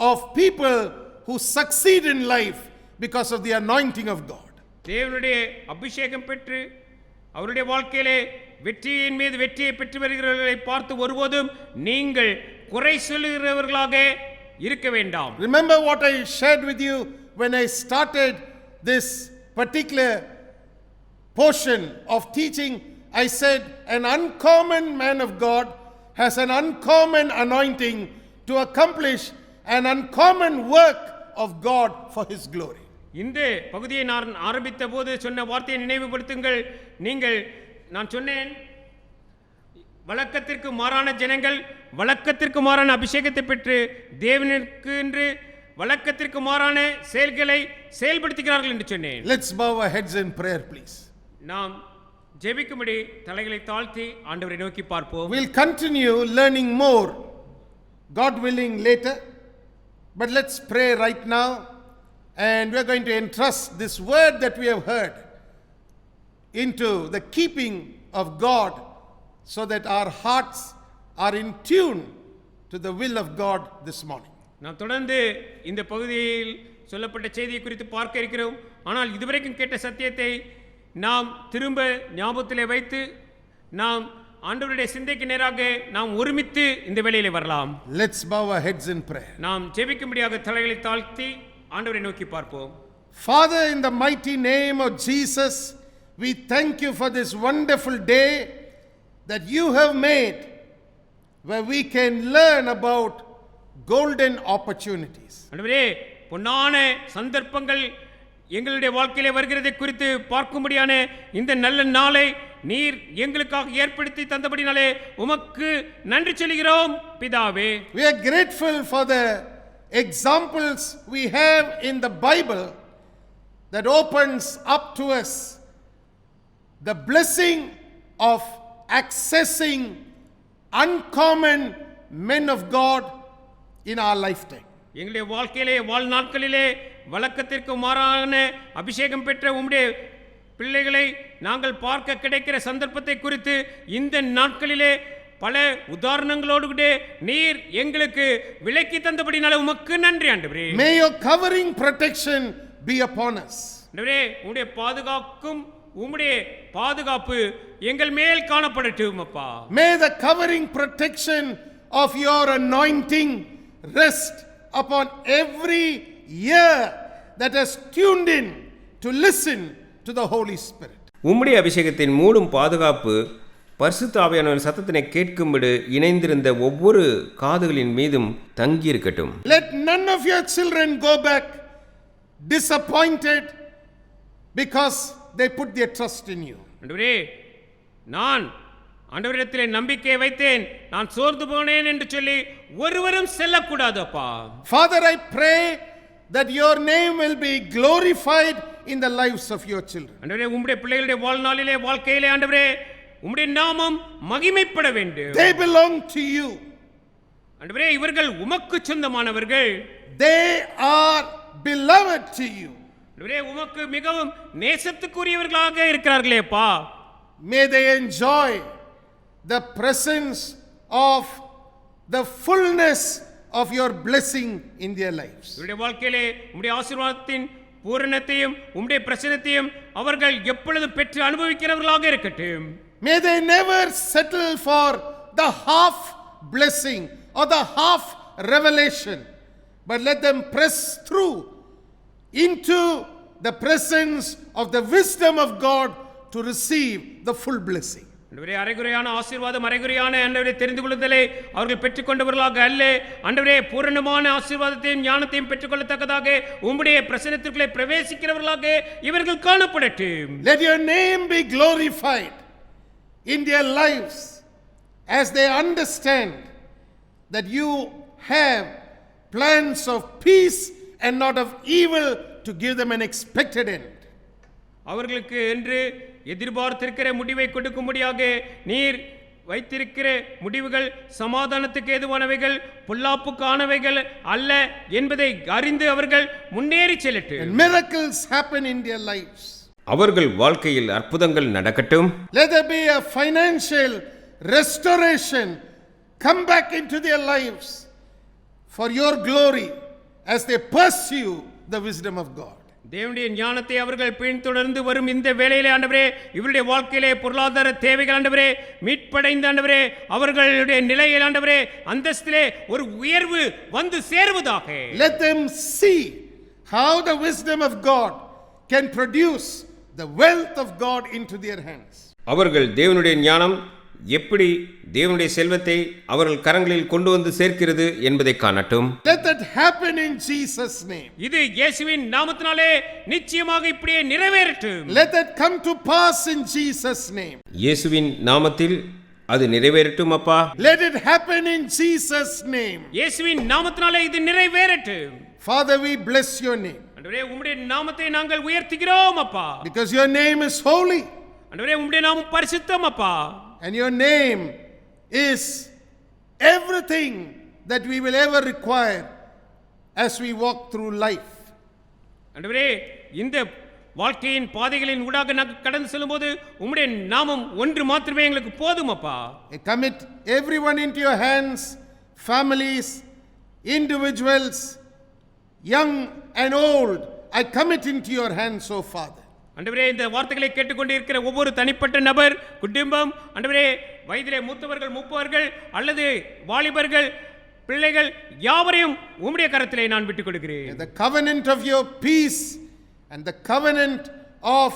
of people who succeed in life because of the anointing of God. தேவனுடைய அபிஷேகம் பெற்று அவருடைய வாழ்க்கையிலே வெற்றியின் மீது வெற்றியை பெற்று வருகிறவர்களை பார்த்து ஒருபோதும் நீங்கள் குறை சொல்லுகிறவர்களாக இருக்க வேண்டாம். Remember what I shared with you when I started this particular portion of teaching. I said an uncommon man of God has an uncommon anointing to accomplish an uncommon work of God for his glory. இந்த பகுதியை நான் ஆரம்பித்த போது சொன்ன வார்த்தையை நினைவுபடுத்துங்கள். நான் சொன்னேன், வழக்கத்திற்கு மாறான ஜனங்கள் வழக்கத்திற்கு மாறான அபிஷேகத்தை பெற்று தேவனுக்கு என்று வழக்கத்திற்கு மாறான செயல்களை செயல்படுத்துகிறார்கள் என்று சொன்னேன். Let's bow our heads in prayer, please. நாம் ஜெபிக்கும்படி தலைகளை தாழ்த்தி ஆண்டவரை நோக்கி பார்ப்போம். We'll continue learning more, God willing, later. But let's pray right now, and we're going to entrust this word that we have heard into the keeping of God, so that our hearts are in tune to the will of God this morning. நாம் தொடர்ந்து இந்த பகுதியில் சொல்லப்பட்ட செய்தியை குறித்து பார்க்க இருக்கிறோம். ஆனால் இதுவரைக்கும் கேட்ட சத்தியத்தை நாம் திரும்ப ஞாபகத்திலே வைத்து நாம் ஆண்டவருடைய சிந்தைக்கு நேராக நாம் ஒருமித்து இந்த வேளையிலே வரலாம். Let's bow our heads in prayer. நாம் ஜெபிக்கும்படியாக தலைகளை தாழ்த்தி ஆண்டவரை நோக்கி பார்ப்போம். Father, in the mighty name of Jesus, we thank you for this wonderful day that you have made, where we can learn about golden opportunities. ஆண்டவரே, பொன்னான சந்தர்ப்பங்கள் எங்களுடைய வாழ்க்கையிலே வருகிறதை குறித்து பார்க்கும்படியான இந்த நல்ல நாளை நீர் எங்களுக்காக ஏற்படுத்தி தந்தபடினாலே உமக்கு நன்றி சொல்கிறோம் பிதாவே. We are grateful for the examples we have in the Bible that opens up to us the blessing of accessing uncommon men of God in our lifetime. எங்களுடைய வாழ்க்கையிலே வாழ்நாட்களிலே வழக்கத்திற்கு மாறான அபிஷேகம் பெற்ற உம்முடைய பிள்ளைகளை நாங்கள் பார்க்க கிடைக்கிற சந்தர்ப்பத்தை குறித்து இந்த நாட்களிலே பல உதாரணங்களோடு கூட நீர் எங்களுக்கு விலக்கி தந்தபடினால உமக்கு நன்றி ஆண்டவரே. May your covering protection be upon us. ஆண்டவரே உம்முடைய உம்முடைய பாதுகாப்பு எங்கள் மேல் காணப்படட்டும் அப்பா. May the covering protection of your anointing rest upon every ear that has tuned in to listen to the Holy Spirit. உம்முடைய அபிஷேகத்தின் மூடும் பாதுகாப்பு பரிசுத்த ஆவியானவரின் சத்தத்தினை கேட்கும்படி இணைந்திருந்த ஒவ்வொரு காதுகளின் மீதும் தங்கியிருக்கட்டும். Let none of your children go back disappointed because they put their trust in you. ஆண்டவரே நான் ஆண்டவரிடத்திலே நம்பிக்கை வைத்தேன், நான் சோர்ந்து போனேன் என்று சொல்லி ஒருவரும் செல்லக்கூடாது அப்பா. Father, I pray that your name will be glorified in the lives of your children. ஆண்டவரே உம்முடைய பிள்ளைகளுடைய வாழ்க்கையிலே ஆண்டவரே உம்முடைய நாமம் மகிமைப்பட வேண்டும். They belong to you. ஆண்டவரே இவர்கள் உமக்கு சொந்தமானவர்கள். They are beloved to you. ஆண்டவரே உமக்கு மிகவும் நேசத்துக்குரியவர்களாக இருக்கிறார்களே அப்பா. May they enjoy the presence of the fullness of your blessing in their lives. இவருடைய வாழ்க்கையிலே உம்முடைய ஆசீர்வாதத்தின் பூரணத்தையும் உம்முடைய பிரசன்னத்தையும் அவர்கள் எப்பொழுதும் பெற்று அனுபவிக்கிறவர்களாக இருக்கட்டும். May they never settle for the half blessing or the half revelation, but let them press through into the presence of the wisdom of God to receive the full blessing. ஆண்டவரே அரைகுறையான ஆசீர்வாதம் அரைகுறையான ஆண்டவரே தெரிந்து கொள்ளுதலை அவர்கள் பெற்றுக்கொண்டவர்களாக அல்ல, ஆண்டவரே பூரணமான ஆசீர்வாதத்தையும் ஞானத்தையும் பெற்றுக்கொள்ளத்தக்கதாக உம்முடைய பிரசன்னத்திற்குள்ளே பிரவேசிக்கிறவர்களாக இவர்கள் காணப்படட்டும். Let your name be glorified in their lives as they understand that you have plans of peace and not of evil to give them an expected end. அவர்களுக்கு என்று எதிர்பார்த்திருக்கிற முடிவை கொடுக்கும்படியாக நீர் வைத்திருக்கிற முடிவுகள் சமாதானத்துக்கு ஏதுவானவைகள் பொல்லாப்புக்கானவைகள் அல்ல என்பதை அறிந்து அவர்கள் முன்னேறி செல்லட்டும். And miracles happen in their lives. அவர்கள் வாழ்க்கையில் அற்புதங்கள் நடக்கட்டும். Let there be a financial restoration come back into their lives for your glory as they pursue the wisdom of God. தேவனுடைய ஞானத்தை அவர்கள் பின்தொடர்ந்து வரும் இந்த வேளையிலே ஆண்டவரே இவருடைய வாழ்க்கையிலே பொருளாதார தேவைகள் ஆண்டவரே மீட்படைந்த ஆண்டவரே அவர்களுடைய நிலையில் ஆண்டவரே அந்தஸ்திலே ஒரு உயர்வு வந்து சேருவதாக. Let them see how the wisdom of God can produce the wealth of God into their hands. அவர்கள் தேவனுடைய ஞானம் எப்படி தேவனுடைய செல்வத்தை அவர்கள் கரங்களில் கொண்டு வந்து சேர்க்கிறது என்பதை காணட்டும். Let that happen in Jesus' name. இது இயேசுவின் நாமத்தினாலே நிச்சயமாக இப்படியே நிறைவேறட்டும். Let that come to pass in Jesus' name. இயேசுவின் நாமத்தில் அது நிறைவேறட்டும் அப்பா. Let it happen in Jesus' name. இயேசுவின் நாமத்தினாலே இது நிறைவேறட்டும். Father, we bless your name. ஆண்டவரே உம்முடைய நாமத்தை நாங்கள் உயர்த்துகிறோம் அப்பா. Because your name is holy. ஆண்டவரே உம்முடைய நாமம் பரிசுத்தம் அப்பா. And your name is everything that we will ever require as we walk through life. ஆண்டவரே இந்த வாழ்க்கையின் பாதைகளின் ஊடாக நாங்கள் கடந்து செல்லும்போது உம்முடைய நாமம் ஒன்று மாத்திரமே எங்களுக்கு போதும் அப்பா. I commit everyone into your hands, families, individuals, young and old. I commit into your hands, O Father. ஆண்டவரே இந்த வார்த்தைகளை கேட்டுக்கொண்டிருக்கிற ஒவ்வொரு தனிப்பட்ட நபர் குடும்பம் ஆண்டவரே வயதிலே மூத்தவர்கள் மூப்பவர்கள் அல்லது வாலிபர்கள் பிள்ளைகள் யாவரையும் உம்முடைய கரத்திலே நான் விட்டுக் கொடுக்கிறேன். The covenant of your peace and the covenant of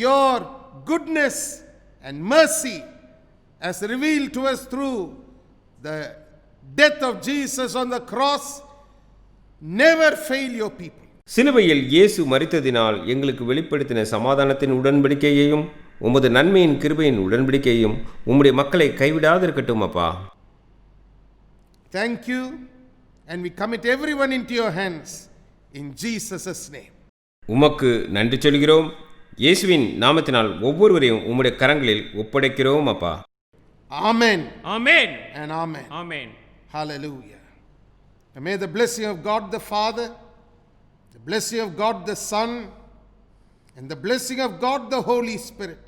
your goodness and mercy as revealed to us through the death of Jesus on the cross never fail your people. சிலுவையில் இயேசு மரித்ததினால் எங்களுக்கு வெளிப்படுத்தின சமாதானத்தின் உடன்படிக்கையையும் உமது நன்மையின் கிருபையின் உடன்படிக்கையையும் உம்முடைய மக்களை கைவிடாதிருக்கட்டும் அப்பா. Thank you, and we commit everyone into your hands in Jesus' name. உமக்கு நன்றி சொல்கிறோம். இயேசுவின் நாமத்தினால் ஒவ்வொருவரையும் உம்முடைய கரங்களில் ஒப்படைக்கிறோம் அப்பா. Amen. Amen. And amen. Amen. Hallelujah. And may the blessing of God the Father, the blessing of God the Son, and the blessing of God the Holy Spirit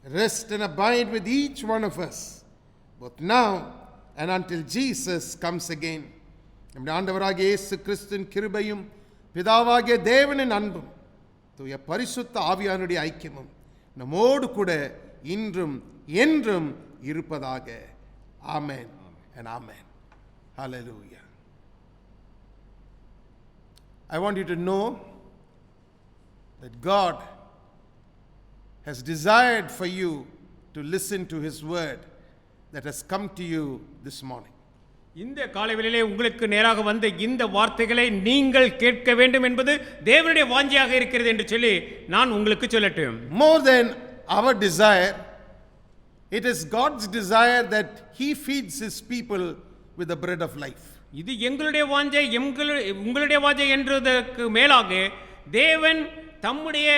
rest and abide with each one of us, both now and until Jesus comes again. நம்முடைய ஆண்டவராகிய இயேசு கிறிஸ்துவின் கிருபையும் பிதாவாகிய தேவனின் அன்பும் தூய பரிசுத்த ஆவியானுடைய ஐக்கியமும் நம்மோடு கூட இன்றும் என்றும் இருப்பதாக. ஆமென் and amen. Hallelujah. I want you to know that God has desired for you to listen to His word that has come to you this morning. இந்த காலைவேளையிலே உங்களுக்கு நேராக வந்த இந்த வார்த்தைகளை நீங்கள் கேட்க வேண்டும் என்பது தேவனுடைய வாஞ்சையாக இருக்கிறது என்று சொல்லி நான் உங்களுக்கு சொல்லட்டும். More than our desire, it is God's desire that He feeds His people with the bread of life. இது எங்களுடைய வாஞ்சை, உங்களுடைய வாஞ்சை என்றதற்கு மேலாக தேவன் தம்முடைய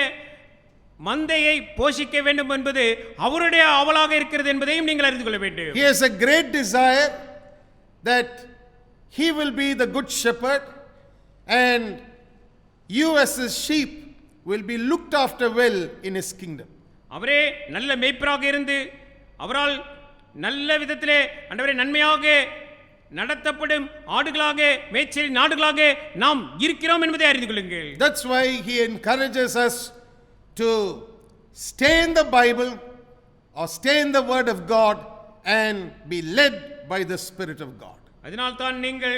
மந்தையை போஷிக்க வேண்டும் என்பது அவருடைய ஆவலாக இருக்கிறது என்பதையும் நீங்கள் அறிந்து கொள்ள வேண்டும். He has a great desire that He will be the good shepherd and you as His sheep will be looked after well in His kingdom. அவரே நல்ல மேய்ப்பராக இருந்து அவரால் நல்ல விதத்திலே ஆண்டவரே நன்மையாக நடத்தப்படும் ஆடுகளாக மேய்ச்சல் நாடுகளாக நாம் இருக்கிறோம் என்பதை அறிந்து கொள்ளுங்கள். That's why He encourages us to stay in the Bible or stay in the Word of God and be led by the Spirit of God. அதனால் தான் நீங்கள்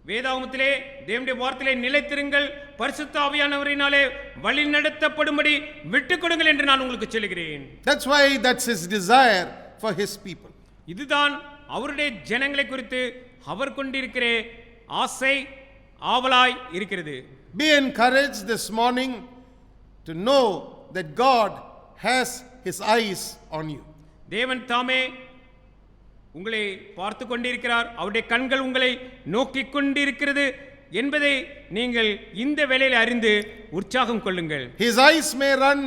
வேதாகமத்திலே தேவனுடைய வார்த்தையிலே நிலைத்திருங்கள், பரிசுத்த ஆவியானவரினாலே வழி நடத்தப்படும்படி விட்டுக் கொடுங்கள் என்று நான் உங்களுக்கு சொல்கிறேன். That's why that's His desire for His people. இதுதான் அவருடைய ஜனங்களை குறித்து அவர் கொண்டிருக்கிற ஆசை ஆவலாய் இருக்கிறது. Be encouraged this morning to know that God has His eyes on you. தேவன் தாமே உங்களை பார்த்து கொண்டிருக்கிறார், அவருடைய கண்கள் உங்களை நோக்கி கொண்டிருக்கிறது என்பதை நீங்கள் இந்த வேளையில் அறிந்து உற்சாகம் கொள்ளுங்கள். His eyes may run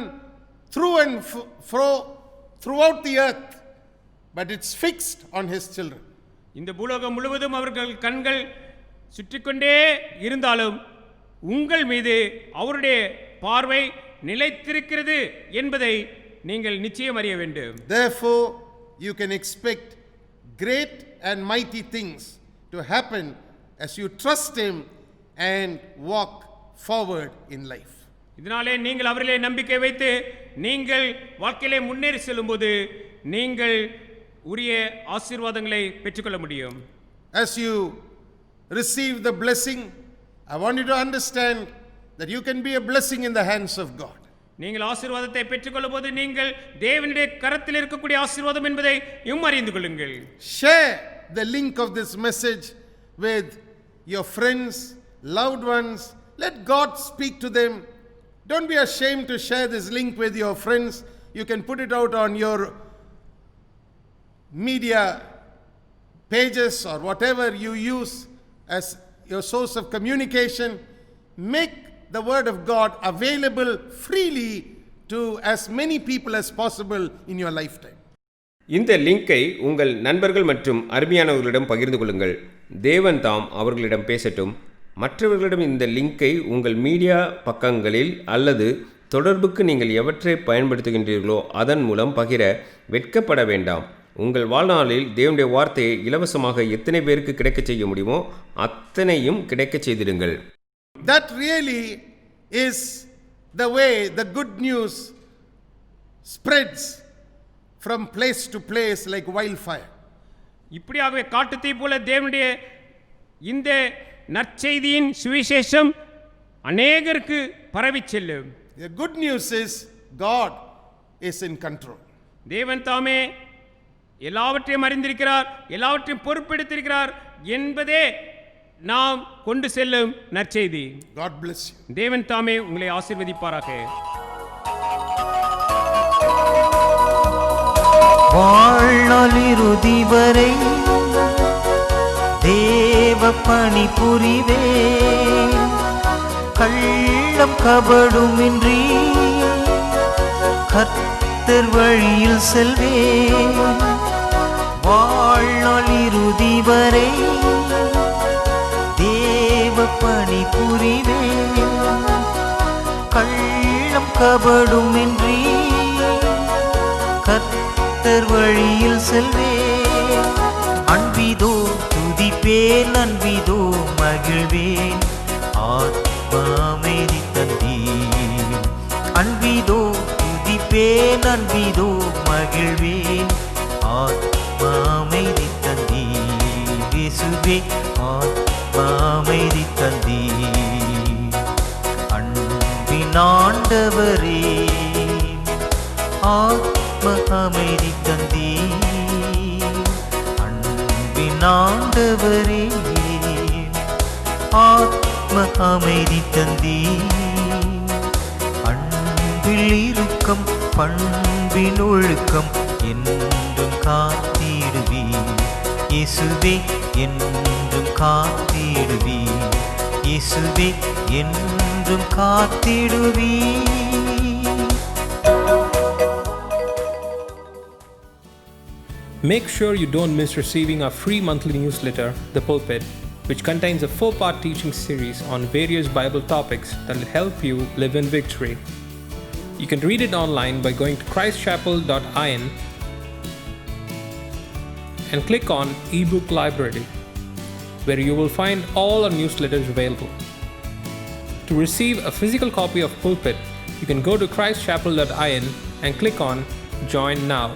through and fro throughout the earth, but it's fixed on His children. இந்த பூலோகம் முழுவதும் அவர்கள் கண்கள் சுற்றிக்கொண்டே இருந்தாலும் உங்கள் மீது அவருடைய பார்வை நிலைத்திருக்கிறது என்பதை நீங்கள் நிச்சயம் அறிய வேண்டும். Therefore you can expect great and mighty things to happen as you trust Him and walk forward in life. இதனாலே நீங்கள் அவரிலே நம்பிக்கை வைத்து நீங்கள் வாழ்க்கையிலே முன்னேறி செல்லும்போது நீங்கள் உரிய ஆசீர்வாதங்களை பெற்றுக்கொள்ள முடியும். As you receive the blessing, I want you to understand that you can be a blessing in the hands of God. நீங்கள் ஆசீர்வாதத்தை பெற்றுக்கொள்ளும் போது நீங்கள் தேவனுடைய கரத்தில் இருக்கக்கூடிய ஆசீர்வாதம் என்பதை அறிந்து கொள்ளுங்கள். Share the link of this message with your friends, loved ones. Let God speak to them. Don't be ashamed to share this link with your friends. You can put it out on your media pages or whatever you use as your source of communication. Make the word of God available freely to as many people as possible in your lifetime. இந்த லிங்கை உங்கள் நண்பர்கள் மற்றும் அருமையானவர்களிடம் பகிர்ந்து கொள்ளுங்கள். தேவன் தாம் அவர்களிடம் பேசட்டும். மற்றவர்களிடம் இந்த லிங்கை உங்கள் மீடியா பக்கங்களில் அல்லது தொடர்புக்கு நீங்கள் எவற்றை பயன்படுத்துகின்றீர்களோ அதன் மூலம் பகிர வெட்கப்பட வேண்டாம். உங்கள் வாழ்நாளில் தேவனுடைய வார்த்தையை இலவசமாக எத்தனை பேருக்கு கிடைக்க செய்ய முடியுமோ அத்தனையும் கிடைக்க செய்திடுங்கள். That really is the way the good news spreads from place to place like wildfire. இப்படியாகவே காட்டுத்தீ போல தேவனுடைய இந்த நற்செய்தியின் சுவிசேஷம் அநேகருக்கு பரவி செல்லும். The good news is God is in control. தேவன் தாமே எல்லாவற்றையும் அறிந்திருக்கிறார், எல்லாவற்றையும் பொறுப்பெடுத்திருக்கிறார் என்பதே நாம் கொண்டு செல்லும் நற்செய்தி. God bless you. தேவன் தாமே உங்களை ஆசீர்வதிப்பாராக. வாழ்நாள் இறுதி வரை தேவ பணி புரிவே, கள்ளம் கபடுமின்றி கர்த்தர் வழியில் செல்வே. வாழ்நாள் இறுதி வரை தேவ பணி புரிவே, கர்த்தர் வழியில் செல்வேன். அன்பிதோ துதிப்பேன், அன்பிதோ மகிழ்வேன், ஆத்ம அமைதி தந்தீர். அன்பிதோ துதிப்பேன், அன்பிதோ மகிழ்வேன், ஆத்ம அமைதி தந்தீர். இயேசுவே ஆத்ம அமைதி தந்தீர். அன்பின் ஆண்டவரே ஆத்ம அமைதி தந்தீர். அன்பின் ஆண்டவரே ஆத்ம அமைதி தந்தீர். அன்பில் இறுக்கம் பண்பின் ஒழுக்கம் என்றும் காத்திடுவீர். இயேசுவே என்றும் காத்திடுவீர். இயேசுவே என்றும் காத்திடுவீர். Make sure you don't miss receiving our free monthly newsletter, The Pulpit, which contains a 4-part teaching series on various Bible topics that will help you live in victory. You can read it online by going to christchapel.in and click on eBook Library, where you will find all our newsletters available. To receive a physical copy of Pulpit, you can go to christchapel.in and click on Join Now,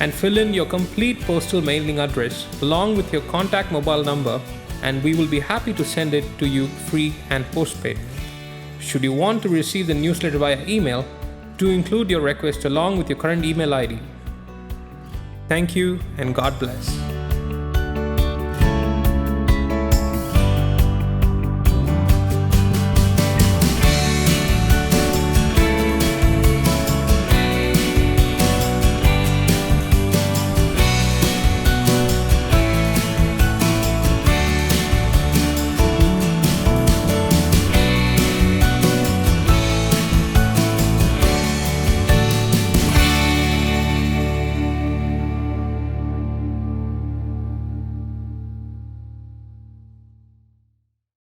and fill in your complete postal mailing address along with your contact mobile number, and we will be happy to send it to you free and postpaid. Should you want to receive the newsletter via email, do include your request along with your current email ID. Thank you and God bless.